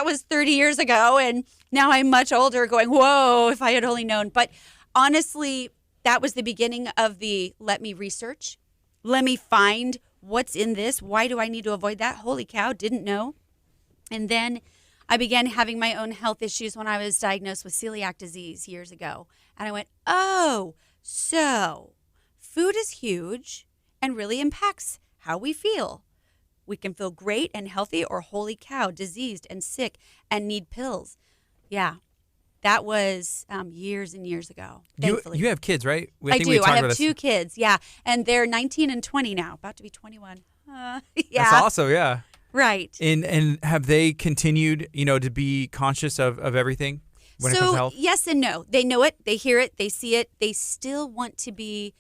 was 30 years ago, and now I'm much older going, whoa, if I had only known. But honestly, that was the beginning of let me research. Let me find what's in this. Why do I need to avoid that? Holy cow, didn't know. And then I began having my own health issues when I was diagnosed with celiac disease years ago. And I went, so food is huge and really impacts how we feel. We can feel great and healthy, or holy cow, diseased and sick and need pills. Yeah. That was years and years ago, thankfully. You have kids, right? I do. I have 2 kids, yeah. And they're 19 and 20 now, about to be 21. Yeah. That's awesome, yeah. Right. And have they continued, to be conscious of everything when it comes to health? Yes and no. They know it. They hear it. They see it. They still want to be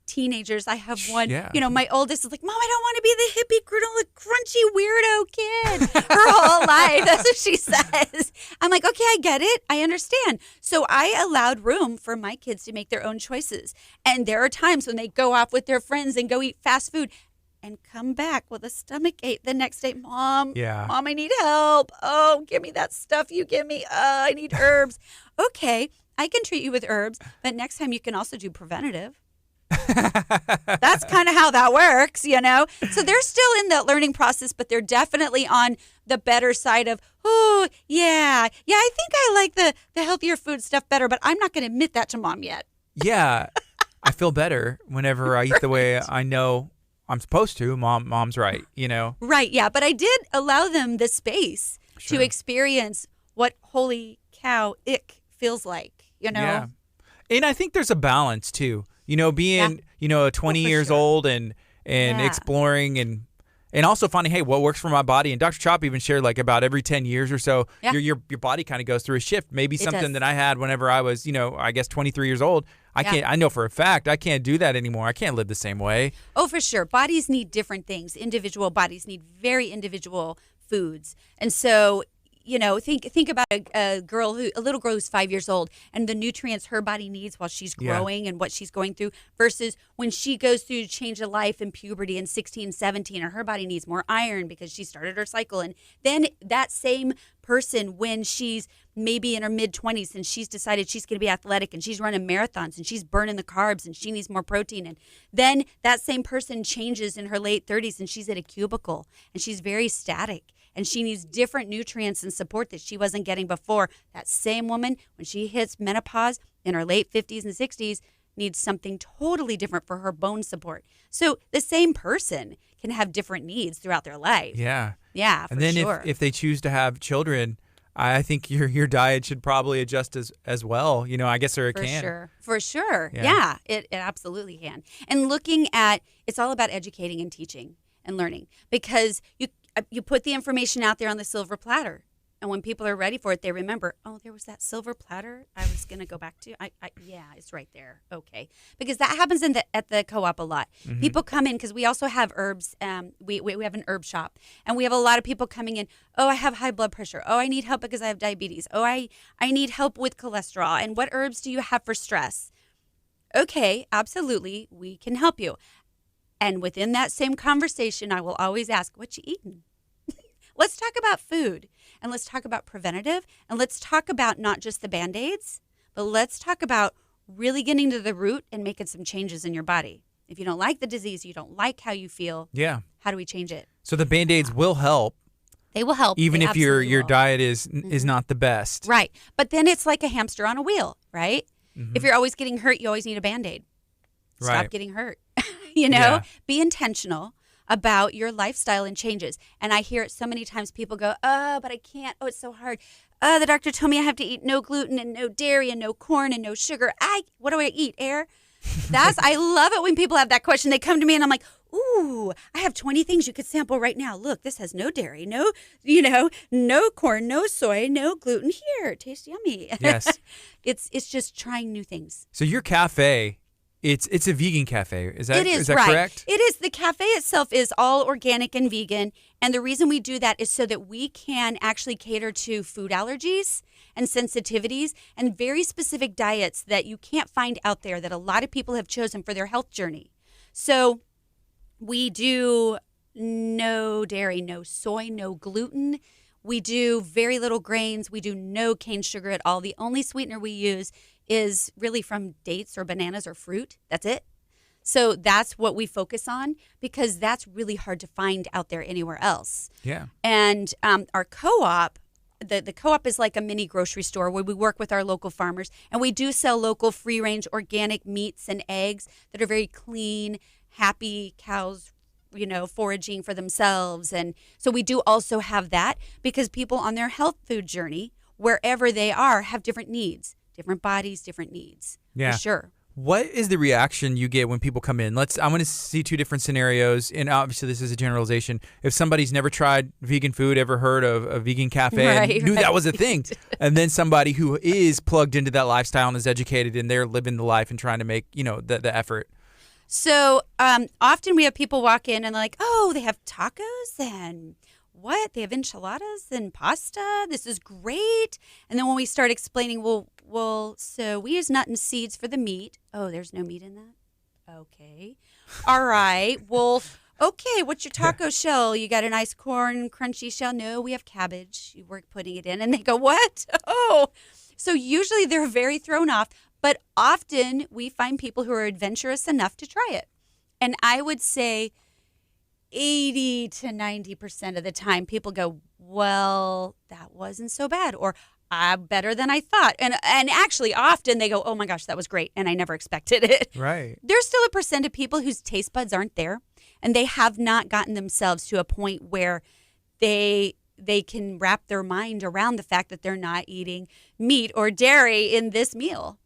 teenagers. I have one, my oldest is like, Mom, I don't want to be the hippie, granola, crunchy, weirdo kid her whole life. That's what she says. I'm like, okay, I get it. I understand. So I allowed room for my kids to make their own choices. And there are times when they go off with their friends and go eat fast food and come back with a stomach ache the next day. Mom, I need help. Oh, give me that stuff you give me. I need herbs. Okay, I can treat you with herbs, but next time you can also do preventative. That's kind of how that works, you know? So they're still in the learning process, but they're definitely on the better side of, oh, yeah, I think I like the healthier food stuff better, but I'm not going to admit that to mom yet. Yeah. I feel better whenever I eat the way I know I'm supposed to. Mom's right, you know? Right, yeah. But I did allow them the space Sure. to experience what holy cow ick feels like, you know? Yeah. And I think there's a balance too. You know, being, 20 years sure. old and Yeah. exploring and also finding, hey, what works for my body. And Dr. Chop even shared like about every 10 years or so, Yeah. your body kind of goes through a shift. Maybe It something does. that I had whenever I was, I guess 23 years old. I know for a fact I can't do that anymore. I can't live the same way. Oh, for sure. Bodies need different things. Individual bodies need very individual foods. And so, think about a little girl who's 5 years old and the nutrients her body needs while she's growing and what she's going through versus when she goes through change of life and puberty in 16, 17, and her body needs more iron because she started her cycle. And then that same person, when she's maybe in her mid-20s and she's decided she's going to be athletic and she's running marathons and she's burning the carbs and she needs more protein. And then that same person changes in her late 30s and she's at a cubicle and she's very static. And she needs different nutrients and support that she wasn't getting before. That same woman, when she hits menopause in her late 50s and 60s, needs something totally different for her bone support. So the same person can have different needs throughout their life. Yeah. Yeah, for and then sure. if they choose to have children, I think your diet should probably adjust as well. I guess it can. For sure. Yeah. Yeah, it absolutely can. And looking at, it's all about educating and teaching and learning because you put the information out there on the silver platter. And when people are ready for it, they remember, oh, there was that silver platter I was going to go back to. Yeah, it's right there. Okay. Because that happens at the co-op a lot. Mm-hmm. People come in because we also have herbs. We have an herb shop. And we have a lot of people coming in, oh, I have high blood pressure. Oh, I need help because I have diabetes. Oh, I need help with cholesterol. And what herbs do you have for stress? Okay, absolutely. We can help you. And within that same conversation, I will always ask, what you eating? Let's talk about food, and let's talk about preventative, and let's talk about not just the Band-Aids, but let's talk about really getting to the root and making some changes in your body. If you don't like the disease, you don't like how you feel, Yeah. how do we change it? So the Band-Aids will help, They will help. even They if your absolutely will. diet is not the best. Right. But then it's like a hamster on a wheel, right? If you're always getting hurt, you always need a Band-Aid. Stop Right. getting hurt. Yeah. Be intentional about your lifestyle and changes. And I hear it so many times. People go, oh, but I can't. Oh, it's so hard. The doctor told me I have to eat no gluten and no dairy and no corn and no sugar. What do I eat? Air? I love it when people have that question. They come to me and I'm like, ooh, I have 20 things you could sample right now. Look, this has no dairy, no corn, no soy, no gluten. Here, it tastes yummy. Yes. It's just trying new things. So your cafe, it's a vegan cafe. Is that Right. correct? It is. The cafe itself is all organic and vegan. And the reason we do that is so that we can actually cater to food allergies and sensitivities and very specific diets that you can't find out there that a lot of people have chosen for their health journey. So we do no dairy, no soy, no gluten. We do very little grains. We do no cane sugar at all. The only sweetener we use is really from dates or bananas or fruit. That's it. So that's what we focus on because that's really hard to find out there anywhere else. Yeah. And our co-op, the co-op is like a mini grocery store where we work with our local farmers and we do sell local free-range organic meats and eggs that are very clean, happy cows, foraging for themselves. And so we do also have that because people on their health food journey, wherever they are, have different needs, different bodies, different needs. Yeah. For sure. What is the reaction you get when people come in? I'm going to see two different scenarios, and obviously this is a generalization. If somebody's never tried vegan food, ever heard of a vegan cafe, and knew that was a thing, and then somebody who is plugged into that lifestyle and is educated and they're living the life and trying to make the effort. So often we have people walk in and like, oh, they have tacos and what? They have enchiladas and pasta. This is great. And then when we start explaining, well, so we use nut and seeds for the meat. Oh, there's no meat in that? Okay. All right. Well, okay, what's your taco shell? You got a nice corn crunchy shell? No, we have cabbage. We're putting it in. And they go, what? Oh. So usually they're very thrown off, But often we find people who are adventurous enough to try it. And I would say 80 to 90% of the time people go, well, that wasn't so bad, or better than I thought. And actually often they go, oh my gosh, that was great, and I never expected it. Right. There's still a percent of people whose taste buds aren't there, and they have not gotten themselves to a point where they can wrap their mind around the fact that they're not eating meat or dairy in this meal.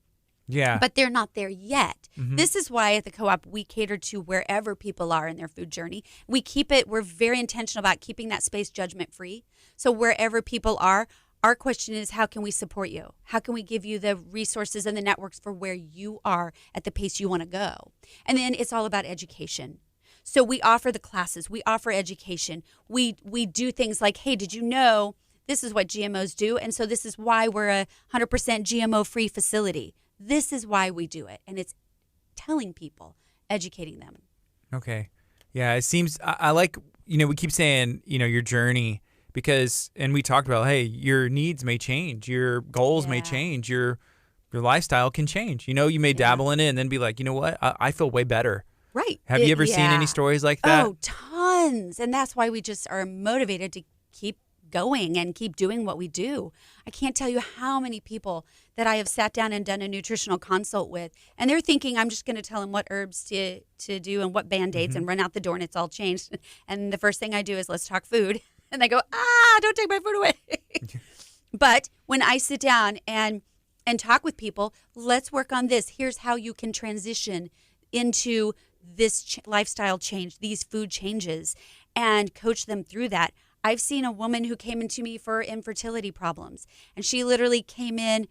Yeah. But they're not there yet. Mm-hmm. This is why at the Co-op we cater to wherever people are in their food journey. We're very intentional about keeping that space judgment free. So wherever people are, our question is, how can we support you? How can we give you the resources and the networks for where you are at the pace you want to go? And then it's all about education. So we offer the classes, we offer education. We do things like, hey, did you know this is what GMOs do? And so this is why we're a 100% GMO-free facility. This is why we do it. And it's telling people, educating them. Okay. Yeah, it seems, I like, we keep saying, your journey, because, and we talked about, hey, your needs may change, your goals may change, your lifestyle can change. You may dabble in it and then be like, you know what, I feel way better. Right. Have you ever seen any stories like that? Oh, tons. And that's why we just are motivated to keep going and keep doing what we do. I can't tell you how many people that I have sat down and done a nutritional consult with, and they're thinking I'm just going to tell them what herbs to do and what Band-Aids and run out the door and it's all changed. And the first thing I do is, let's talk food. And they go, don't take my food away. But when I sit down and talk with people, let's work on this. Here's how you can transition into this lifestyle change, these food changes, and coach them through that. I've seen a woman who came into me for infertility problems, and she literally came in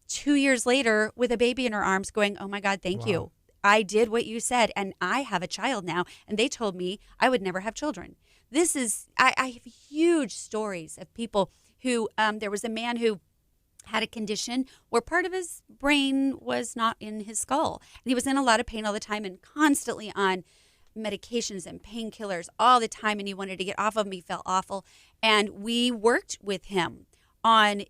2 years later with a baby in her arms going, oh my God, thank you. I did what you said, and I have a child now, and they told me I would never have children. I have huge stories of people who, there was a man who had a condition where part of his brain was not in his skull. And he was in a lot of pain all the time and constantly on medications and painkillers all the time. And he wanted to get off of them. He felt awful. And we worked with him on,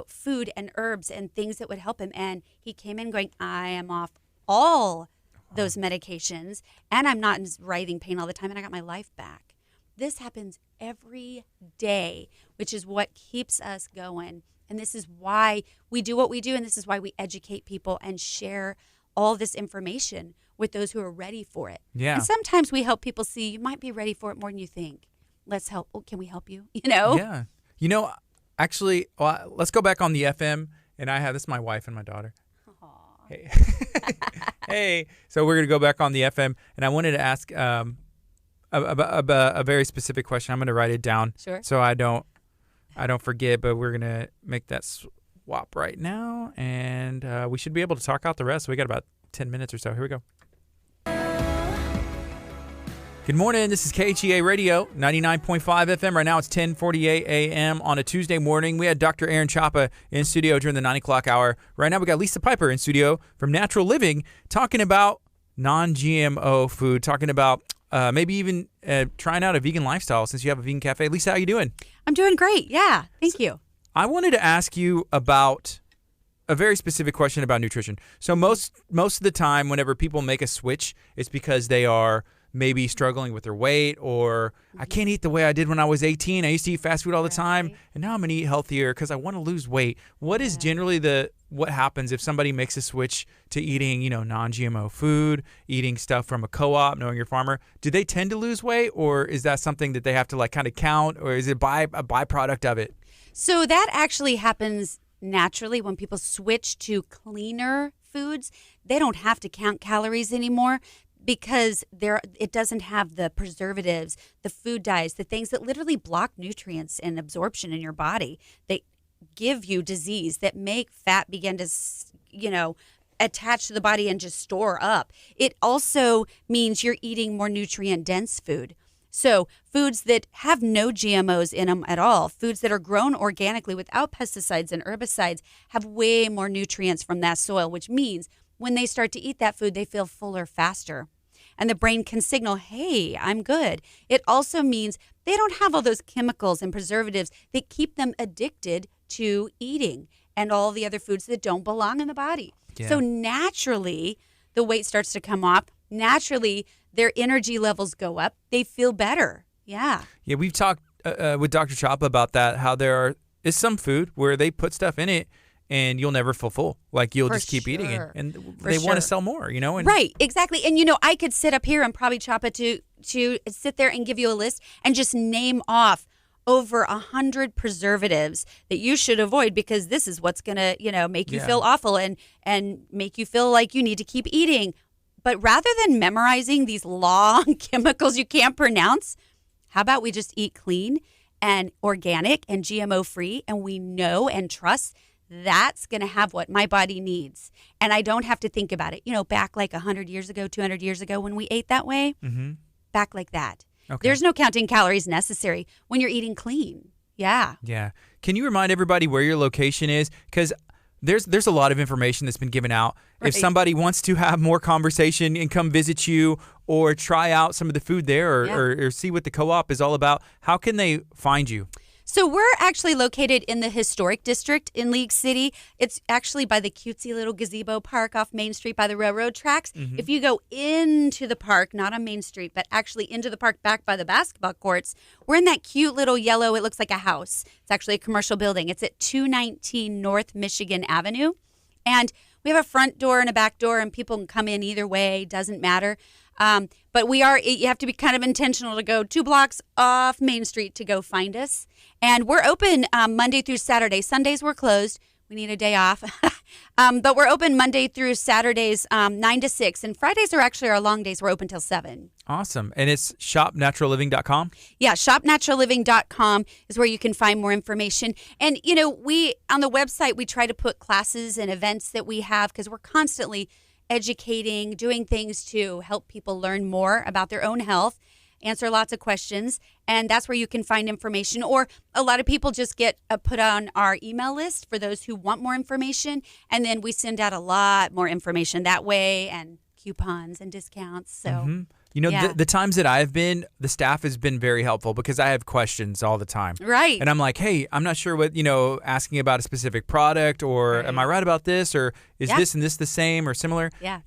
food and herbs and things that would help him. And he came in going, I am off all those medications and I'm not in writhing pain all the time. And I got my life back. This happens every day, which is what keeps us going. And this is why we do what we do, and this is why we educate people and share all this information with those who are ready for it. Yeah. And sometimes we help people see you might be ready for it more than you think. Let's help. Oh, can we help you? Yeah. Actually, let's go back on the FM, and this is my wife and my daughter. Aww. Hey. Hey. So we're going to go back on the FM, and I wanted to ask a very specific question. I'm going to write it down. Sure. So I don't forget, but we're going to make that swap right now, and we should be able to talk out the rest. We got about 10 minutes or so. Here we go. Good morning. This is KHEA Radio, 99.5 FM. Right now it's 10:48 a.m. on a Tuesday morning. We had Dr. Aaron Chapa in studio during the 9 o'clock hour. Right now we got Lisa Piper in studio from Natural Living talking about non-GMO food, talking about maybe even trying out a vegan lifestyle since you have a vegan cafe. Lisa, how you doing? I'm doing great. Yeah. Thank you. I wanted to ask you about a very specific question about nutrition. So most of the time, whenever people make a switch, it's because they are maybe struggling with their weight, or I can't eat the way I did when I was 18. I used to eat fast food all the time, and now I'm going to eat healthier because I want to lose weight. What is generally what happens if somebody makes a switch to eating, non-GMO food, eating stuff from a co-op, knowing your farmer? Do they tend to lose weight, or is that something that they have to kind of count, or is it a byproduct of it? So that actually happens naturally when people switch to cleaner foods. They don't have to count calories anymore, because it doesn't have the preservatives, the food dyes, the things that literally block nutrients and absorption in your body. They give you disease, that make fat begin to, attach to the body and just store up. It also means you're eating more nutrient-dense food. So foods that have no GMOs in them at all, foods that are grown organically without pesticides and herbicides, have way more nutrients from that soil, which means when they start to eat that food, they feel fuller faster. And the brain can signal, hey, I'm good. It also means they don't have all those chemicals and preservatives that keep them addicted to eating and all the other foods that don't belong in the body. Yeah. So naturally, the weight starts to come off. Naturally, their energy levels go up. They feel better. Yeah. Yeah, we've talked with Dr. Chapa about that, how there is some food where they put stuff in it and you'll never feel full. Like you'll just keep eating it. And they want to sell more, you know? And right, exactly. And, I could sit up here and probably Chapa to sit there and give you a list and just name off over 100 preservatives that you should avoid because this is what's going to, make you feel awful and make you feel like you need to keep eating. But rather than memorizing these long chemicals you can't pronounce, how about we just eat clean and organic and GMO free, and we know and trust that's going to have what my body needs. And I don't have to think about it. Back like 100 years ago, 200 years ago when we ate that way, back like that. Okay. There's no counting calories necessary when you're eating clean. Yeah. Yeah. Can you remind everybody where your location is? Because there's a lot of information that's been given out. Right. If somebody wants to have more conversation and come visit you or try out some of the food there or see what the co-op is all about, how can they find you? So we're actually located in the historic district in League City. It's actually by the cutesy little gazebo park off Main Street by the railroad tracks. Mm-hmm. If you go into the park, not on Main Street, but actually into the park back by the basketball courts, we're in that cute little yellow, it looks like a house. It's actually a commercial building. It's at 219 North Michigan Avenue. And we have a front door and a back door, and people can come in either way. Doesn't matter. But you have to be kind of intentional to go 2 blocks off Main Street to go find us. And we're open Monday through Saturday. Sundays we're closed. We need a day off. But we're open Monday through Saturdays, 9 to 6. And Fridays are actually our long days. We're open till 7. Awesome. And it's shopnaturalliving.com? Yeah, shopnaturalliving.com is where you can find more information. And, we on the website, we try to put classes and events that we have because we're constantly educating, doing things to help people learn more about their own health, answer lots of questions, and that's where you can find information. Or a lot of people just get put on our email list for those who want more information, and then we send out a lot more information that way and coupons and discounts. So. The times that I've been, the staff has been very helpful because I have questions all the time. Right. And I'm like, hey, I'm not sure what, asking about a specific product or am I right about this or is this and this the same or similar? Yeah.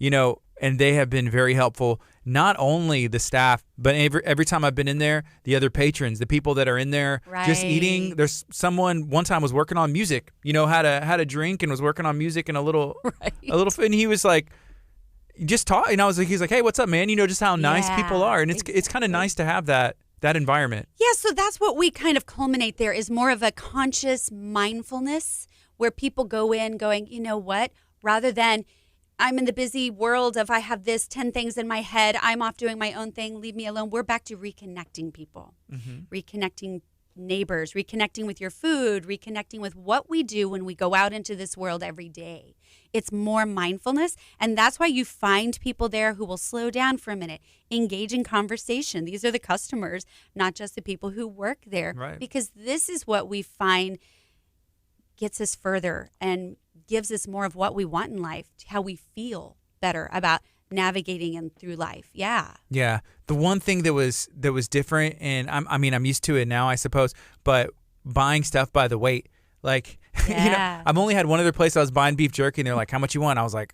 And they have been very helpful. Not only the staff, but every time I've been in there, the other patrons, the people that are in there just eating. There's someone one time was working on music, had a drink and was working on music and a little food. And he was like, just talk, and he's like, hey, what's up, man? Just how nice people are, and it's kind of nice to have that environment. Yeah, so that's what we kind of culminate there is more of a conscious mindfulness where people go in going, you know what, rather than I'm in the busy world of I have this 10 things in my head, I'm off doing my own thing, leave me alone. We're back to reconnecting people, reconnecting neighbors, reconnecting with your food, reconnecting with what we do when we go out into this world every day. It's more mindfulness, and that's why you find people there who will slow down for a minute, engage in conversation. These are the customers, not just the people who work there, right. Because this is what we find gets us further and gives us more of what we want in life, how we feel better about navigating and through life. Yeah. The one thing that was different, and I'm used to it now, I suppose, but buying stuff by the weight. Like, I've only had one other place I was buying beef jerky, and they're like, how much you want? I was like,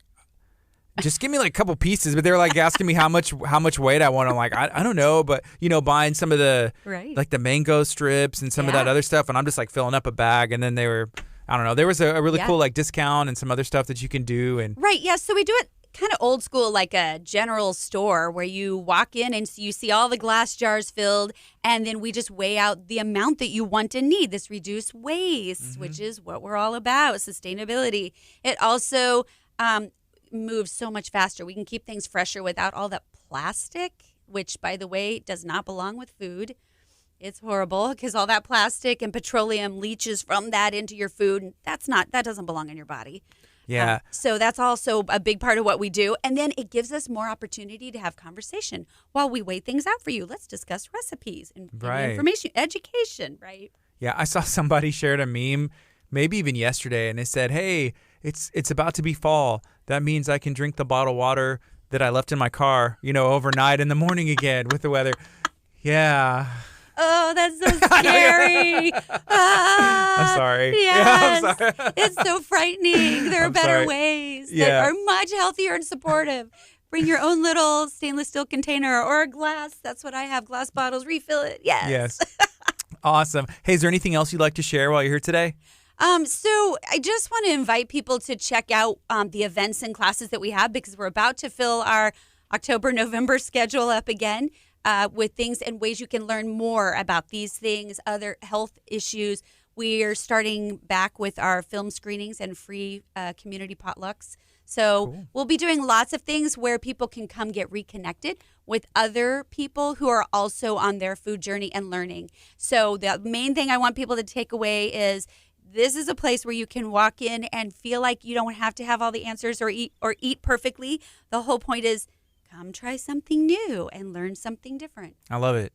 just give me like a couple pieces. But they were like asking me how much weight I want. I'm like, I don't know. But, buying some of the, like the mango strips and some of that other stuff. And I'm just like filling up a bag. And then they were, I don't know, there was a really cool like discount and some other stuff that you can do. And right. Yeah. So we do it kind of old school, like a general store where you walk in and you see all the glass jars filled, and then we just weigh out the amount that you want and need. This reduced waste, which is what we're all about, sustainability. It also moves so much faster. We can keep things fresher without all that plastic, which, by the way, does not belong with food. It's horrible because all that plastic and petroleum leaches from that into your food. And that doesn't belong in your body. Yeah. So that's also a big part of what we do. And then it gives us more opportunity to have conversation while we weigh things out for you. Let's discuss recipes and information, education, right? Yeah. I saw somebody shared a meme, maybe even yesterday, and it said, hey, it's about to be fall. That means I can drink the bottled water that I left in my car, overnight in the morning again with the weather. Yeah. Oh, that's so scary. I was sorry. Yes. I'm sorry. It's so frightening. There are I'm better sorry. ways that Yeah. are much healthier and supportive. Bring your own little stainless steel container or a glass. That's what I have. Glass bottles. Refill it. Yes. Awesome. Hey, is there anything else you'd like to share while you're here today? So I just want to invite people to check out the events and classes that we have, because we're about to fill our October-November schedule up again with things and ways you can learn more about these things, other health issues. We are starting back with our film screenings and free community potlucks. So We'll be doing lots of things where people can come get reconnected with other people who are also on their food journey and learning. So the main thing I want people to take away is this is a place where you can walk in and feel like you don't have to have all the answers or eat perfectly. The whole point is come try something new and learn something different. I love it.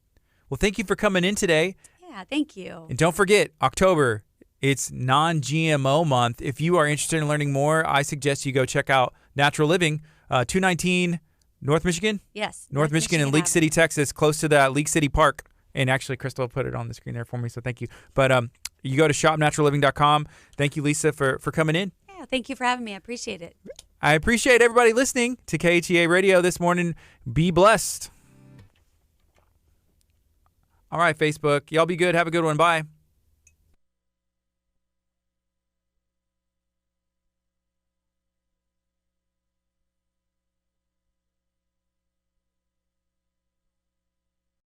Well, thank you for coming in today. Yeah, thank you. And don't forget, October, it's non-GMO month. If you are interested in learning more, I suggest you go check out Natural Living, 219 North Michigan? Yes. North Michigan in Leak City, Texas, close to that Leak City Park. And actually, Crystal put it on the screen there for me, so thank you. But you go to shopnaturalliving.com. Thank you, Lisa, for coming in. Yeah, thank you for having me. I appreciate it. I appreciate everybody listening to KHEA Radio this morning. Be blessed. All right, Facebook. Y'all be good. Have a good one. Bye.